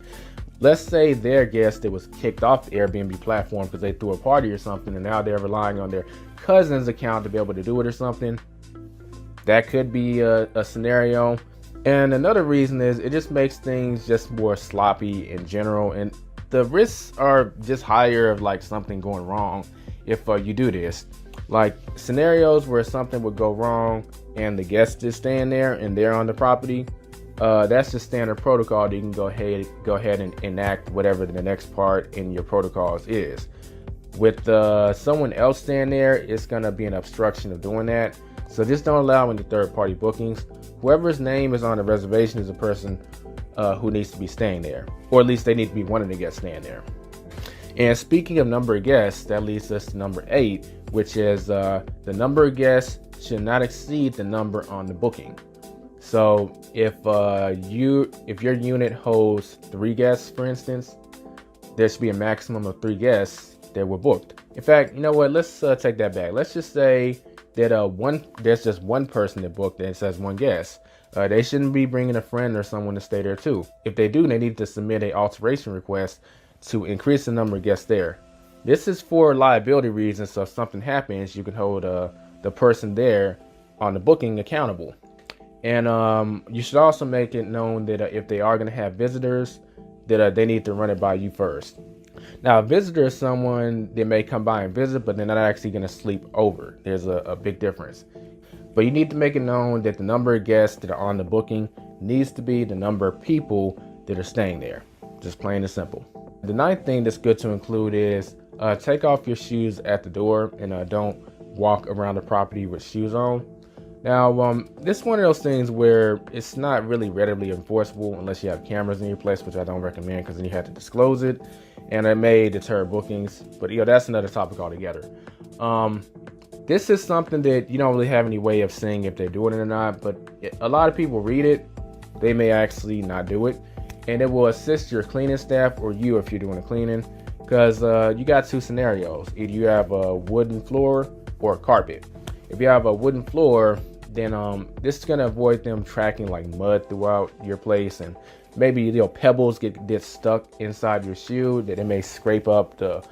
Let's say their guest that was kicked off the Airbnb platform because they threw a party or something, and now they're relying on their cousin's account to be able to do it or something. That could be a scenario. And another reason is it just makes things just more sloppy in general, and the risks are just higher of like something going wrong if you do this. Like scenarios where something would go wrong and the guest is staying there and they're on the property, that's just standard protocol. You can go ahead and enact whatever the next part in your protocols is. With someone else staying there, it's going to be an obstruction of doing that. So just don't allow any third-party bookings. Whoever's name is on the reservation is a person who needs to be staying there, or at least they need to be one of the guests staying there. And speaking of number of guests, that leads us to number 8, which is the number of guests should not exceed the number on the booking. So if your unit holds 3 guests, for instance, there should be a maximum of 3 guests that were booked. In fact, you know what? Let's take that back. Let's just say that there's just one person that booked and it says 1 guest. They shouldn't be bringing a friend or someone to stay there too. If they do, they need to submit an alteration request to increase the number of guests there. This is for liability reasons, so if something happens, you can hold the person there on the booking accountable. And you should also make it known that if they are going to have visitors, that they need to run it by you first. Now, a visitor is someone that may come by and visit, but they're not actually going to sleep over. There's a big difference. But you need to make it known that the number of guests that are on the booking needs to be the number of people that are staying there. just plain and simple. The ninth thing that's good to include is take off your shoes at the door and don't walk around the property with shoes on. Now, this is one of those things where it's not really readily enforceable unless you have cameras in your place, which I don't recommend because then you have to disclose it, and it may deter bookings. But that's another topic altogether. This is something that you don't really have any way of seeing if they're doing it or not, but a lot of people read it. They may actually not do it, and it will assist your cleaning staff or you if you're doing the cleaning, because you got two scenarios. Either you have a wooden floor or a carpet. If you have a wooden floor, then this is gonna avoid them tracking like mud throughout your place, and maybe pebbles get stuck inside your shoe that it may scrape up the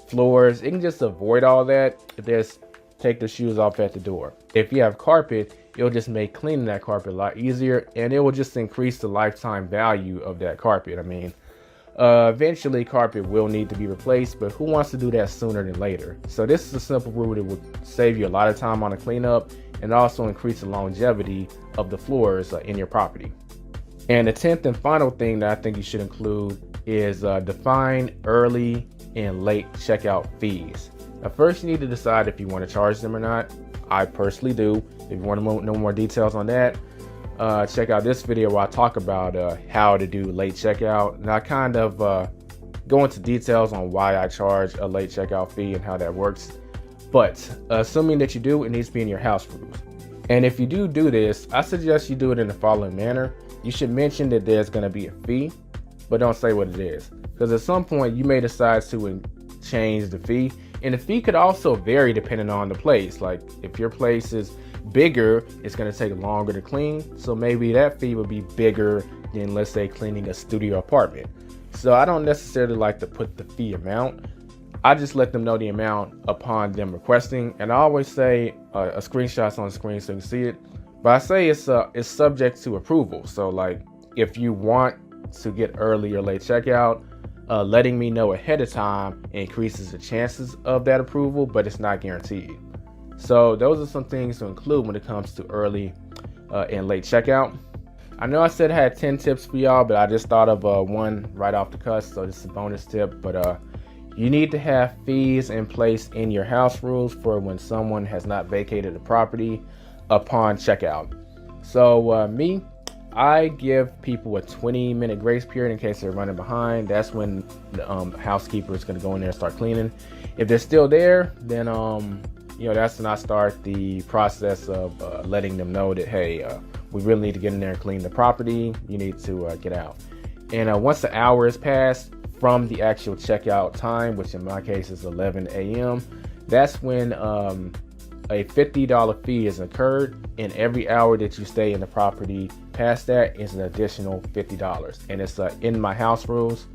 floors. It can just avoid all that if there's take the shoes off at the door. If you have carpet, it'll just make cleaning that carpet a lot easier, and it will just increase the lifetime value of that carpet. I mean, eventually carpet will need to be replaced, but who wants to do that sooner than later? So this is a simple rule that would save you a lot of time on the cleanup and also increase the longevity of the floors in your property. And the 10th and final thing that I think you should include is define early and late checkout fees. Now, first you need to decide if you want to charge them or not. I personally do. If you want to know more details on that, check out this video where I talk about how to do late checkout. And I kind of go into details on why I charge a late checkout fee and how that works. But assuming that you do, it needs to be in your house rules. And if you do this, I suggest you do it in the following manner. You should mention that there's going to be a fee, but don't say what it is. Because at some point you may decide to change the fee. And the fee could also vary depending on the place. Like if your place is bigger, it's going to take longer to clean. So maybe that fee would be bigger than, let's say, cleaning a studio apartment. So I don't necessarily like to put the fee amount. I just let them know the amount upon them requesting. And I always say a screenshot's on the screen so you can see it. But I say it's subject to approval. So like if you want to get early or late checkout, letting me know ahead of time increases the chances of that approval, but it's not guaranteed. So those are some things to include when it comes to early and late checkout. I know I said I had 10 tips for y'all, but I just thought of one right off the cuff, so this is a bonus tip. But you need to have fees in place in your house rules for when someone has not vacated the property upon checkout. So I give people a 20-minute grace period in case they're running behind. That's when the housekeeper is going to go in there and start cleaning. If they're still there, then that's when I start the process of letting them know that, hey, we really need to get in there and clean the property. You need to get out. And once the hour is passed from the actual checkout time, which in my case is 11 a.m., that's when a $50 fee is incurred, and every hour that you stay in the property past that is an additional $50, and it's in my house rules.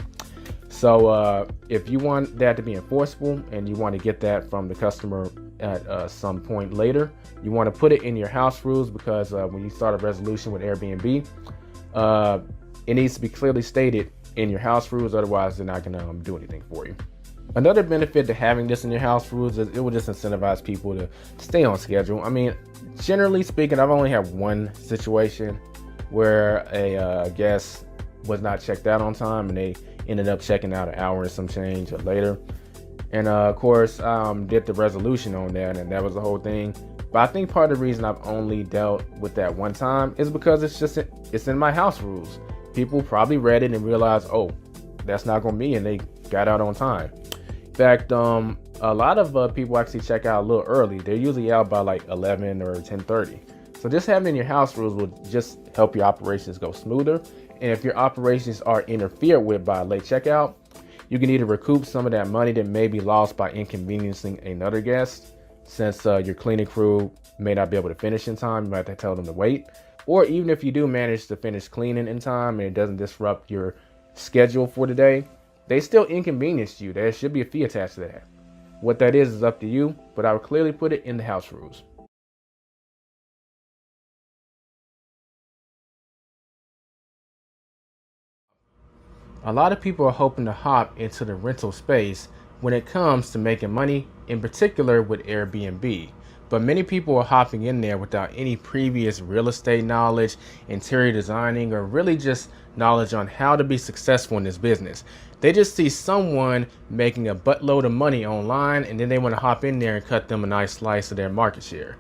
So if you want that to be enforceable and you want to get that from the customer at some point later, you want to put it in your house rules, because when you start a resolution with Airbnb, it needs to be clearly stated in your house rules. Otherwise, they're not going to do anything for you. Another benefit to having this in your house rules is it will just incentivize people to stay on schedule. I mean, generally speaking, I've only had one situation where a guest was not checked out on time and they ended up checking out an hour and some change later. And of course, did the resolution on that, and that was the whole thing. But I think part of the reason I've only dealt with that one time is because it's in my house rules. People probably read it and realized, oh, that's not going to be, and they got out on time. In fact, a lot of people actually check out a little early. They're usually out by like 11 or 10:30. So just having it in your house rules will just help your operations go smoother. And if your operations are interfered with by a late checkout, you can either recoup some of that money that may be lost by inconveniencing another guest, since your cleaning crew may not be able to finish in time. You might have to tell them to wait. Or even if you do manage to finish cleaning in time and it doesn't disrupt your schedule for the day, they still inconvenienced you. There should be a fee attached to that. What that is up to you, but I would clearly put it in the house rules. A lot of people are hoping to hop into the rental space when it comes to making money, in particular with Airbnb. But many people are hopping in there without any previous real estate knowledge, interior designing, or really just knowledge on how to be successful in this business. They just see someone making a buttload of money online, and then they want to hop in there and cut them a nice slice of their market share.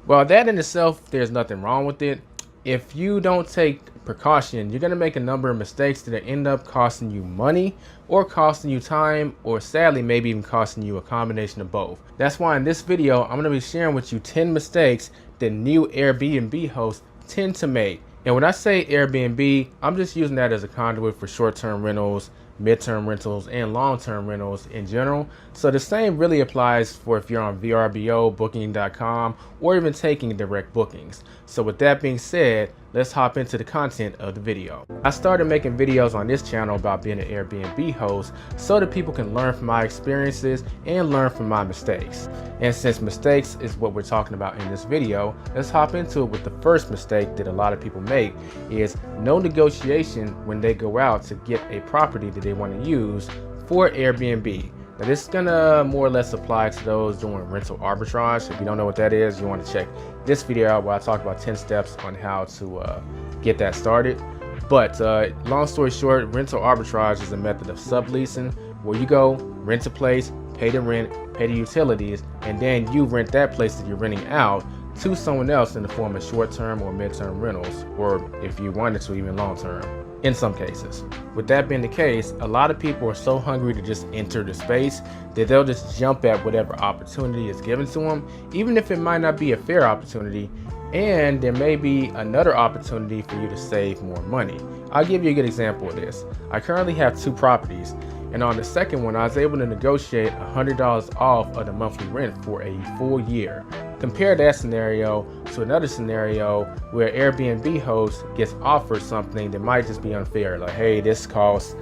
Well, that in itself, there's nothing wrong with it. If you don't take precaution, you're going to make a number of mistakes that end up costing you money or costing you time, or sadly, maybe even costing you a combination of both. That's why in this video, I'm going to be sharing with you 10 mistakes that new Airbnb hosts tend to make. And when I say Airbnb, I'm just using that as a conduit for short-term rentals, midterm rentals, and long-term rentals in general. So the same really applies for if you're on VRBO, Booking.com, or even taking direct bookings. So with that being said, let's hop into the content of the video. I started making videos on this channel about being an Airbnb host so that people can learn from my experiences and learn from my mistakes. And since mistakes is what we're talking about in this video, let's hop into it with the first mistake that a lot of people make is no negotiation when they go out to get a property that they want to use for Airbnb. Now this is gonna more or less apply to those doing rental arbitrage. If you don't know what that is, you want to check this video out where I talk about 10 steps on how to get that started. But long story short, rental arbitrage is a method of subleasing where you go rent a place, pay the rent, pay the utilities, and then you rent that place that you're renting out to someone else in the form of short-term or mid-term rentals, or if you wanted to, even long-term in some cases. With that being the case, a lot of people are so hungry to just enter the space that they'll just jump at whatever opportunity is given to them, even if it might not be a fair opportunity, and there may be another opportunity for you to save more money. I'll give you a good example of this. I currently have 2 properties, and on the second one, I was able to negotiate $100 off of the monthly rent for a full year. Compare that scenario to another scenario where Airbnb host gets offered something that might just be unfair. Like, hey, this costs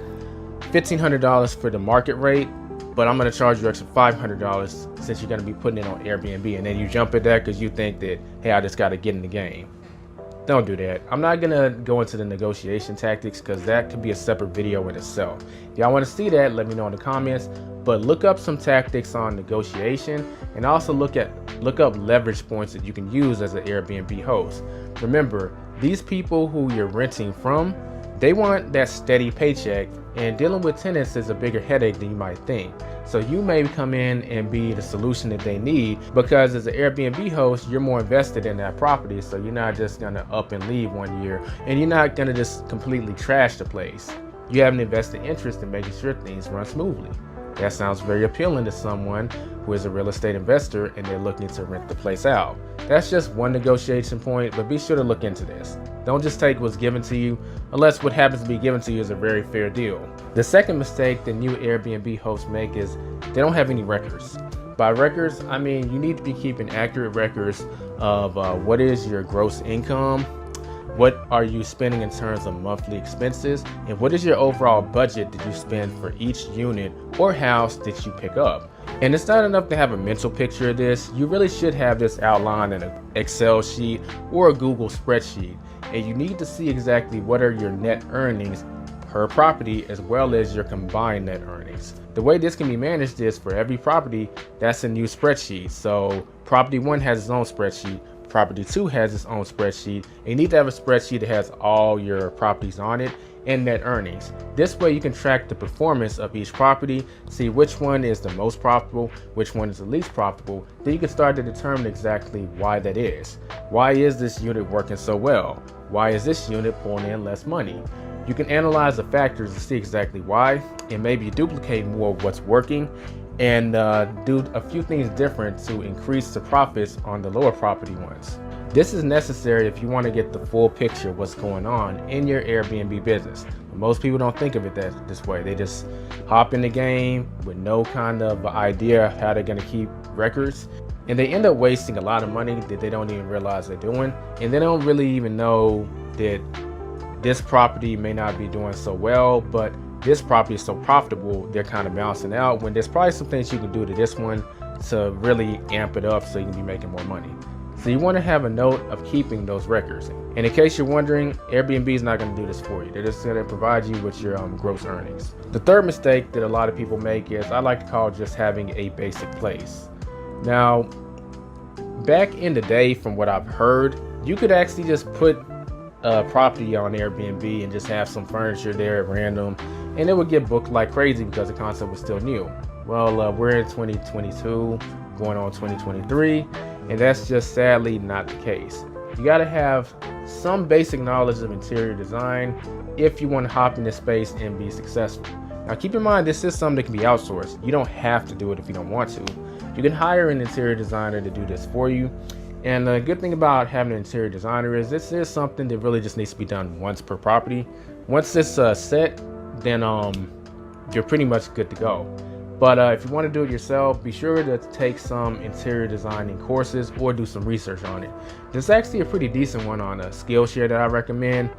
$1,500 for the market rate, but I'm going to charge you extra $500 since you're going to be putting it on Airbnb. And then you jump at that because you think that, hey, I just got to get in the game. Don't do that. I'm not going to go into the negotiation tactics because that could be a separate video in itself. If y'all want to see that, let me know in the comments. But look up some tactics on negotiation, and also look up leverage points that you can use as an Airbnb host. Remember, these people who you're renting from, they want that steady paycheck, and dealing with tenants is a bigger headache than you might think. So you may come in and be the solution that they need, because as an Airbnb host, you're more invested in that property. So you're not just gonna up and leave one year, and you're not gonna just completely trash the place. You have an invested interest in making sure things run smoothly. That sounds very appealing to someone who is a real estate investor and they're looking to rent the place out. That's just one negotiation point, but be sure to look into this. Don't just take what's given to you unless what happens to be given to you is a very fair deal. The second mistake the new Airbnb hosts make is they don't have any records. By records, I mean you need to be keeping accurate records of what is your gross income, what are you spending in terms of monthly expenses, and what is your overall budget that you spend for each unit or house that you pick up. And it's not enough to have a mental picture of this. You really should have this outlined in an Excel sheet or a Google spreadsheet. And you need to see exactly what are your net earnings per property as well as your combined net earnings. The way this can be managed is for every property, that's a new spreadsheet. So property 1 has its own spreadsheet. Property 2 has its own spreadsheet. And you need to have a spreadsheet that has all your properties on it and net earnings. This way you can track the performance of each property, see which one is the most profitable, which one is the least profitable. Then you can start to determine exactly why that is. Why is this unit working so well? Why is this unit pulling in less money? You can analyze the factors to see exactly why, and maybe duplicate more of what's working and do a few things different to increase the profits on the lower property ones. This is necessary if you want to get the full picture of what's going on in your Airbnb business. Most people don't think of it this way. They just hop in the game with no kind of idea how they're going to keep records, and they end up wasting a lot of money that they don't even realize they're doing, and they don't really even know that this property may not be doing so well, but this property is so profitable, they're kind of balancing out, when there's probably some things you can do to this one to really amp it up so you can be making more money. So you want to have a note of keeping those records. And in case you're wondering, Airbnb is not going to do this for you. They're just going to provide you with your gross earnings. The third mistake that a lot of people make is I like to call just having a basic place. Now, back in the day, from what I've heard, you could actually just put a property on Airbnb and just have some furniture there at random, and it would get booked like crazy because the concept was still new. Well, we're in 2022, going on 2023, and that's just sadly not the case. You got to have some basic knowledge of interior design if you want to hop in this space and be successful. Now, keep in mind, this is something that can be outsourced. You don't have to do it if you don't want to. You can hire an interior designer to do this for you. And the good thing about having an interior designer is this is something that really just needs to be done once per property. Once it's set, then you're pretty much good to go. But if you want to do it yourself, be sure to take some interior designing courses or do some research on it. There's actually a pretty decent one on Skillshare that I recommend.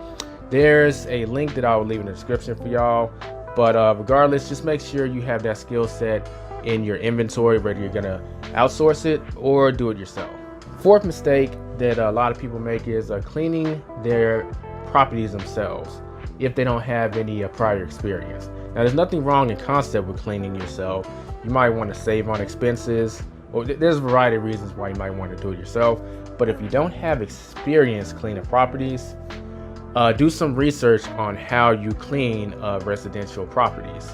There's a link that I will leave in the description for y'all. But regardless, just make sure you have that skill set in your inventory, whether you're gonna outsource it or do it yourself. Fourth mistake that a lot of people make is cleaning their properties themselves if they don't have any prior experience. Now, there's nothing wrong in concept with cleaning yourself. You might want to save on expenses, or there's a variety of reasons why you might want to do it yourself. But if you don't have experience cleaning properties, do some research on how you clean residential properties.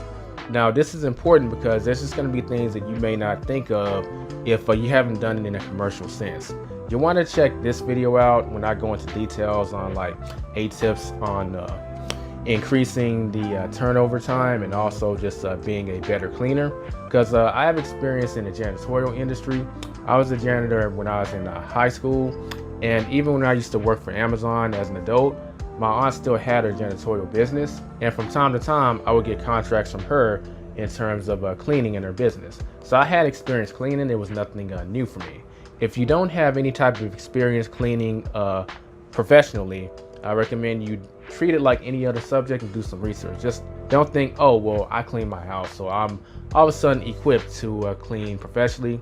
Now, this is important because there's just going to be things that you may not think of if you haven't done it in a commercial sense. You want to check this video out when I go into details on like 8 tips on increasing the turnover time and also just being a better cleaner, because I have experience in the janitorial industry. I was a janitor when I was in high school, and even when I used to work for Amazon as an adult, my aunt still had her janitorial business, and from time to time I would get contracts from her in terms of cleaning in her business. So I had experience cleaning. It was nothing new for me. If you don't have any type of experience cleaning professionally, I recommend you treat it like any other subject and do some research. Just don't think, oh, well, I clean my house, so I'm all of a sudden equipped to clean professionally.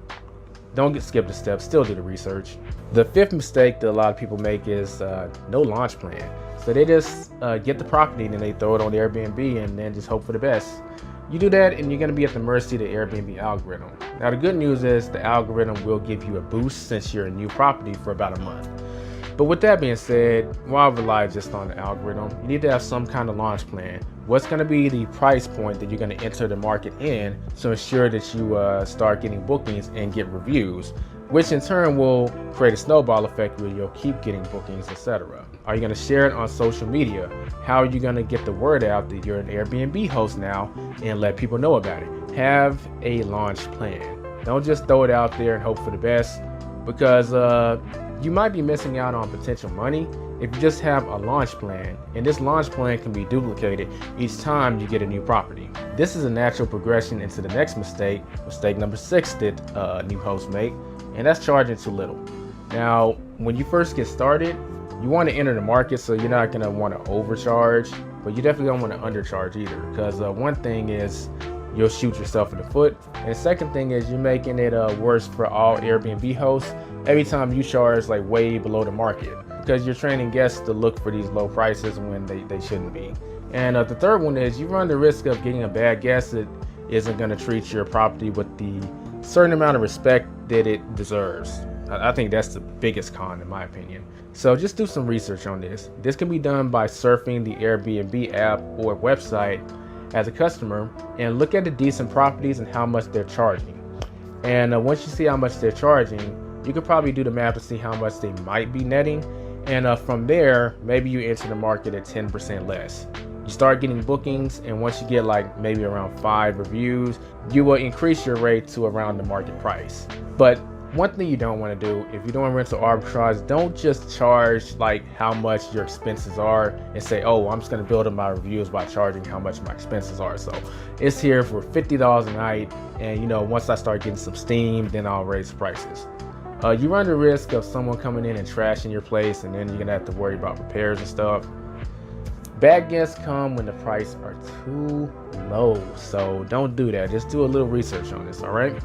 Don't skip the steps, still do the research. The fifth mistake that a lot of people make is no launch plan. So they just get the property and then they throw it on the Airbnb and then just hope for the best. You do that and you're going to be at the mercy of the Airbnb algorithm. Now, the good news is the algorithm will give you a boost since you're a new property for about a month. But with that being said, why rely just on the algorithm? You need to have some kind of launch plan. What's going to be the price point that you're going to enter the market in to ensure that you start getting bookings and get reviews, which in turn will create a snowball effect where you'll keep getting bookings, etc. Are you going to share it on social media? How are you going to get the word out that you're an Airbnb host now and let people know about it? Have a launch plan. Don't just throw it out there and hope for the best, because you might be missing out on potential money if you just have a launch plan, and this launch plan can be duplicated each time you get a new property. This is a natural progression into the next mistake number 6 that new hosts make, and that's charging too little. Now, when you first get started, you want to enter the market, so you're not going to want to overcharge, but you definitely don't want to undercharge either, because one thing is you'll shoot yourself in the foot, and the second thing is you're making it worse for all Airbnb hosts every time you charge like way below the market, because you're training guests to look for these low prices when they shouldn't be. And the third one is you run the risk of getting a bad guest that isn't going to treat your property with the certain amount of respect that it deserves. I think that's the biggest con in my opinion. So just do some research on this. This can be done by surfing the Airbnb app or website as a customer and look at the decent properties and how much they're charging. And once you see how much they're charging, you could probably do the math to see how much they might be netting. And from there, maybe you enter the market at 10% less. You start getting bookings, and once you get like maybe around 5 reviews, you will increase your rate to around the market price. But one thing you don't want to do, if you're doing rental arbitrage, don't just charge like how much your expenses are and say, oh, I'm just going to build up my reviews by charging how much my expenses are. So it's here for $50 a night, and once I start getting some steam, then I'll raise prices. You run the risk of someone coming in and trashing your place, and then you're gonna have to worry about repairs and stuff. Bad guests come when the prices are too low, so don't do that. Just do a little research on this, all right?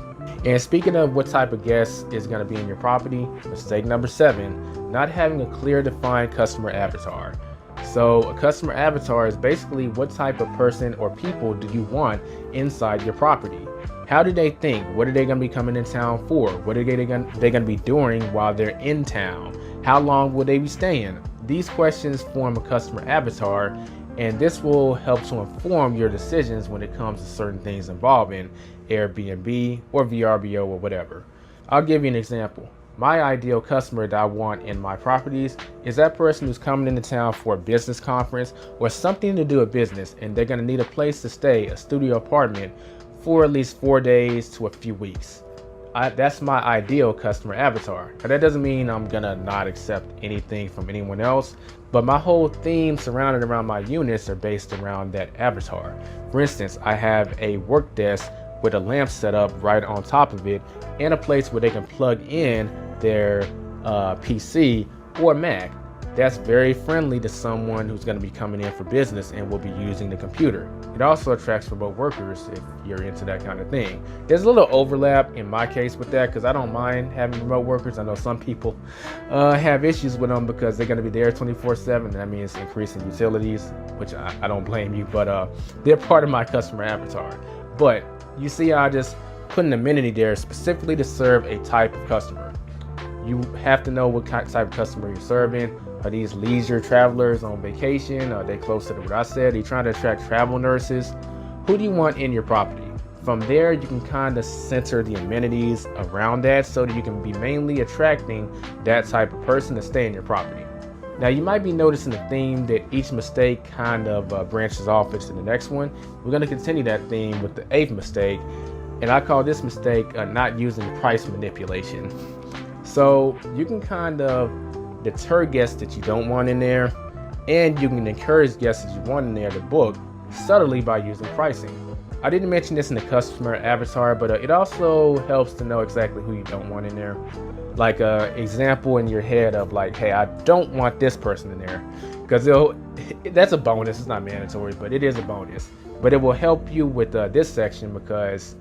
And speaking of what type of guest is gonna be in your property, mistake number 7, not having a clear defined customer avatar. So a customer avatar is basically what type of person or people do you want inside your property. How do they think? What are they going to be coming in town for? What are they going to be doing while they're in town? How long will they be staying? These questions form a customer avatar, and this will help to inform your decisions when it comes to certain things involving Airbnb or VRBO or whatever. I'll give you an example. My ideal customer that I want in my properties is that person who's coming into town for a business conference or something to do with business, and they're going to need a place to stay, a studio apartment, for at least 4 days to a few weeks. That's my ideal customer avatar. Now, that doesn't mean I'm gonna not accept anything from anyone else, but my whole theme surrounded around my units are based around that avatar. For instance, I have a work desk with a lamp set up right on top of it and a place where they can plug in their PC or Mac. That's very friendly to someone who's going to be coming in for business and will be using the computer. It also attracts remote workers if you're into that kind of thing. There's a little overlap in my case with that because I don't mind having remote workers. I know some people have issues with them because they're going to be there 24/7. That means increasing utilities, which I don't blame you, but they're part of my customer avatar. But you see, I just put an amenity there specifically to serve a type of customer. You have to know what type of customer you're serving. Are these leisure travelers on vacation? Are they close to what I said? Are you trying to attract travel nurses? Who do you want in your property? From there, you can kind of center the amenities around that so that you can be mainly attracting that type of person to stay in your property. Now, you might be noticing a theme that each mistake kind of branches off into the next one. We're going to continue that theme with the 8th mistake, and I call this mistake not using price manipulation. So you can kind of deter guests that you don't want in there, and you can encourage guests that you want in there to book subtly by using pricing. I didn't mention this in the customer avatar, but it also helps to know exactly who you don't want in there. Like an example in your head of like, hey, I don't want this person in there, because that's a bonus. It's not mandatory, but it is a bonus. But it will help you with this section, because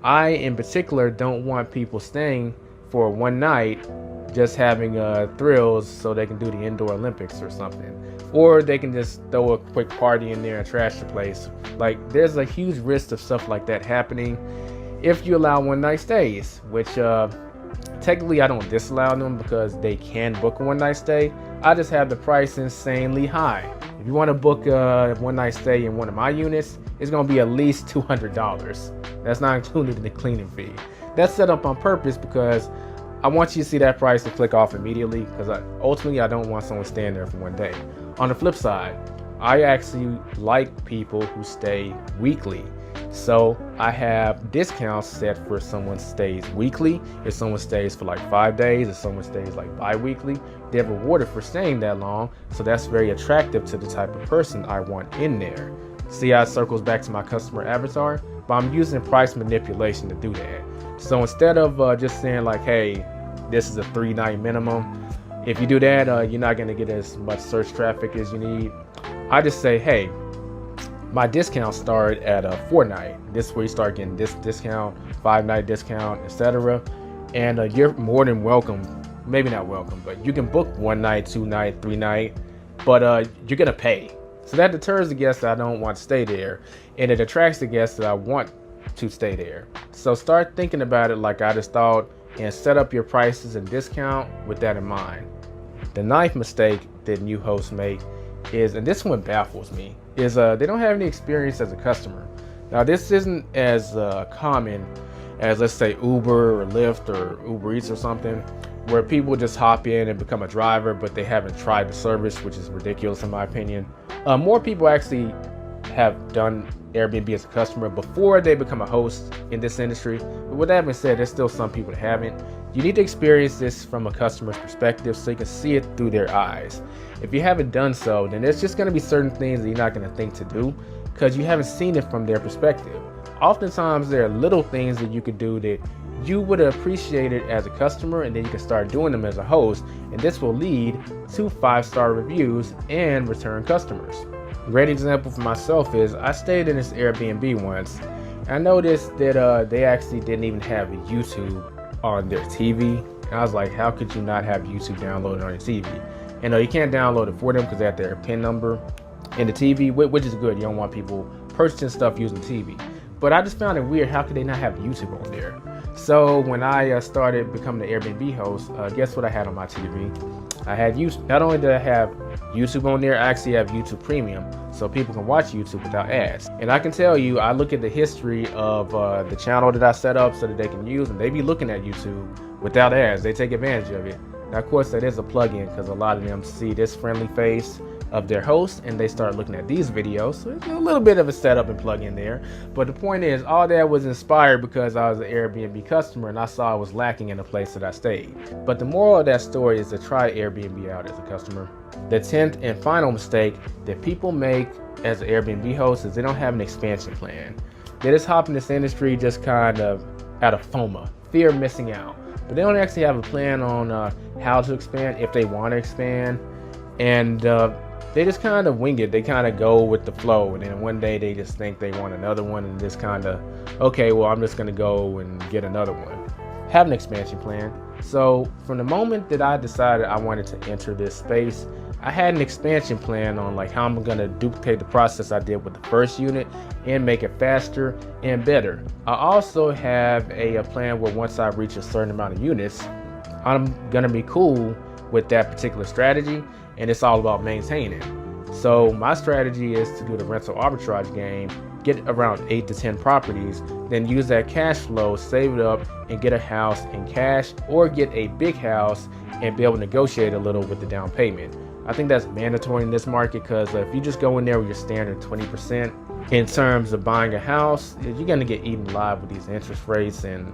I in particular don't want people staying for one night just having thrills so they can do the indoor Olympics or something, or they can just throw a quick party in there and trash the place. Like, there's a huge risk of stuff like that happening if you allow one night stays, which technically I don't disallow them because they can book a one night stay. I just have the price insanely high. If you want to book a one night stay in one of my units, it's going to be at least $200. That's not included in the cleaning fee. That's set up on purpose because I want you to see that price and click off immediately, because ultimately I don't want someone staying there for one day. On the flip side, I actually like people who stay weekly. So I have discounts set for someone stays weekly. If someone stays for like 5 days, if someone stays like bi-weekly, they're rewarded for staying that long. So that's very attractive to the type of person I want in there. See how it circles back to my customer avatar? But I'm using price manipulation to do that. So instead of just saying like, hey, this is a 3-night minimum, if you do that, you're not going to get as much search traffic as you need. I just say, hey, my discounts start at a 4-night. This is where you start getting this discount, 5-night discount, etc. And you're more than welcome. Maybe not welcome, but you can book 1 night, 2 night, 3 night, but you're going to pay. So that deters the guests that I don't want to stay there, and it attracts the guests that I want to stay there. So start thinking about it like I just thought, and set up your prices and discount with that in mind. The 9th mistake that new hosts make is, and this one baffles me, is they don't have any experience as a customer. Now, this isn't as common as, let's say, Uber or Lyft or Uber Eats or something, where people just hop in and become a driver, but they haven't tried the service, which is ridiculous in my opinion. More people actually have done Airbnb as a customer before they become a host in this industry. But with that being said, there's still some people that haven't. You need to experience this from a customer's perspective so you can see it through their eyes. If you haven't done so, then there's just going to be certain things that you're not going to think to do because you haven't seen it from their perspective. Oftentimes, there are little things that you could do that you would appreciate it as a customer, and then you can start doing them as a host, and this will lead to 5-star reviews and return customers. A great example for myself is I stayed in this Airbnb once. I noticed that they actually didn't even have YouTube on their TV. And I was like, how could you not have YouTube downloaded on your TV? And you can't download it for them because they have their PIN number in the TV, which is good. You don't want people purchasing stuff using TV. But I just found it weird. How could they not have YouTube on there? So when I started becoming the Airbnb host, guess what I had on my TV? I had YouTube. Not only did I have YouTube on there, I actually have YouTube Premium, so people can watch YouTube without ads. And I can tell you, I look at the history of the channel that I set up so that they can use, and they be looking at YouTube without ads. They take advantage of it. Now, of course, that is a plugin because a lot of them see this friendly face of their host and they start looking at these videos. So it's a little bit of a setup and plug in there. But the point is, all that was inspired because I was an Airbnb customer and I saw I was lacking in the place that I stayed. But the moral of that story is to try Airbnb out as a customer. The 10th and final mistake that people make as an Airbnb host is they don't have an expansion plan. They just hop in this industry just kind of out of FOMO, fear of missing out. But they don't actually have a plan on how to expand, if they want to expand. And they just kind of wing it. They kind of go with the flow. And then one day they just think they want another one and just kind of, okay, well, I'm just going to go and get another one. Have an expansion plan. So from the moment that I decided I wanted to enter this space, I had an expansion plan on like how I'm going to duplicate the process I did with the first unit and make it faster and better. I also have a plan where once I reach a certain amount of units, I'm going to be cool with that particular strategy, and it's all about maintaining. So my strategy is to do the rental arbitrage game, get around 8 to 10 properties, then use that cash flow, save it up, and get a house in cash or get a big house and be able to negotiate a little with the down payment. I think that's mandatory in this market because if you just go in there with your standard 20% in terms of buying a house, you're going to get eaten alive with these interest rates, and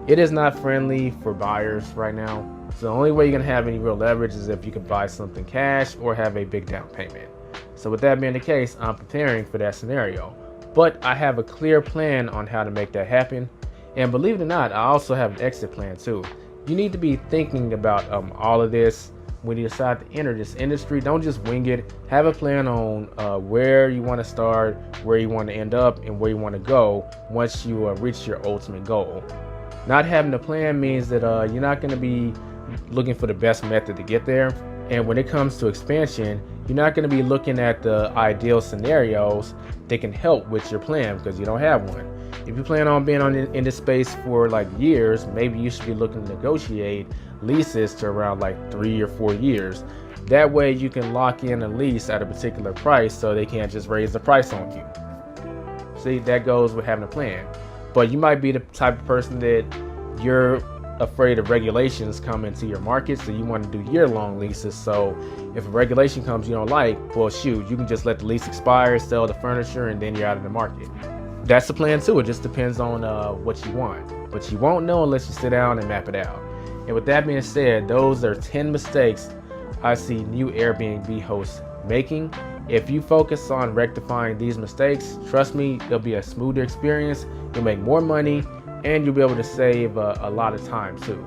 it is not friendly for buyers right now. So the only way you're going to have any real leverage is if you can buy something cash or have a big down payment. So with that being the case, I'm preparing for that scenario. But I have a clear plan on how to make that happen. And believe it or not, I also have an exit plan too. You need to be thinking about all of this when you decide to enter this industry. Don't just wing it. Have a plan on where you want to start, where you want to end up, and where you want to go once you reach your ultimate goal. Not having a plan means that you're not going to be looking for the best method to get there. And when it comes to expansion, you're not going to be looking at the ideal scenarios that can help with your plan because you don't have one. If you plan on being in this space for like years, maybe you should be looking to negotiate leases to around like 3 or 4 years. That way you can lock in a lease at a particular price so they can't just raise the price on you. See, that goes with having a plan. But you might be the type of person that you're afraid of regulations coming to your market, so you want to do year-long leases. So if a regulation comes you don't like, well shoot, you can just let the lease expire, sell the furniture, and then you're out of the market. That's the plan too. It just depends on what you want. But you won't know unless you sit down and map it out. And with that being said, those are 10 mistakes I see new Airbnb hosts making. If you focus on rectifying these mistakes, trust me, it'll be a smoother experience. You'll make more money and you'll be able to save a lot of time too.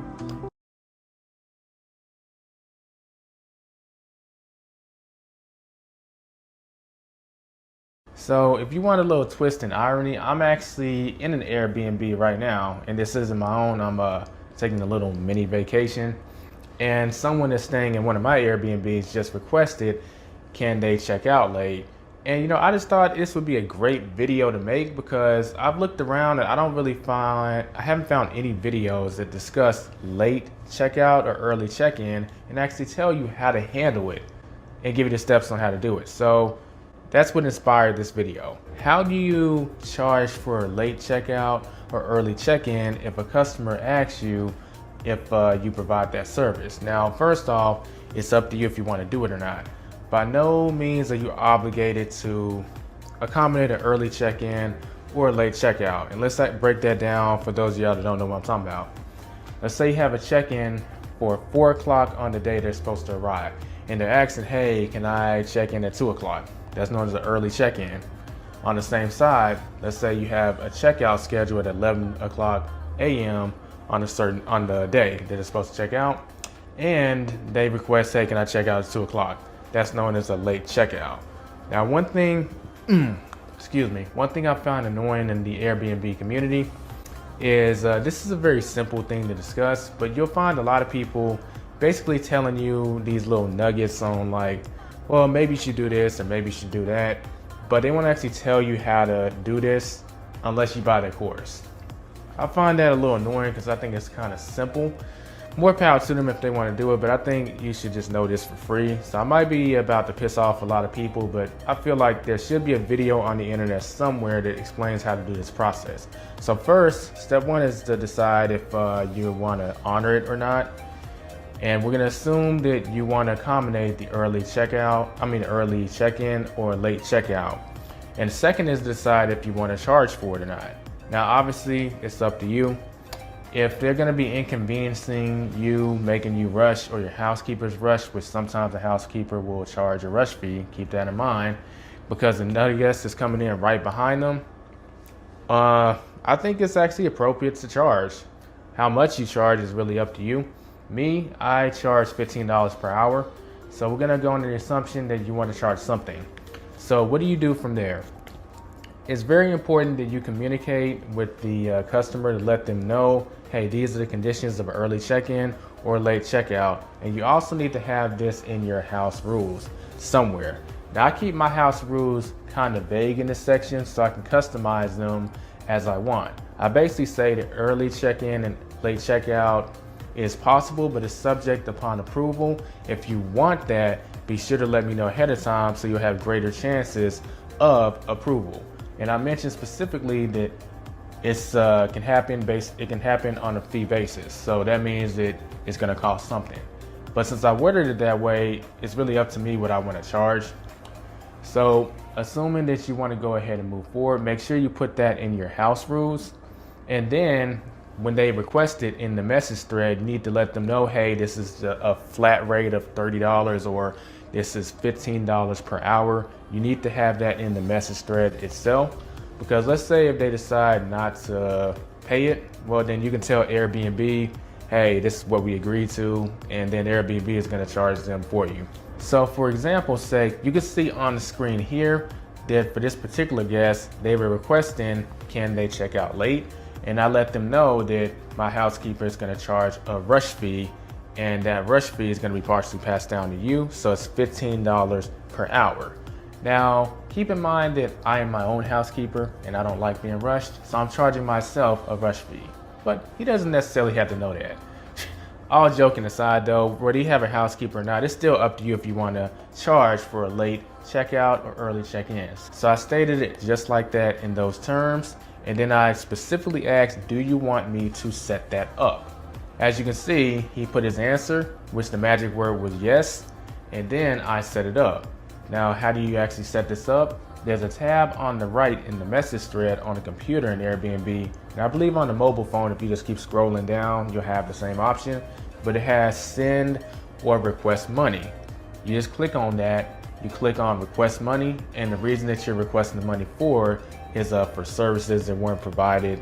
So if you want a little twist and irony, I'm actually in an Airbnb right now, and this isn't my own. I'm taking a little mini vacation, and someone that's staying in one of my Airbnbs just requested, can they check out late? And I just thought this would be a great video to make because I've looked around and I haven't found any videos that discuss late checkout or early check-in and actually tell you how to handle it and give you the steps on how to do it. So that's what inspired this video. How do you charge for a late checkout or early check-in if a customer asks you if you provide that service? Now, first off, it's up to you if you want to do it or not. By no means are you obligated to accommodate an early check-in or a late checkout. And let's break that down for those of y'all that don't know what I'm talking about. Let's say you have a check-in for 4 o'clock on the day they're supposed to arrive. And they're asking, hey, can I check in at 2 o'clock? That's known as an early check-in. On the same side, let's say you have a checkout scheduled at 11 o'clock a.m. on the day that they're supposed to check out. And they request, hey, can I check out at 2 o'clock? That's known as a late checkout. Now, one thing I found annoying in the Airbnb community is this is a very simple thing to discuss, but you'll find a lot of people basically telling you these little nuggets on like, well, maybe you should do this or maybe you should do that. but they won't actually tell you how to do this unless you buy their course. I find that a little annoying because I think it's kind of simple. More power to them if they want to do it, but I think you should just know this for free. So I might be about to piss off a lot of people, but I feel like there should be a video on the internet somewhere that explains how to do this process. So first, step one is to decide if you want to honor it or not. And we're going to assume that you want to accommodate the early check-in or late checkout. And the second is to decide if you want to charge for it or not. Now, obviously, it's up to you. If they're going to be inconveniencing you, making you rush, or your housekeepers rush, which sometimes the housekeeper will charge a rush fee, keep that in mind, because another guest is coming in right behind them, I think it's actually appropriate to charge. How much you charge is really up to you. Me, I charge $15 per hour. So we're going to go under the assumption that you want to charge something. So what do you do from there? It's very important that you communicate with the customer to let them know, hey, these are the conditions of early check-in or late checkout. And you also need to have this in your house rules somewhere. Now, I keep my house rules kind of vague in this section so I can customize them as I want. I basically say that early check-in and late checkout is possible, but it's subject upon approval. If you want that, be sure to let me know ahead of time so you'll have greater chances of approval. And I mentioned specifically that it can happen on a fee basis. So that means that it's going to cost something. But since I worded it that way, it's really up to me what I want to charge. So assuming that you want to go ahead and move forward, make sure you put that in your house rules. And then when they request it in the message thread, you need to let them know, hey, this is a flat rate of $30 or this is $15 per hour. You need to have that in the message thread itself, because let's say if they decide not to pay it, well, then you can tell Airbnb, hey, this is what we agreed to, and then Airbnb is going to charge them for you. So for example's sake, you can see on the screen here that for this particular guest, they were requesting, can they check out late? And I let them know that my housekeeper is going to charge a rush fee, and that rush fee is going to be partially passed down to you. So it's $15 per hour. Now, keep in mind that I am my own housekeeper and I don't like being rushed, so I'm charging myself a rush fee. But he doesn't necessarily have to know that. All joking aside though, whether you have a housekeeper or not, it's still up to you if you want to charge for a late checkout or early check-ins. So I stated it just like that in those terms, and then I specifically asked, do you want me to set that up? As you can see, he put his answer, which the magic word was yes, and then I set it up. Now, how do you actually set this up? There's a tab on the right in the message thread on the computer in Airbnb. And I believe on the mobile phone, if you just keep scrolling down, you'll have the same option, but it has send or request money. You just click on that, you click on request money, and the reason that you're requesting the money for is for services that weren't provided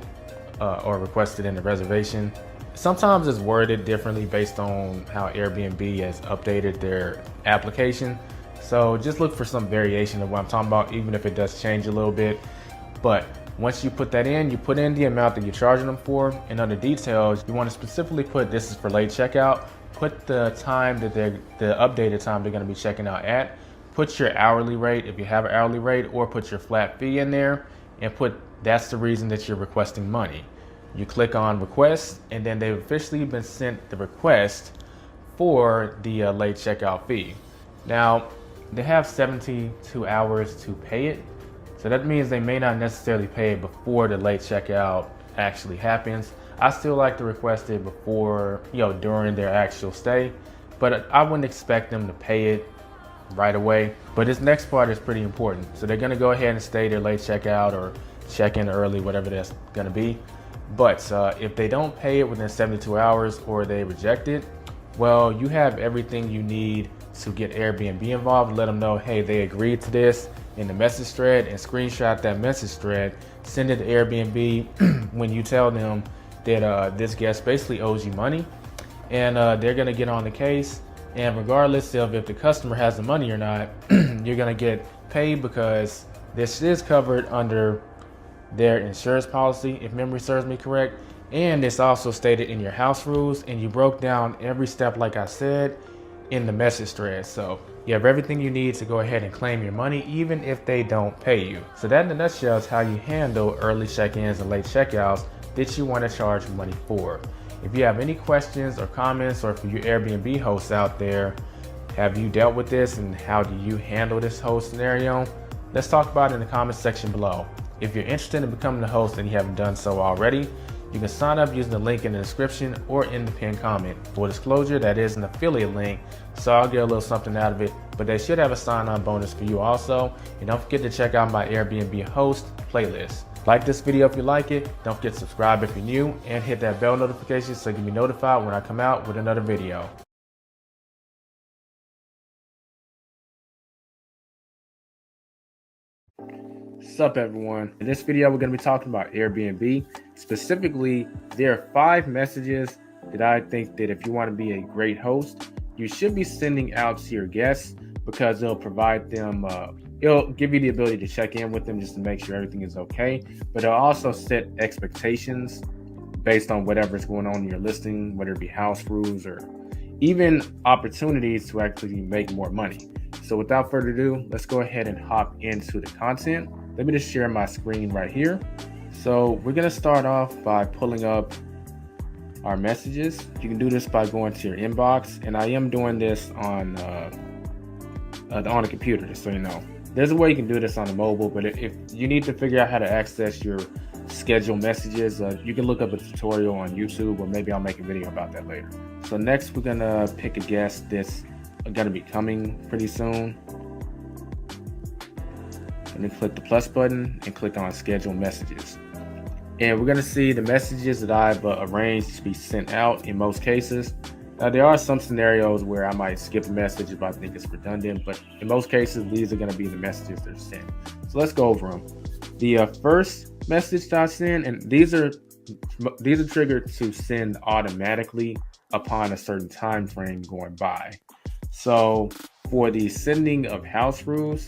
or requested in the reservation. Sometimes it's worded differently based on how Airbnb has updated their application. So just look for some variation of what I'm talking about, even if it does change a little bit. But once you put that in, you put in the amount that you're charging them for, and under details, you want to specifically put this is for late checkout. Put the time that the updated time they're going to be checking out at. Put your hourly rate if you have an hourly rate, or put your flat fee in there, and put that's the reason that you're requesting money. You click on request, and then they've officially been sent the request for the late checkout fee. Now, they have 72 hours to pay it. So that means they may not necessarily pay it before the late checkout actually happens. I still like to request it before, during their actual stay, but I wouldn't expect them to pay it right away. But this next part is pretty important. So they're gonna go ahead and stay their late checkout or check in early, whatever that's gonna be. But if they don't pay it within 72 hours or they reject it, well, you have everything you need to get Airbnb involved. Let them know, hey, they agreed to this in the message thread, and screenshot that message thread, send it to Airbnb when you tell them that this guest basically owes you money, and they're gonna get on the case. And regardless of if the customer has the money or not, you're gonna get paid because this is covered under their insurance policy, if memory serves me correct. And it's also stated in your house rules, and you broke down every step like I said in the message thread. So You have everything you need to go ahead and claim your money even if they don't pay you. So that in a nutshell is how you handle early check-ins and late checkouts that you want to charge money for. If you have any questions or comments, or for you Airbnb hosts out there, have you dealt with this and how do you handle this whole scenario? Let's talk about it in the comments section below. If you're interested in becoming a host and you haven't done so already, you can sign up using the link in the description or in the pinned comment. Full disclosure, that is an affiliate link, so I'll get a little something out of it, but they should have a sign-on bonus for you also. And don't forget to check out my Airbnb Host playlist. Like this video if you like it, don't forget to subscribe if you're new, and hit that bell notification so you can be notified when I come out with another video. What's up, everyone? In this video, we're going to be talking about Airbnb. Specifically, there are 5 messages that I think that if you want to be a great host, you should be sending out to your guests, because it'll provide them, it'll give you the ability to check in with them just to make sure everything is okay. But it'll also set expectations based on whatever's going on in your listing, whether it be house rules or even opportunities to actually make more money. So without further ado, let's go ahead and hop into the content. Let me just share my screen right here. So we're going to start off by pulling up our messages. You can do this by going to your inbox, and I am doing this on a computer, just so you know. There's a way you can do this on the mobile, but if you need to figure out how to access your scheduled messages, you can look up a tutorial on YouTube, or maybe I'll make a video about that later. So next, we're going to pick a guest that's going to be coming pretty soon. And then click the plus button and click on schedule messages. And we're going to see the messages that I've arranged to be sent out in most cases. Now, there are some scenarios where I might skip a message if I think it's redundant, but in most cases, these are going to be the messages that are sent. So let's go over them. The first message that I send, and these are triggered to send automatically upon a certain time frame going by. So for the sending of house rules,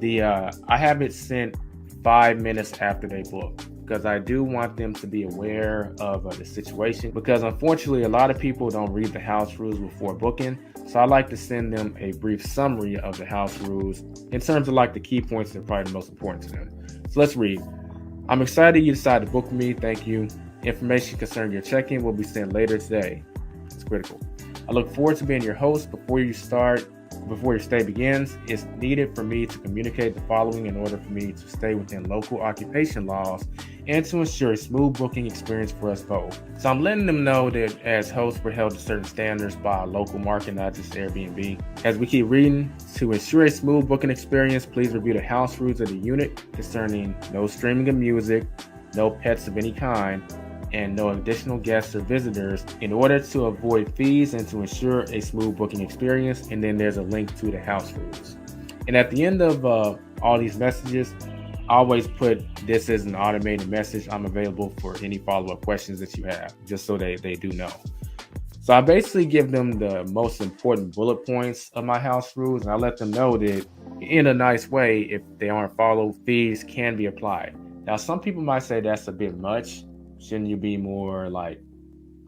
I have it sent 5 minutes after they book, because I do want them to be aware of the situation, because unfortunately a lot of people don't read the house rules before booking. So I like to send them a brief summary of the house rules in terms of like the key points that are probably the most important to them. So let's read. I'm excited you decided to book with me. Thank you. Information concerning your check-in will be sent later today. It's critical. I look forward to being your host. Before your stay begins, it's needed for me to communicate the following in order for me to stay within local occupation laws and to ensure a smooth booking experience for us both. So I'm letting them know that as hosts, we're held to certain standards by a local market, not just Airbnb. As we keep reading, to ensure a smooth booking experience, please review the house rules of the unit concerning no streaming of music, no pets of any kind, and no additional guests or visitors, in order to avoid fees and to ensure a smooth booking experience. And then there's a link to the house rules. And at the end of all these messages, I always put this as an automated message. I'm available for any follow-up questions that you have, just so they do know. So I basically give them the most important bullet points of my house rules, and I let them know that in a nice way, if they aren't followed, fees can be applied. Now, some people might say that's a bit much. Shouldn't you be more like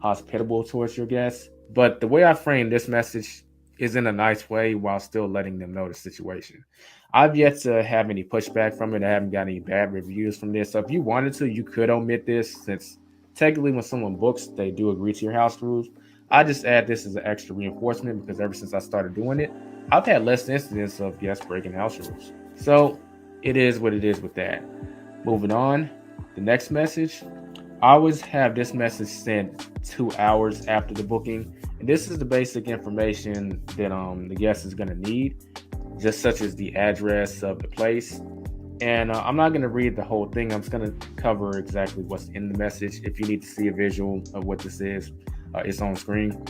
hospitable towards your guests? But the way I frame this message is in a nice way while still letting them know the situation. I've yet to have any pushback from it. I haven't got any bad reviews from this. So if you wanted to, you could omit this, since technically when someone books, they do agree to your house rules. I just add this as an extra reinforcement, because ever since I started doing it, I've had less incidents of guests breaking house rules. So it is what it is with that. Moving on, the next message. I always have this message sent 2 hours after the booking. And this is the basic information that the guest is going to need, just such as the address of the place. And I'm not going to read the whole thing. I'm just going to cover exactly what's in the message. If you need to see a visual of what this is, it's on screen.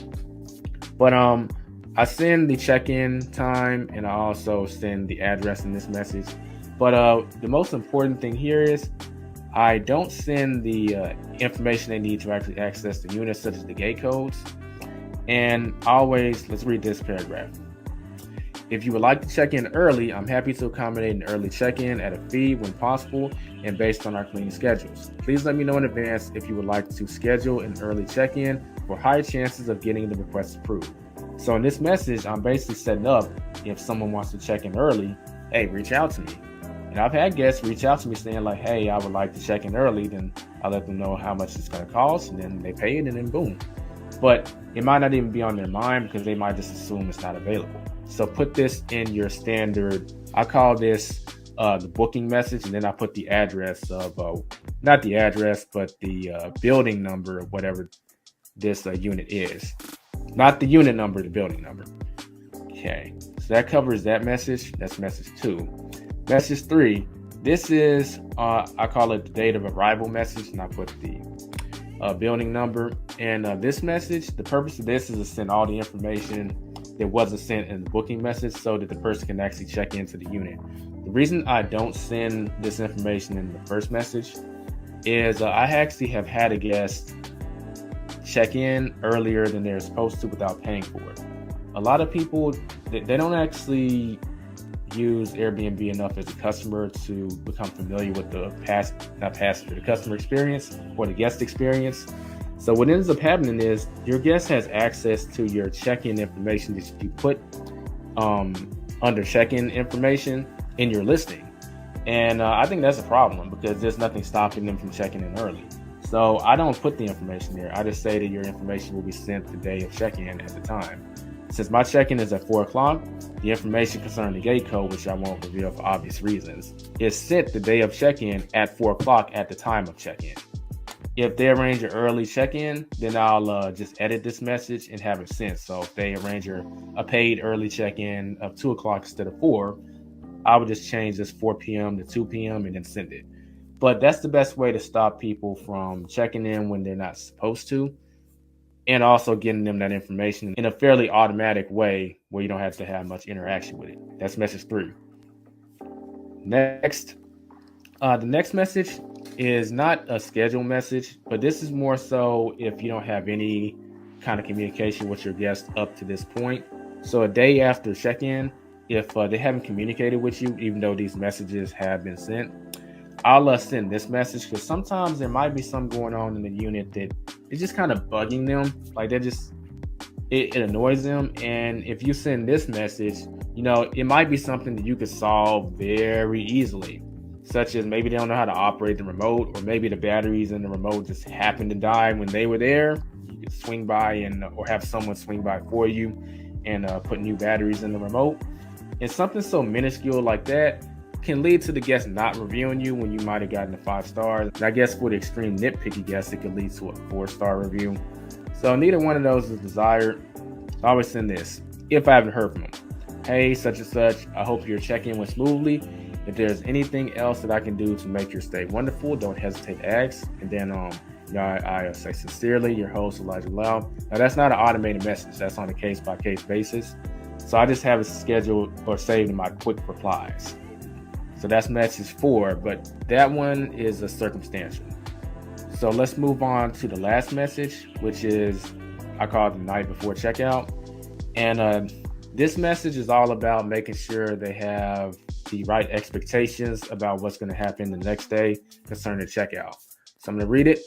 But I send the check-in time, and I also send the address in this message. But the most important thing here is I don't send the information they need to actually access the unit, such as the gate codes. And always, let's read this paragraph. If you would like to check in early, I'm happy to accommodate an early check-in at a fee when possible and based on our cleaning schedules. Please let me know in advance if you would like to schedule an early check-in for higher chances of getting the request approved. So in this message, I'm basically setting up, if someone wants to check in early, hey, reach out to me. And I've had guests reach out to me saying like, hey, I would like to check in early. Then I let them know how much it's going to cost, and then they pay it, and then boom. But it might not even be on their mind because they might just assume it's not available. So put this in your standard, I call this the booking message, and then I put the address of, not the address, but the building number of whatever this unit is. Not the unit number, the building number. Okay, so that covers that message. That's message 2. Message 3, this is, I call it the date of arrival message, and I put the building number. And this message, the purpose of this is to send all the information that wasn't sent in the booking message so that the person can actually check into the unit. The reason I don't send this information in the first message is I actually have had a guest check in earlier than they're supposed to without paying for it. A lot of people, they don't actually use Airbnb enough as a customer to become familiar with the the customer experience or the guest experience. So what ends up happening is your guest has access to your check-in information that you put under check-in information in your listing. And I think that's a problem because there's nothing stopping them from checking in early. So I don't put the information there. I just say that your information will be sent the day of check-in at the time. Since my check-in is at 4 o'clock, the information concerning the gate code, which I won't reveal for obvious reasons, is sent the day of check-in at 4 o'clock at the time of check-in. If they arrange an early check-in, then I'll just edit this message and have it sent. So if they arrange a paid early check-in of 2 o'clock instead of 4, I would just change this 4 p.m. to 2 p.m. and then send it. But that's the best way to stop people from checking in when they're not supposed to, and also getting them that information in a fairly automatic way where you don't have to have much interaction with it. That's message 3. Next, the next message is not a schedule message, but this is more so if you don't have any kind of communication with your guest up to this point. So a day after check-in, if they haven't communicated with you, even though these messages have been sent, I'll send this message because sometimes there might be something going on in the unit that is just kind of bugging them. Like it annoys them. And if you send this message, it might be something that you could solve very easily, such as maybe they don't know how to operate the remote, or maybe the batteries in the remote just happened to die when they were there. You could swing by or have someone swing by for you and put new batteries in the remote. And something so minuscule like that can lead to the guest not reviewing you when you might have gotten a 5 stars. And I guess for the extreme nitpicky guests, it could lead to a 4-star review. So neither one of those is desired. I always send this if I haven't heard from them. Hey, such and such, I hope your check-in went smoothly. If there's anything else that I can do to make your stay wonderful, don't hesitate to ask. And then I say sincerely, your host, Elijah Bilel. Now that's not an automated message. That's on a case-by-case basis. So I just have it scheduled or saved in my quick replies. So that's message 4, but that one is a circumstantial. So let's move on to the last message, which is, I call it the night before checkout. And this message is all about making sure they have the right expectations about what's going to happen the next day concerning checkout. So I'm going to read it.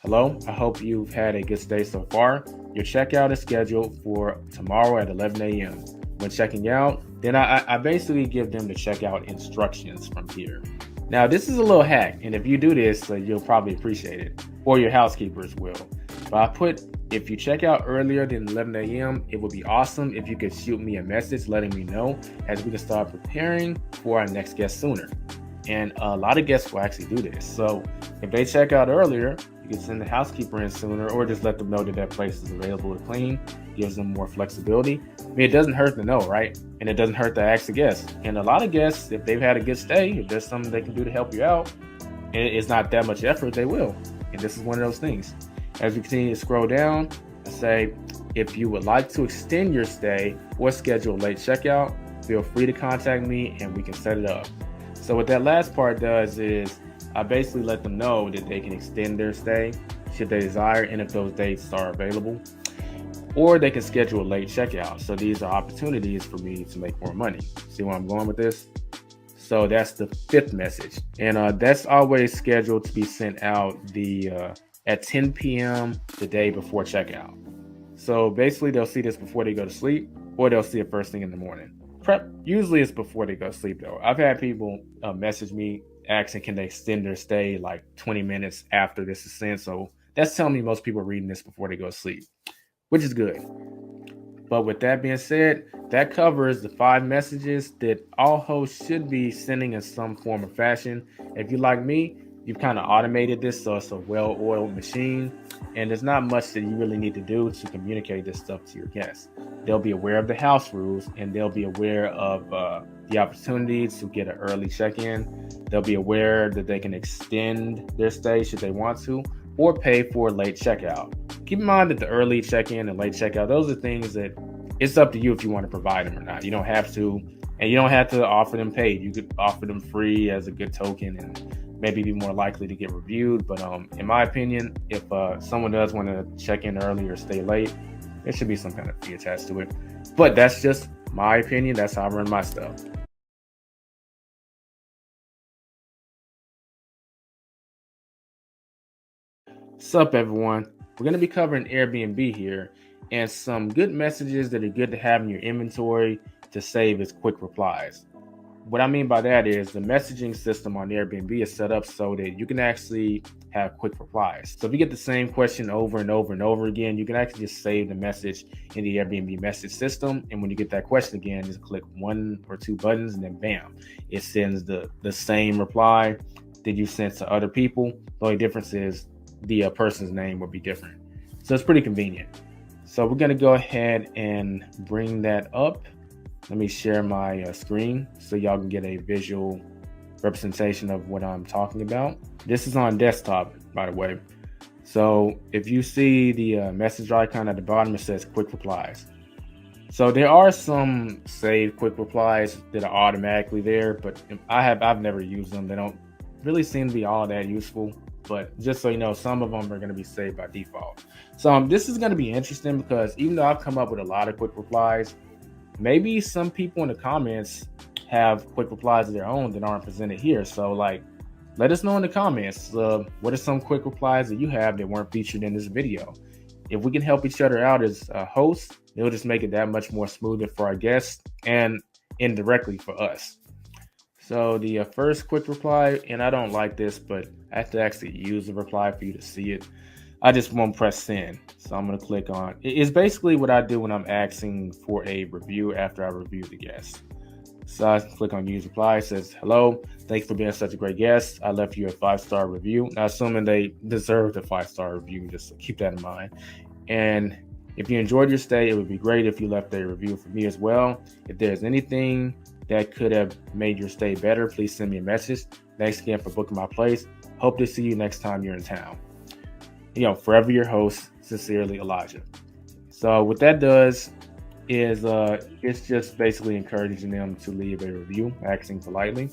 Hello, I hope you've had a good stay so far. Your checkout is scheduled for tomorrow at 11 a.m. When checking out, then I basically give them the checkout instructions from here. Now, this is a little hack, and if you do this, you'll probably appreciate it, or your housekeepers will. But I put, if you check out earlier than 11 a.m., it would be awesome if you could shoot me a message letting me know, as we can start preparing for our next guest sooner. And a lot of guests will actually do this. So if they check out earlier, you can send the housekeeper in sooner, or just let them know that that place is available to clean. Gives them more flexibility. I mean, it doesn't hurt to know, right? And it doesn't hurt to ask the guests. And a lot of guests, if they've had a good stay, if there's something they can do to help you out, and it's not that much effort, they will. And this is one of those things. As we continue to scroll down, I say, if you would like to extend your stay or schedule late checkout, feel free to contact me and we can set it up. So what that last part does is I basically let them know that they can extend their stay should they desire, and if those dates are available, or they can schedule a late checkout. So these are opportunities for me to make more money. See where I'm going with this? So that's the 5th message. And that's always scheduled to be sent out at 10 p.m. the day before checkout. So basically, they'll see this before they go to sleep, or they'll see it first thing in the morning. Prep usually it's before they go to sleep though. I've had people message me asking can they extend their stay like 20 minutes after this is sent. So that's telling me most people are reading this before they go to sleep, which is good. But with that being said, that covers the 5 messages that all hosts should be sending in some form or fashion. If you like me, you've kind of automated this, so it's a well-oiled machine, and there's not much that you really need to do to communicate this stuff to your guests. They'll be aware of the house rules, and they'll be aware of the opportunities to get an early check-in. They'll be aware that they can extend their stay should they want to, or pay for a late checkout. Keep in mind that the early check-in and late checkout, those are things that it's up to you if you want to provide them or not. You don't have to, and you don't have to offer them paid. You could offer them free as a good token and maybe be more likely to get reviewed. But in my opinion, if someone does want to check in early or stay late, there should be some kind of fee attached to it. But that's just my opinion. That's how I run my stuff. What's up, everyone? We're going to be covering Airbnb here and some good messages that are good to have in your inventory to save as quick replies. What I mean by that is the messaging system on Airbnb is set up so that you can actually have quick replies. So if you get the same question over and over and over again, you can actually just save the message in the Airbnb message system. And when you get that question again, just click 1 or 2 buttons and then bam, it sends the same reply that you sent to other people. The only difference is the person's name will be different. So it's pretty convenient. So we're going to go ahead and bring that up. Let me share my screen so y'all can get a visual representation of what I'm talking about. This is on desktop, by the way. So if you see the message icon at the bottom, it says quick replies. So there are some saved quick replies that are automatically there, but I've never used them. They don't really seem to be all that useful. But just so you know, some of them are going to be saved by default. So this is going to be interesting because even though I've come up with a lot of quick replies, maybe some people in the comments have quick replies of their own that aren't presented here. So let us know in the comments, what are some quick replies that you have that weren't featured in this video? If we can help each other out as hosts, it'll just make it that much more smoother for our guests and indirectly for us. So the first quick reply, and I don't like this, but I have to actually use the reply for you to see it. I just won't press send. So I'm going to click on, it's basically what I do when I'm asking for a review after I review the guest. So I click on use reply. It says, hello, thanks for being such a great guest. I left you a 5-star review. Now, assuming they deserved a 5-star review, just keep that in mind. And if you enjoyed your stay, it would be great if you left a review for me as well. If there's anything that could have made your stay better, please send me a message. Thanks again for booking my place. Hope to see you next time you're in town. Forever your host, sincerely, Elijah. So what that does is it's just basically encouraging them to leave a review, asking politely.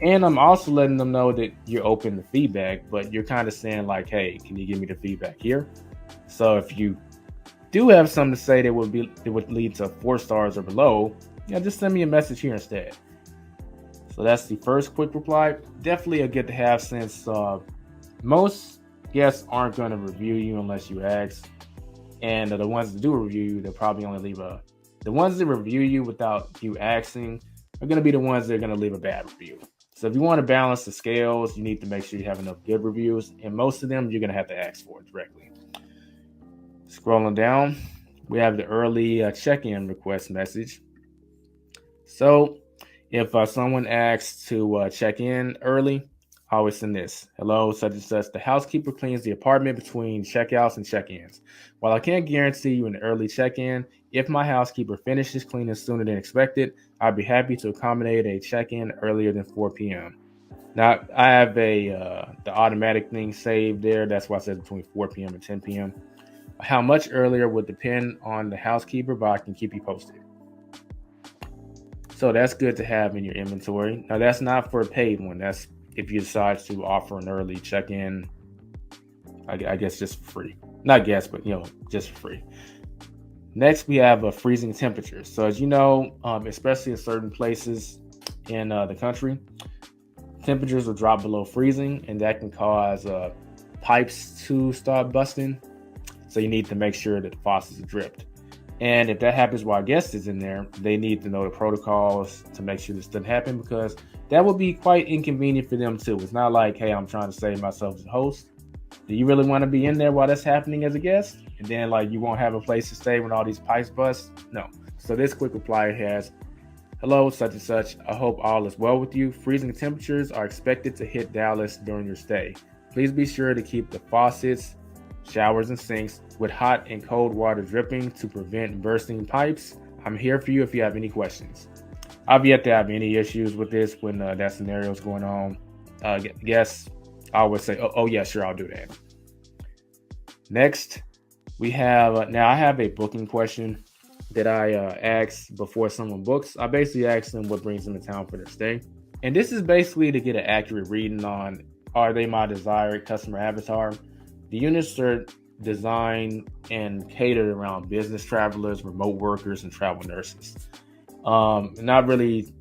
And I'm also letting them know that you're open to feedback, but you're kind of saying like, hey, can you give me the feedback here? So if you do have something to say that would lead to 4 stars or below, just send me a message here instead. So that's the first quick reply. Definitely a good to have since most guests aren't going to review you unless you ask. And the ones that do review you, they'll probably only leave the ones that review you without you asking are going to be the ones that are going to leave a bad review. So if you want to balance the scales, you need to make sure you have enough good reviews. And most of them, you're going to have to ask for directly. Scrolling down, we have the early check-in request message. So if someone asks to check in early, I always send this. Hello, such and such. The housekeeper cleans the apartment between checkouts and check-ins. While I can't guarantee you an early check-in, if my housekeeper finishes cleaning sooner than expected, I'd be happy to accommodate a check-in earlier than 4 p.m. Now, I have the automatic thing saved there. That's why I said between 4 p.m. and 10 p.m. How much earlier would depend on the housekeeper, but I can keep you posted. So that's good to have in your inventory. Now, that's not for a paid one. That's if you decide to offer an early check-in, I guess just for free. Not guess, but just for free. Next, we have freezing temperatures. So as you know, especially in certain places in the country, temperatures will drop below freezing, and that can cause pipes to start busting. So you need to make sure that the faucets are dripped. And if that happens while a guest is in there, they need to know the protocols to make sure this doesn't happen, because that would be quite inconvenient for them too. It's not like, hey, I'm trying to save myself as a host. Do you really want to be in there while that's happening as a guest? And then like you won't have a place to stay when all these pipes bust? No. So this quick reply has, hello, such and such. I hope all is well with you. Freezing temperatures are expected to hit Dallas during your stay. Please be sure to keep the faucets, showers, and sinks with hot and cold water dripping to prevent bursting pipes. I'm here for you if you have any questions. I've yet to have any issues with this when that scenario is going on. Guess I would say, oh yeah, sure, I'll do that. Next, we have, now I have a booking question that I ask before someone books. I basically ask them what brings them to town for their stay. And this is basically to get an accurate reading on, are they my desired customer avatar? The units are designed and catered around business travelers, remote workers, and travel nurses. Not really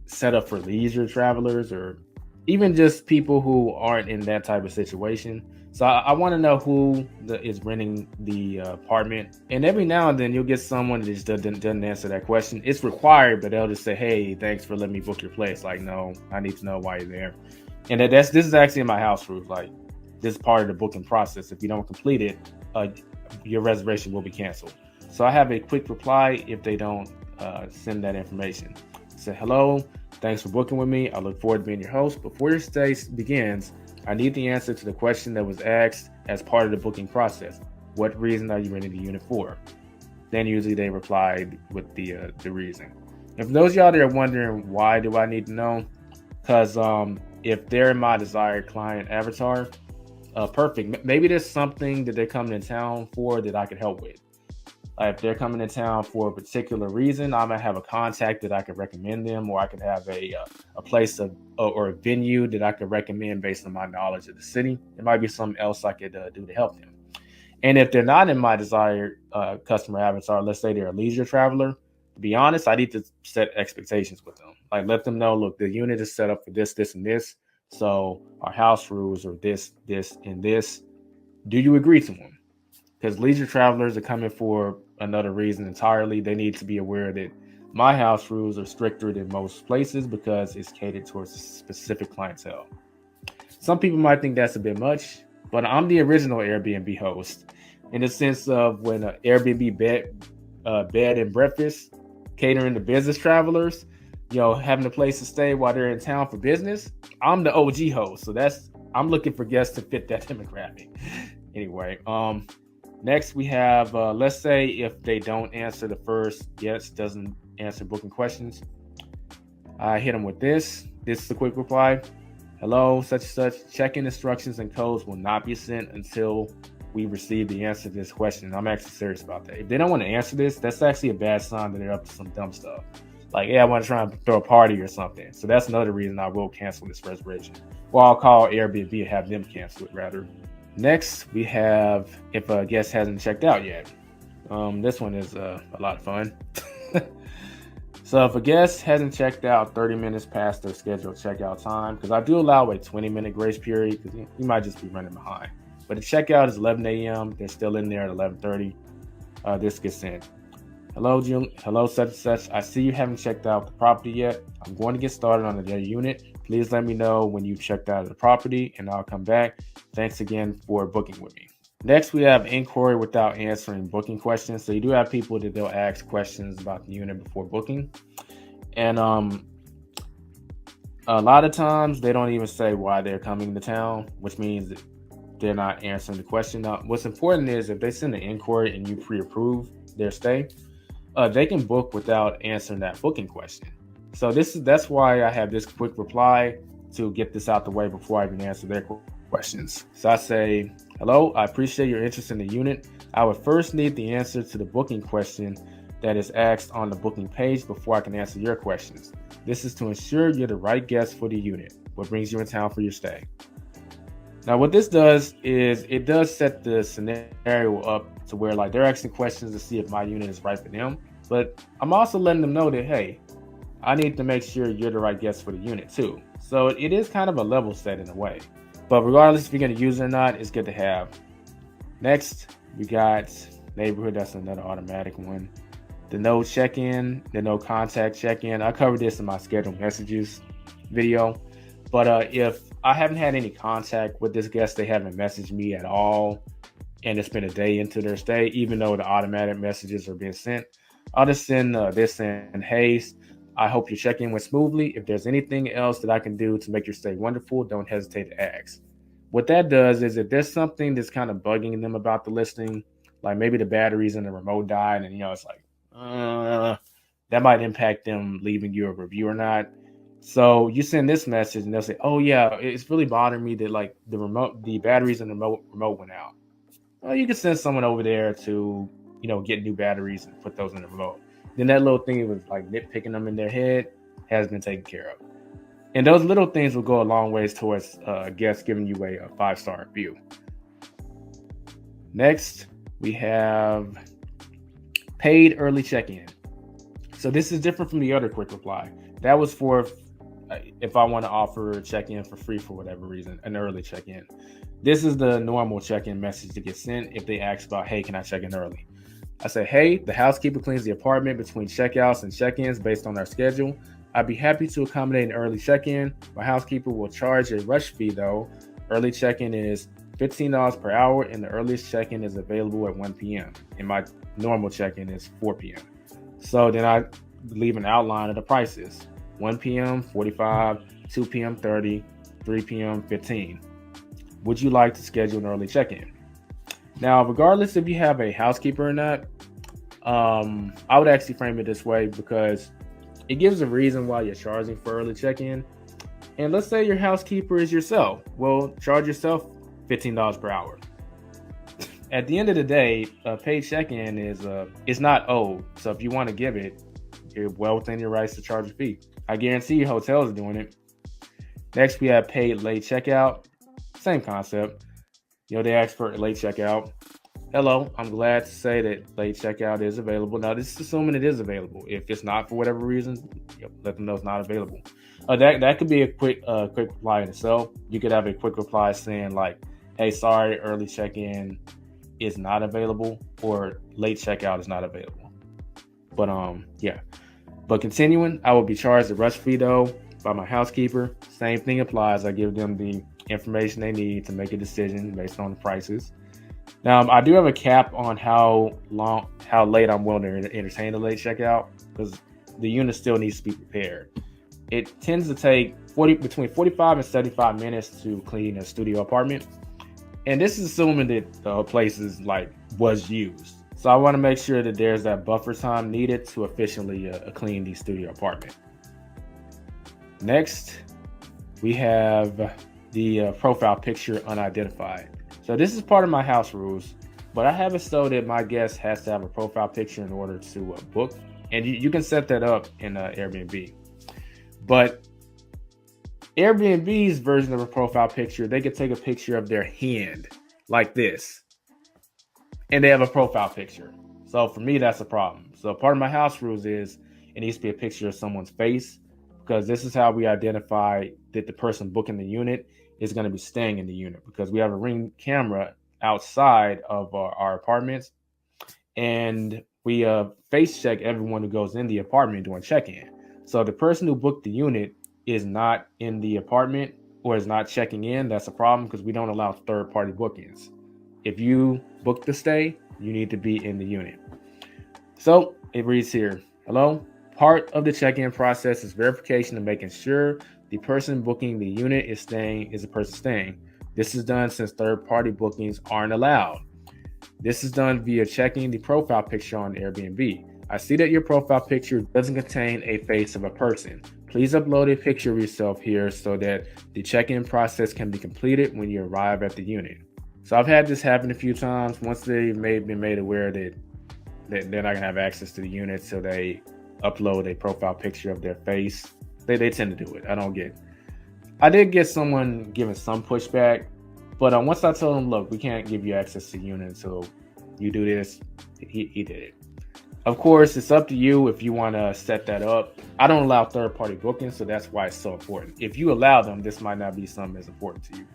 set up for leisure travelers or even just people who aren't in that type of situation. So I want to know who is renting the apartment. And every now and then you'll get someone that just doesn't answer that question. It's required, but they'll just say, hey, thanks for letting me book your place. Like, no, I need to know why you're there. And this is actually in my house rules. Like, this is part of the booking process. If you don't complete it, your reservation will be canceled. So I have a quick reply if they don't send that information. Say, hello, thanks for booking with me. I look forward to being your host. Before your stay begins, I need the answer to the question that was asked as part of the booking process. What reason are you renting the unit for? Then usually they reply with the reason. And for those of y'all that are wondering, why do I need to know? Because if they're my desired client avatar, perfect. Maybe there's something that they're coming in town for that I could help with. If they're coming to town for a particular reason, I might have a contact that I could recommend them, or I could have a place or a venue that I could recommend based on my knowledge of the city. It might be something else I could do to help them. And if they're not in my desired customer avatar, let's say they're a leisure traveler, to be honest, I need to set expectations with them. Like, let them know, look, the unit is set up for this, this, and this. So our house rules are this, this, and this. Do you agree to them? Because leisure travelers are coming for another reason entirely. They need to be aware that my house rules are stricter than most places because it's catered towards a specific clientele. Some people might think that's a bit much, but I'm the original Airbnb host in the sense of when an Airbnb bed and breakfast catering to business travelers, having a place to stay while they're in town for business. I'm the OG host, so I'm looking for guests to fit that demographic. Anyway, next we have, let's say if they don't answer the first guest, doesn't answer booking questions, I hit them with this. This is the quick reply. Hello, such and such. Check-in instructions and codes will not be sent until we receive the answer to this question. I'm actually serious about that. If they don't want to answer this, that's actually a bad sign that they're up to some dumb stuff. Like, yeah, I want to try and throw a party or something. So that's another reason I will cancel this reservation. Well, I'll call Airbnb and have them cancel it rather. Next, we have if a guest hasn't checked out yet. This one is a lot of fun. So if a guest hasn't checked out 30 minutes past their scheduled checkout time, because I do allow a 20-minute grace period because you might just be running behind. But the checkout is 11 a.m. They're still in there at 11:30. This gets sent. Hello, Jim. Hello, such and such. I see you haven't checked out the property yet. I'm going to get started on the unit. Please let me know when you've checked out of the property and I'll come back. Thanks again for booking with me. Next, we have inquiry without answering booking questions. So you do have people that they'll ask questions about the unit before booking. And a lot of times they don't even say why they're coming to town, which means that they're not answering the question. Now, what's important is if they send an inquiry and you pre-approve their stay, they can book without answering that booking question. So that's why I have this quick reply to get this out the way before I even answer their questions. So I say, hello, I appreciate your interest in the unit. I would first need the answer to the booking question that is asked on the booking page before I can answer your questions. This is to ensure you're the right guest for the unit. What brings you in town for your stay? Now, what this does is it does set the scenario up to where like they're asking questions to see if my unit is right for them. But I'm also letting them know that, hey, I need to make sure you're the right guest for the unit too. So it is kind of a level set in a way. But regardless if you're going to use it or not, it's good to have. Next, We got neighborhood. That's another automatic one. The no check-in, the no contact check-in. I covered this in my scheduled messages video. But if I haven't had any contact with this guest, they haven't messaged me at all, and it's been a day into their stay, even though the automatic messages are being sent, I'll just send this in, hey, I hope your check-in went smoothly. If there's anything else that I can do to make your stay wonderful, don't hesitate to ask. What that does is if there's something that's kind of bugging them about the listing, like maybe the batteries in the remote died, and it's like, that might impact them leaving you a review or not. So you send this message and they'll say, oh yeah, it's really bothering me that like the batteries in the remote went out. Well, you can send someone over there to, get new batteries and put those in the remote. Then that little thing was like nitpicking them in their head has been taken care of. And those little things will go a long ways towards guests giving you a 5-star review. Next, we have paid early check-in. So this is different from the other quick reply. That was for if I want to offer check-in for free for whatever reason, an early check-in. This is the normal check-in message to get sent if they ask about, hey, can I check in early? I say, hey, the housekeeper cleans the apartment between checkouts and check-ins based on our schedule. I'd be happy to accommodate an early check-in. My housekeeper will charge a rush fee though. Early check-in is $15 per hour and the earliest check-in is available at 1 p.m. and my normal check-in is 4 p.m. So then I leave an outline of the prices. 1 p.m. 45, 2 p.m. 30, 3 p.m. 15. Would you like to schedule an early check-in? Now, regardless if you have a housekeeper or not, I would actually frame it this way because it gives a reason why you're charging for early check-in. And let's say your housekeeper is yourself. Well, charge yourself $15 per hour. At the end of the day, a paid check-in is not owed. So if you want to give it, you're well within your rights to charge a fee. I guarantee you hotels are doing it. Next, we have paid late checkout. Same concept. They ask for a late checkout. Hello, I'm glad to say that late checkout is available. Now, this is assuming it is available. If it's not for whatever reason, let them know it's not available. That could be a quick reply in itself. You could have a quick reply saying like, hey, sorry, early check-in is not available or late checkout is not available. But yeah. But continuing, I will be charged a rush fee though by my housekeeper. Same thing applies. I give them the information they need to make a decision based on the prices. Now, I do have a cap on how late I'm willing to entertain a late checkout because the unit still needs to be prepared. It tends to take between 45 and 75 minutes to clean a studio apartment. And this is assuming that the place is was used. So I want to make sure that there's that buffer time needed to efficiently clean the studio apartment. Next, we have the profile picture unidentified. So this is part of my house rules, but I have it so that my guest has to have a profile picture in order to book. And you can set that up in Airbnb. But Airbnb's version of a profile picture, they could take a picture of their hand like this. And they have a profile picture. So for me, that's a problem. So part of my house rules is it needs to be a picture of someone's face because this is how we identify that the person booking the unit is going to be staying in the unit because we have a Ring camera outside of our apartments and we face check everyone who goes in the apartment during check-in. So the person who booked the unit is not in the apartment or is not checking in, that's a problem because we don't allow third-party bookings. If you book the stay, you need to be in the unit. So it reads here, hello, part of the check-in process is verification of making sure the person booking the unit is the person staying. This is done since third-party bookings aren't allowed. This is done via checking the profile picture on Airbnb. I see that your profile picture doesn't contain a face of a person. Please upload a picture of yourself here so that the check-in process can be completed when you arrive at the unit. So I've had this happen a few times. Once they've been made aware that they're not going to have access to the unit, so they upload a profile picture of their face. They tend to do it. I don't get it. I did get someone giving some pushback, but once I told him, look, we can't give you access to the unit until you do this, he did it. Of course, it's up to you if you want to set that up. I don't allow third-party bookings, so that's why it's so important. If you allow them, this might not be something that's important to you.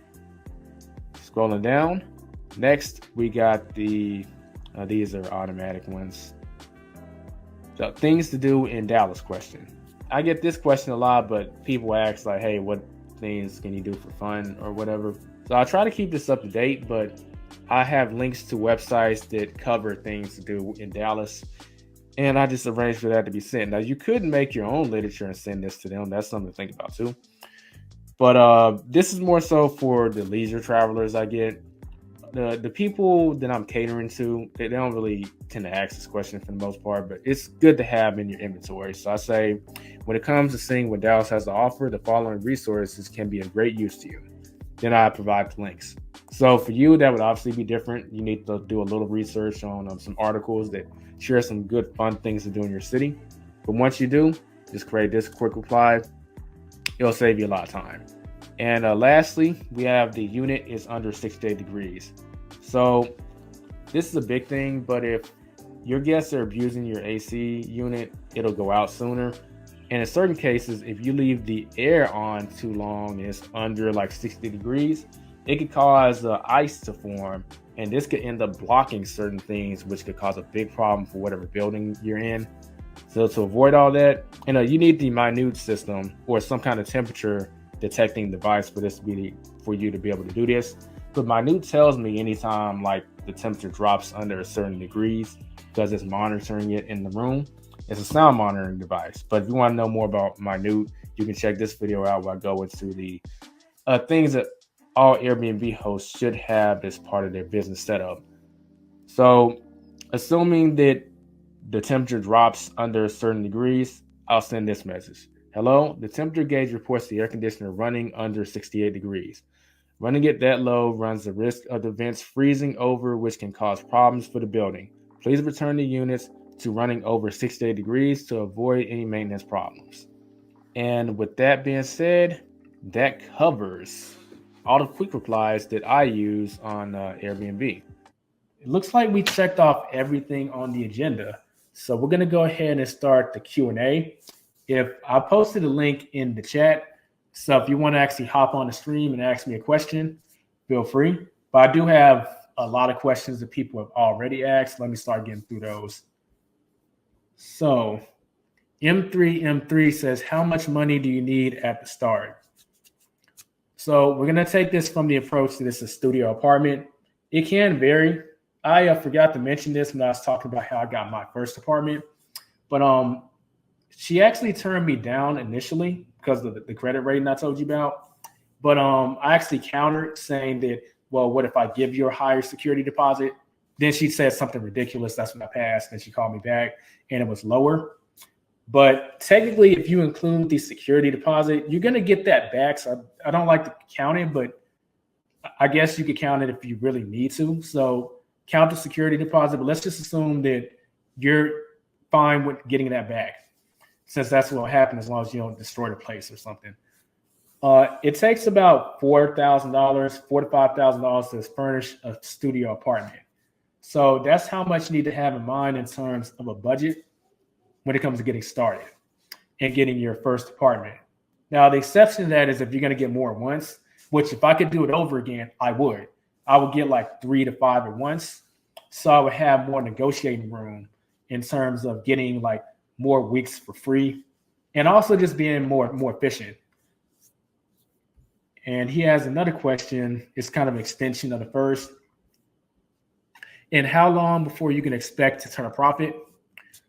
Scrolling down, Next, we got these are automatic ones. So things to do in Dallas question. I get this question a lot, but people ask like, hey, what things can you do for fun or whatever? So I try to keep this up to date, but I have links to websites that cover things to do in Dallas. And I just arranged for that to be sent. Now, you could make your own literature and send this to them. That's something to think about too. But this is more so for the leisure travelers I get. The people that I'm catering to, they don't really tend to ask this question for the most part, but it's good to have in your inventory. So I say, when it comes to seeing what Dallas has to offer, the following resources can be of great use to you. Then I provide the links. So for you, that would obviously be different. You need to do a little research on some articles that share some good, fun things to do in your city. But once you do, just create this quick reply. It'll save you a lot of time. And lastly, we have the unit is under 68 degrees. So this is a big thing, but if your guests are abusing your AC unit, it'll go out sooner. And in certain cases, if you leave the air on too long and it's under like 60 degrees, it could cause ice to form. And this could end up blocking certain things, which could cause a big problem for whatever building you're in. So to avoid all that, you need the minute system or some kind of temperature detecting device for you to be able to do this. But minute tells me anytime like the temperature drops under a certain degrees because it's monitoring it in the room. It's a sound monitoring device. But if you want to know more about minute, you can check this video out where I go into the things that all Airbnb hosts should have as part of their business setup. So assuming that the temperature drops under certain degrees, I'll send this message. Hello, the temperature gauge reports the air conditioner running under 68 degrees. Running it that low runs the risk of the vents freezing over, which can cause problems for the building. Please return the units to running over 68 degrees to avoid any maintenance problems. And with that being said, that covers all the quick replies that I use on Airbnb. It looks like we checked off everything on the agenda. So we're going to go ahead and start the Q&A. If I posted a link in the chat, so if you want to actually hop on the stream and ask me a question, feel free. But I do have a lot of questions that people have already asked. Let me start getting through those. So M3 says, how much money do you need at the start? So we're going to take this from the approach that it's a studio apartment. It can vary. I forgot to mention this when I was talking about how I got my first apartment. But she actually turned me down initially because of the credit rating I told you about. But I actually countered saying that, well, what if I give you a higher security deposit? Then she said something ridiculous. That's when I passed. And she called me back and it was lower. But technically, if you include the security deposit, you're going to get that back. So I don't like to count it, but I guess you could count it if you really need to. So count the security deposit, but let's just assume that you're fine with getting that back, since that's what will happen as long as you don't destroy the place or something. It takes about $4,000, $4,000 to $5,000 to furnish a studio apartment. So that's how much you need to have in mind in terms of a budget when it comes to getting started and getting your first apartment. Now, the exception to that is if you're going to get more at once, which if I could do it over again, I would. I would get like 3 to 5 at once. So I would have more negotiating room in terms of getting like more weeks for free and also just being more efficient. And he has another question. It's kind of an extension of the first. And how long before you can expect to turn a profit?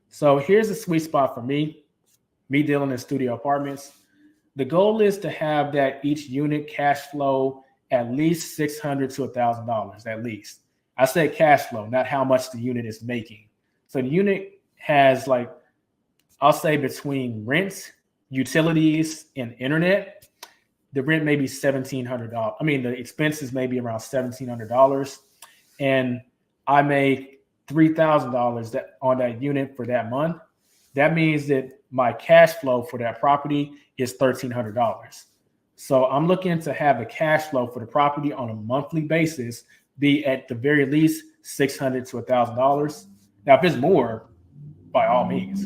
So here's the sweet spot for me dealing in studio apartments. The goal is to have that each unit cash flow at least $600 to $1,000, at least. I say cash flow, not how much the unit is making. So the unit has like, I'll say between rent, utilities, and internet, the rent may be $1,700. I mean, the expenses may be around $1,700. And I make $3,000 on that unit for that month. That means that my cash flow for that property is $1,300. So I'm looking to have a cash flow for the property on a monthly basis be at the very least $600 to $1,000. Now, if it's more, by all means.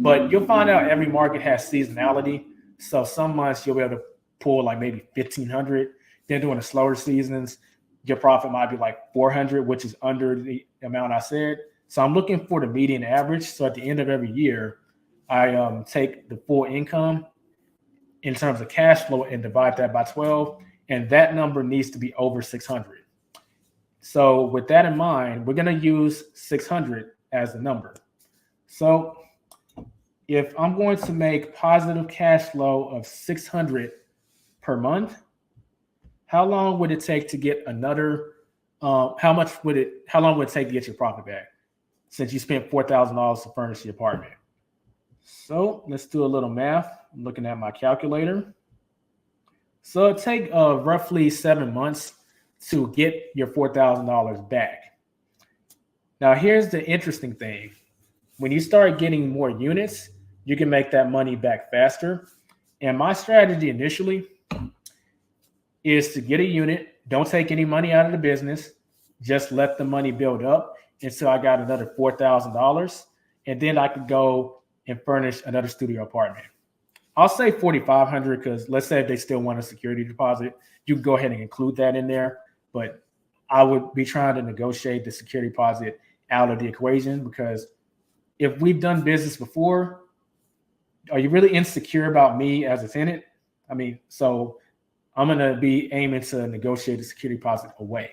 But you'll find out every market has seasonality. So some months you'll be able to pull like maybe $1,500. Then during the slower seasons, your profit might be like 400, which is under the amount I said. So I'm looking for the median average. So at the end of every year, I take the full income in terms of cash flow and divide that by 12. And that number needs to be over 600. So with that in mind, we're going to use 600 as the number. So if I'm going to make positive cash flow of 600 per month, how long would it take to get another? How long would it take to get your profit back? Since you spent $4,000 to furnish the apartment. So let's do a little math. I'm looking at my calculator. So it take roughly 7 months to get your $4,000 back. Now here's the interesting thing. When you start getting more units, you can make that money back faster. And my strategy initially is to get a unit, don't take any money out of the business, just let the money build up until I got another $4,000. And then I could go and furnish another studio apartment. I'll say $4,500 because let's say if they still want a security deposit, you can go ahead and include that in there. But I would be trying to negotiate the security deposit out of the equation because if we've done business before, are you really insecure about me as a tenant? I mean, so I'm going to be aiming to negotiate the security deposit away.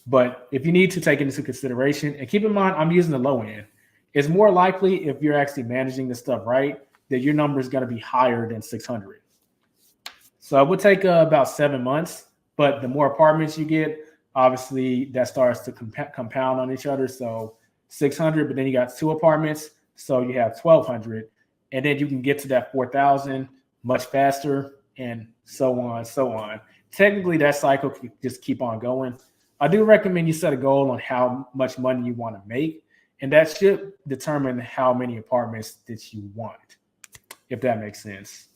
But if you need to take it into consideration, and keep in mind, I'm using the low end. It's more likely if you're actually managing this stuff right, that your number is going to be higher than 600. So it would take about 7 months, but the more apartments you get, obviously that starts to compound on each other. So 600, but then you got 2 apartments, so you have 1,200, and then you can get to that 4,000 much faster, and so on, so on. Technically, that cycle can just keep on going. I do recommend you set a goal on how much money you want to make, and that should determine how many apartments that you want, if that makes sense.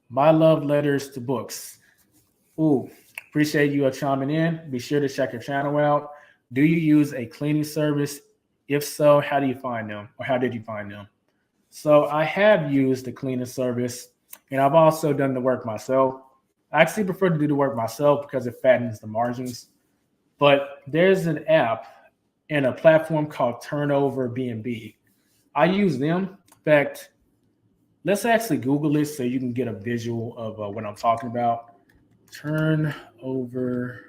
My love letters to books. Ooh, appreciate you chiming in. Be sure to check your channel out. Do you use a cleaning service? If so, how do you find them, or how did you find them? So I have used the cleaning service, and I've also done the work myself. I actually prefer to do the work myself because it fattens the margins. But there's an app and a platform called Turnover B&B. I use them. In fact, let's actually Google it so you can get a visual of what I'm talking about. Turnover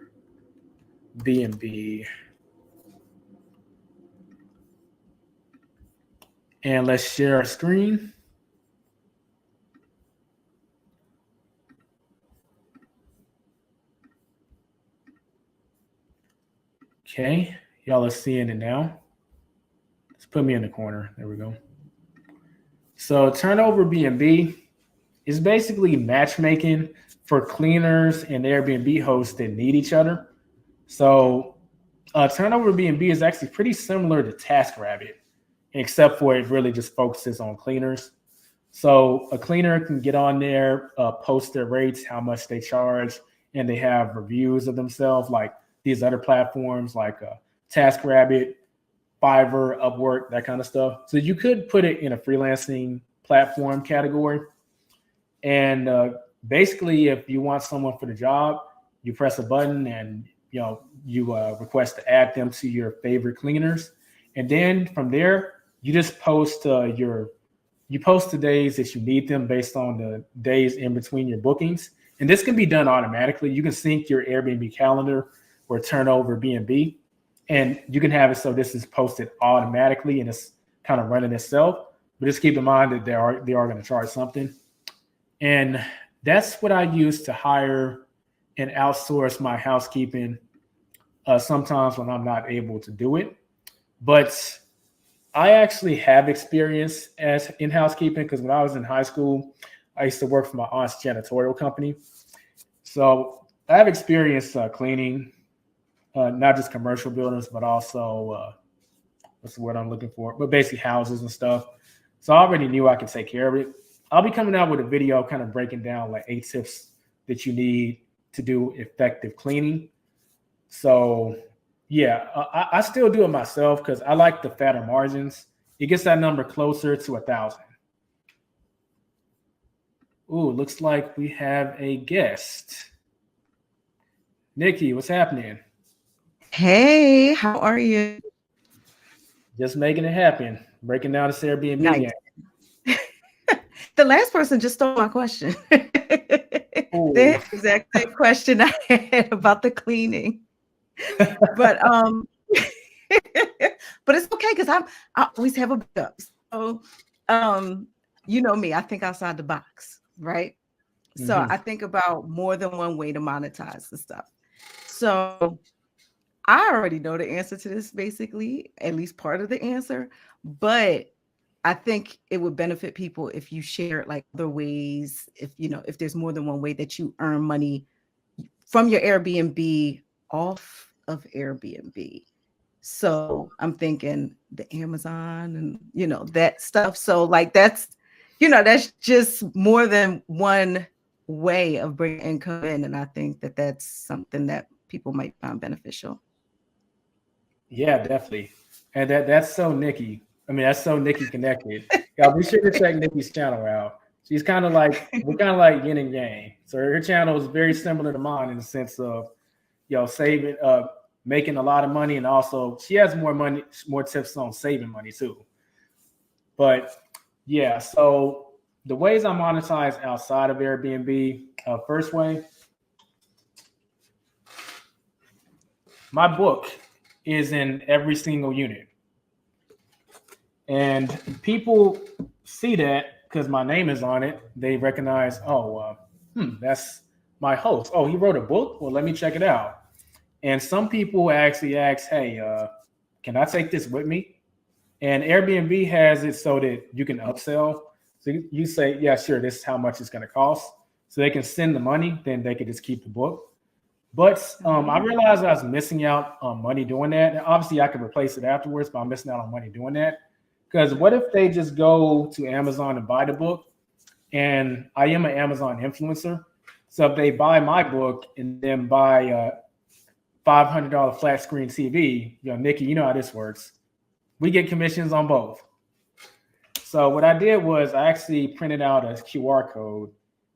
B&B. And let's share our screen. Okay, y'all are seeing it now. Let's put me in the corner. There we go. So Turnover B&B is basically matchmaking for cleaners and Airbnb hosts that need each other. So Turnover B&B is actually pretty similar to TaskRabbit, except for it really just focuses on cleaners. So a cleaner can get on there, post their rates, how much they charge, and they have reviews of themselves like these other platforms like TaskRabbit, Fiverr, Upwork, that kind of stuff. So you could put it in a freelancing platform category. And basically, if you want someone for the job, you press a button and you request to add them to your favorite cleaners. And then from there, you just post the days that you need them based on the days in between your bookings. And this can be done automatically. You can sync your Airbnb calendar or Turnover B&B, and you can have it so this is posted automatically and it's kind of running itself. But just keep in mind that they are going to charge something. And that's what I use to hire and outsource my housekeeping sometimes when I'm not able to do it. But I actually have experience in housekeeping because when I was in high school, I used to work for my aunt's janitorial company. So I have experience cleaning, not just commercial buildings, but also, what's the word I'm looking for? But basically houses and stuff. So I already knew I could take care of it. I'll be coming out with a video kind of breaking down like 8 tips that you need to do effective cleaning. So yeah, I still do it myself because I like the fatter margins. It gets that number closer to 1,000. Ooh, looks like we have a guest. Nikki, what's happening? Hey, how are you? Just making it happen. Breaking down this Airbnb Nice. game. The last person just stole my question. Ooh. The exact same question I had about the cleaning. But but it's okay because I always have a backup. So you know me, I think outside the box, right? So I think about more than one way to monetize the stuff. So I already know the answer to this, basically, at least part of the answer, but I think it would benefit people if you share like other ways, if if there's more than one way that you earn money from your Airbnb off of Airbnb. So I'm thinking the Amazon and that stuff. So like that's just more than one way of bringing income in, and I think that that's something that people might find beneficial. Yeah, definitely. And that's so Nikki. I mean, that's so Nikki connected. Yeah, be sure to check Nikki's channel out. She's kind of like we're kind of like yin and yang. So her channel is very similar to mine in the sense of saving, making a lot of money, and also she has more money, more tips on saving money too. But yeah, so the ways I monetize outside of Airbnb, first way, my book is in every single unit. And people see that because my name is on it. They recognize, that's my host. Oh, he wrote a book? Well, let me check it out. And some people actually ask, hey, can I take this with me? And Airbnb has it so that you can upsell. So you say, yeah, sure, this is how much it's going to cost. So they can send the money, then they can just keep the book. But I realized I was missing out on money doing that. And obviously, I could replace it afterwards, but I'm missing out on money doing that. Because what if they just go to Amazon and buy the book? And I am an Amazon influencer. So if they buy my book and then buy a $500 flat screen TV, Nikki, you know how this works. We get commissions on both. So what I did was I actually printed out a QR code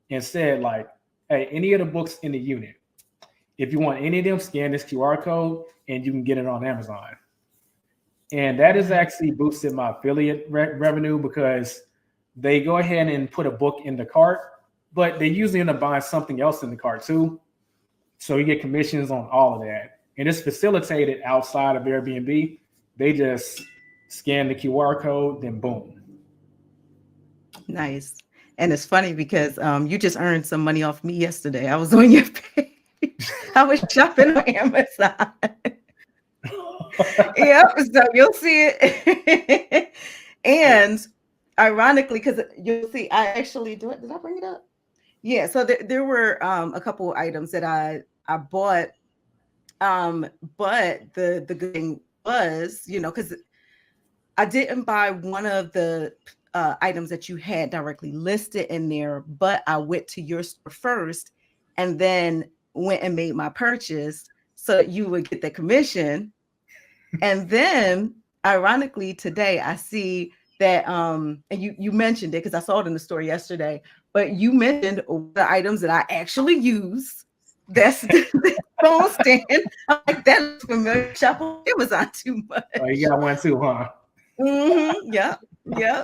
and said, like, hey, any of the books in the unit, if you want any of them, scan this QR code and you can get it on Amazon. And that has actually boosted my affiliate revenue because they go ahead and put a book in the cart, but they usually end up buying something else in the cart too. So you get commissions on all of that. And it's facilitated outside of Airbnb. They just scan the QR code, then boom. Nice. And it's funny because you just earned some money off me yesterday. I was on your page. I was shopping on Amazon. Yep, so you'll see it. And ironically, because you'll see, I actually did I bring it up? Yeah, so there were a couple of items that I bought. But the good thing was, because I didn't buy one of the items that you had directly listed in there, but I went to your store first and then went and made my purchase so that you would get the commission. And then ironically today I see that and you mentioned it because I saw it in the store yesterday, but you mentioned the items that I actually use. That's the phone stand. I'm like, that looks familiar. Shop on Amazon too much. Oh, you got one too, huh? Yeah.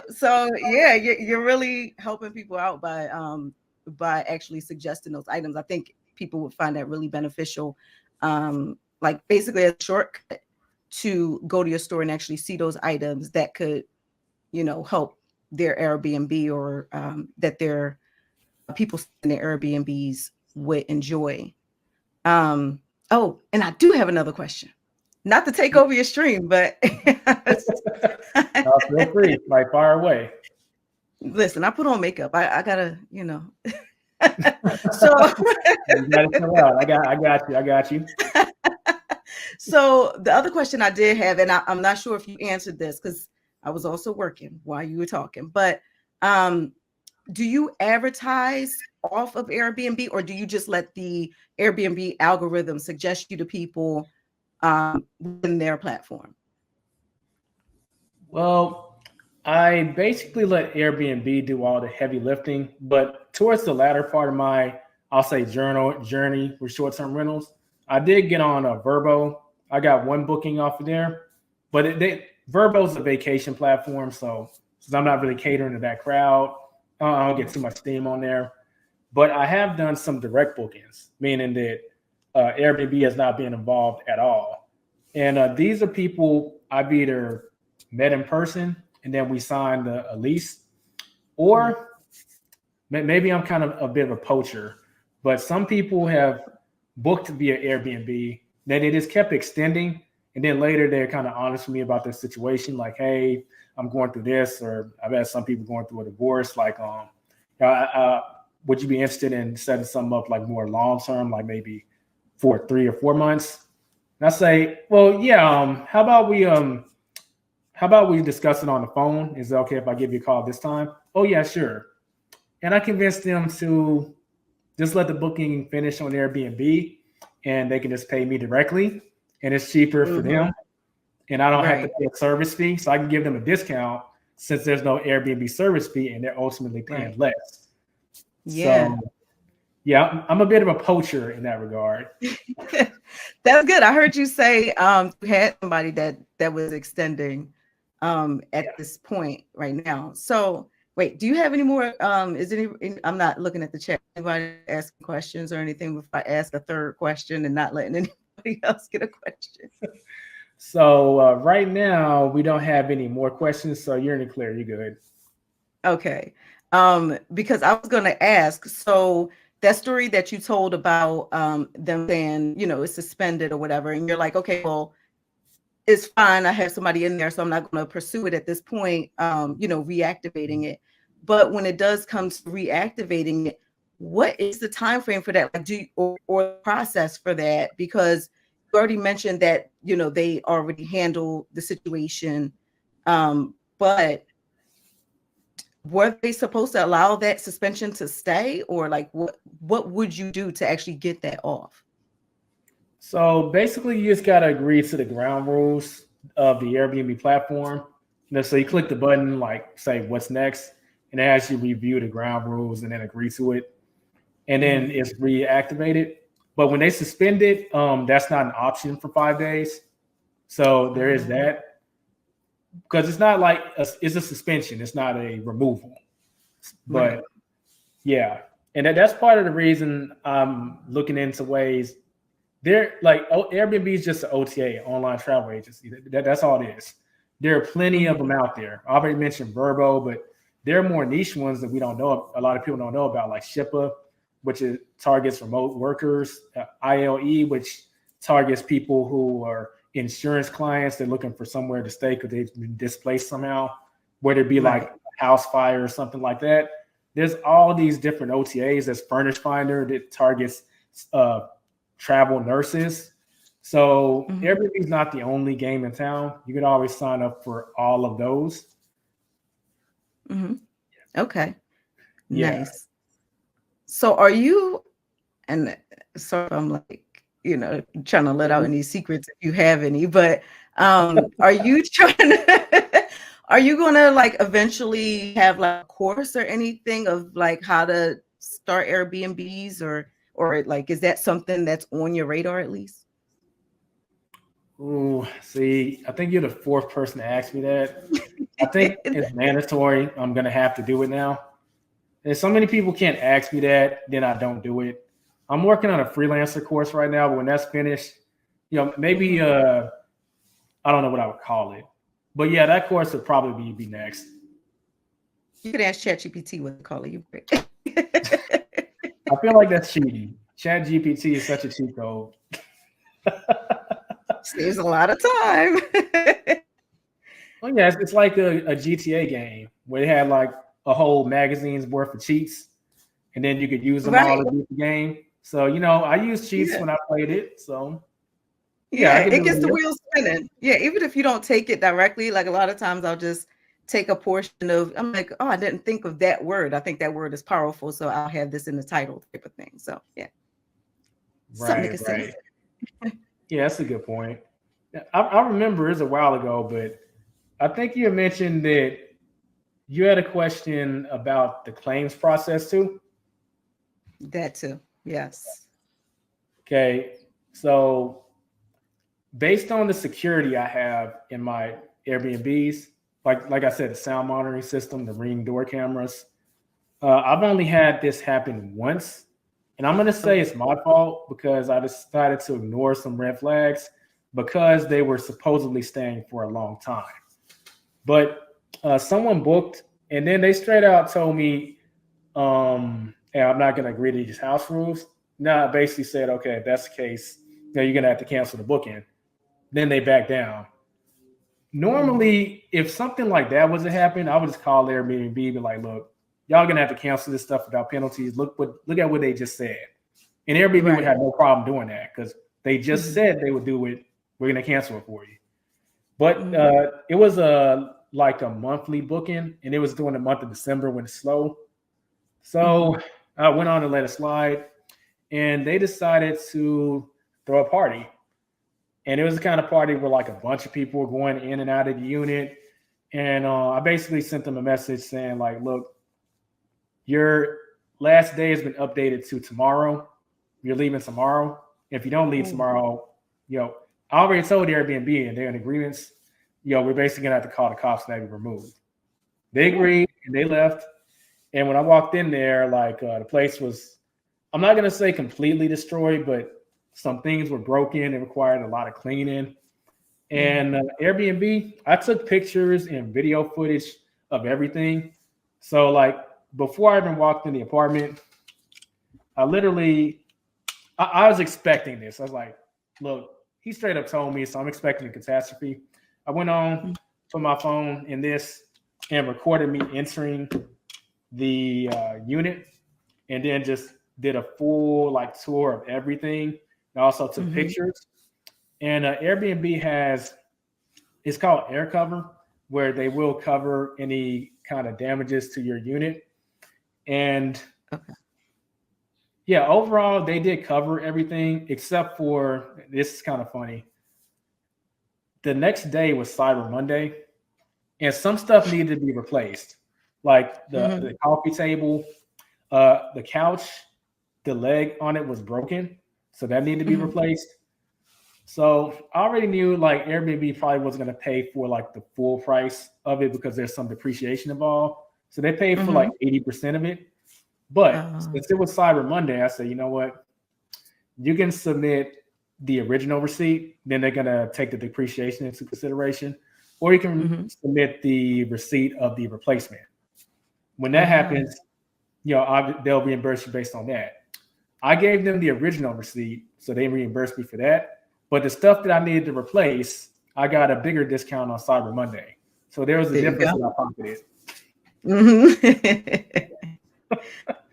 So yeah, you're really helping people out by actually suggesting those items. I think people would find that really beneficial. Like basically a shortcut to go to your store and actually see those items that could, help their Airbnb or that their people in their Airbnbs would enjoy. And I do have another question. Not to take over your stream, but Feel free, like fire away. Listen, I put on makeup. I gotta, So you gotta chill out. I got you. So the other question I did have, and I'm not sure if you answered this because I was also working while you were talking, but do you advertise off of Airbnb or do you just let the Airbnb algorithm suggest you to people within their platform? Well, I basically let Airbnb do all the heavy lifting, but towards the latter part of my, I'll say, journey with short-term rentals, I did get on a Vrbo. I got one booking off of there, but Vrbo's a vacation platform, so since I'm not really catering to that crowd, I don't get too much steam on there. But I have done some direct bookings, meaning that Airbnb has not been involved at all. And these are people I've either met in person and then we signed a lease, or maybe I'm kind of a bit of a poacher, but some people have booked via Airbnb, then they just kept extending. And then later they're kind of honest with me about their situation. Like, hey, I'm going through this, or I've had some people going through a divorce. Like, would you be interested in setting something up like more long-term, like maybe for 3 or 4 months? And I say, well, yeah, how about we discuss it on the phone? Is it okay if I give you a call this time? Oh yeah, sure. And I convinced them to just let the booking finish on Airbnb and they can just pay me directly. And it's cheaper for them. And I don't have to pay a service fee. So I can give them a discount since there's no Airbnb service fee and they're ultimately paying less. Yeah. So, yeah, I'm a bit of a poacher in that regard. That's good. I heard you say you had somebody that was extending at this point right now. So wait, do you have any more? Is any? I'm not looking at the chat. Anybody asking questions or anything? If I ask a third question and not letting anybody else get a question. So right now we don't have any more questions. So you're in the clear. You're good. Okay. Because I was going to ask. So that story that you told about them saying, it's suspended or whatever, and you're like, okay, well, it's fine. I have somebody in there, so I'm not going to pursue it at this point. Reactivating it. But when it does come to reactivating it, what is the time frame for that? Like, or the process for that? Because you already mentioned that they already handle the situation, but were they supposed to allow that suspension to stay, or like what would you do to actually get that off? So basically, you just got to agree to the ground rules of the Airbnb platform. So you click the button, like say what's next, and it has you review the ground rules and then agree to it, and then it's reactivated. But when they suspend it, that's not an option for 5 days. So there is that, because it's not like it's a suspension. It's not a removal. But yeah, and that's part of the reason I'm looking into ways. They're like Airbnb is just an OTA, online travel agency. That's all it is. There are plenty of them out there. I already mentioned Vrbo, but there are more niche ones that we don't know. A lot of people don't know about, like Shippa, which targets remote workers, ILE, which targets people who are insurance clients. They're looking for somewhere to stay because they've been displaced somehow, whether it be like a house fire or something like that. There's all these different OTAs. There's Furnish Finder that targets travel nurses. So Airbnb is not the only game in town. You can always sign up for all of those. Okay. Yeah. Nice. So are you, and so I'm like, trying to let out any secrets if you have any, but are you are you going to like eventually have like a course or anything of like how to start Airbnbs or like, is that something that's on your radar at least? Ooh, see, I think you're the fourth person to ask me that. I think it's mandatory. I'm going to have to do it now. And so many people can't ask me that, then I don't do it. I'm working on a freelancer course right now, but when that's finished, maybe I don't know what I would call it. But yeah, that course would probably be next. You could ask ChatGPT what to call it. I feel like that's cheating. ChatGPT is such a cheat code. Saves a lot of time. Well, yeah, it's like a GTA game where they had like a whole magazine's worth of cheats, and then you could use them all to beat the game. So, I use cheats when I played it. So, yeah, it gets the wheels spinning. Yeah, even if you don't take it directly, like a lot of times I'll just take a portion of, I'm like, oh, I didn't think of that word. I think that word is powerful, so I'll have this in the title type of thing. So, yeah. Right. Yeah, that's a good point. I remember it was a while ago, but I think you mentioned that you had a question about the claims process too. That too. Yes. Okay. So based on the security I have in my Airbnbs, like I said, the sound monitoring system, the Ring door cameras, I've only had this happen once. And I'm going to say it's my fault because I decided to ignore some red flags because they were supposedly staying for a long time. But someone booked, and then they straight out told me, hey, I'm not going to agree to these house rules. No, I basically said, okay, if that's the case, you're going to have to cancel the booking. Then they backed down. Normally, if something like that was to happen, I would just call Airbnb and be like, look, y'all going to have to cancel this stuff without penalties. Look at what they just said. And Airbnb would have no problem doing that because they just said they would do it. We're going to cancel it for you. But it was like a monthly booking, and it was during the month of December when it's slow. So I went on to let it slide, and they decided to throw a party. And it was the kind of party where like a bunch of people were going in and out of the unit. And I basically sent them a message saying like, look, your last day has been updated to tomorrow. You're leaving tomorrow. If you don't leave tomorrow, I already told Airbnb and they're in agreements. We're basically gonna have to call the cops and have you removed. They agreed and they left. And when I walked in there, like the place was, I'm not gonna say completely destroyed, but some things were broken. It required a lot of cleaning. And Airbnb, I took pictures and video footage of everything. So like before I even walked in the apartment, I was expecting this. I was like, look, he straight up told me, so I'm expecting a catastrophe. I went on to my phone in this and recorded me entering the unit and then just did a full like tour of everything. I also took pictures. And Airbnb it's called Air Cover, where they will cover any kind of damages to your unit. And overall, they did cover everything except for, this is kind of funny. The next day was Cyber Monday, and some stuff needed to be replaced, like the coffee table, the couch, the leg on it was broken. So that needed to be replaced. So I already knew like Airbnb probably wasn't going to pay for like the full price of it because there's some depreciation involved. So they paid for like 80% of it. But since it was Cyber Monday, I said, you know what? You can submit the original receipt. Then they're going to take the depreciation into consideration. Or you can submit the receipt of the replacement. When that happens, they'll reimburse you based on that. I gave them the original receipt, so they reimbursed me for that. But the stuff that I needed to replace, I got a bigger discount on Cyber Monday. So there was a difference in my pocket.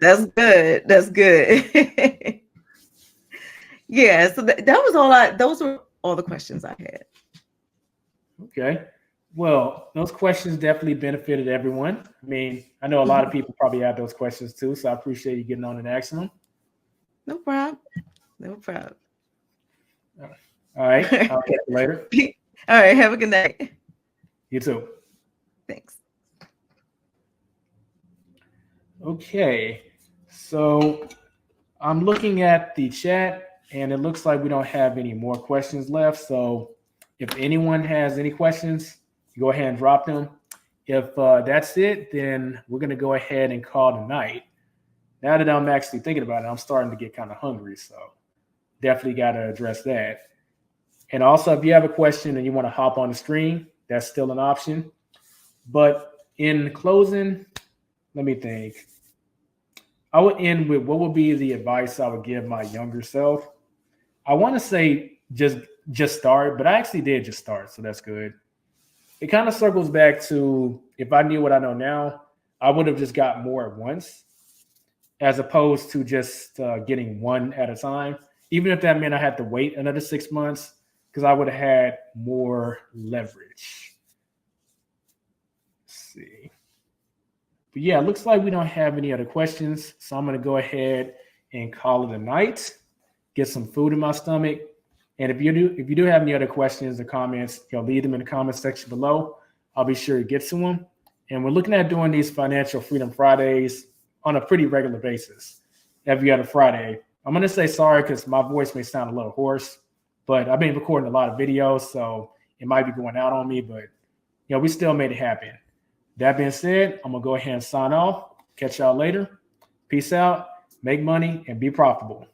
That's good. That's good. Yeah. So that was those were all the questions I had. Okay. Well, those questions definitely benefited everyone. I mean, I know a lot of people probably have those questions too, so I appreciate you getting on and asking them. No problem. No problem. All right. I'll catch you later. All right. Have a good night. You too. Thanks. Okay. So I'm looking at the chat and it looks like we don't have any more questions left. So if anyone has any questions, go ahead and drop them. If that's it, then we're going to go ahead and call tonight. Now that I'm actually thinking about it, I'm starting to get kind of hungry. So definitely got to address that. And also, if you have a question and you want to hop on the stream, that's still an option. But in closing, let me think. I would end with what would be the advice I would give my younger self. I want to say just start, but I actually did just start, so that's good. It kind of circles back to if I knew what I know now, I would have just got more at once, as opposed to just getting one at a time. Even if that meant I had to wait another 6 months, because I would have had more leverage. Let's see. But yeah, it looks like we don't have any other questions. So I'm going to go ahead and call it a night, get some food in my stomach. And if you do have any other questions or comments, leave them in the comment section below. I'll be sure to get to them. And we're looking at doing these Financial Freedom Fridays on a pretty regular basis. every other Friday. I'm going to say sorry because my voice may sound a little hoarse, but I've been recording a lot of videos, so it might be going out on me, but we still made it happen. That being said, I'm going to go ahead and sign off. Catch y'all later. Peace out, make money, and be profitable.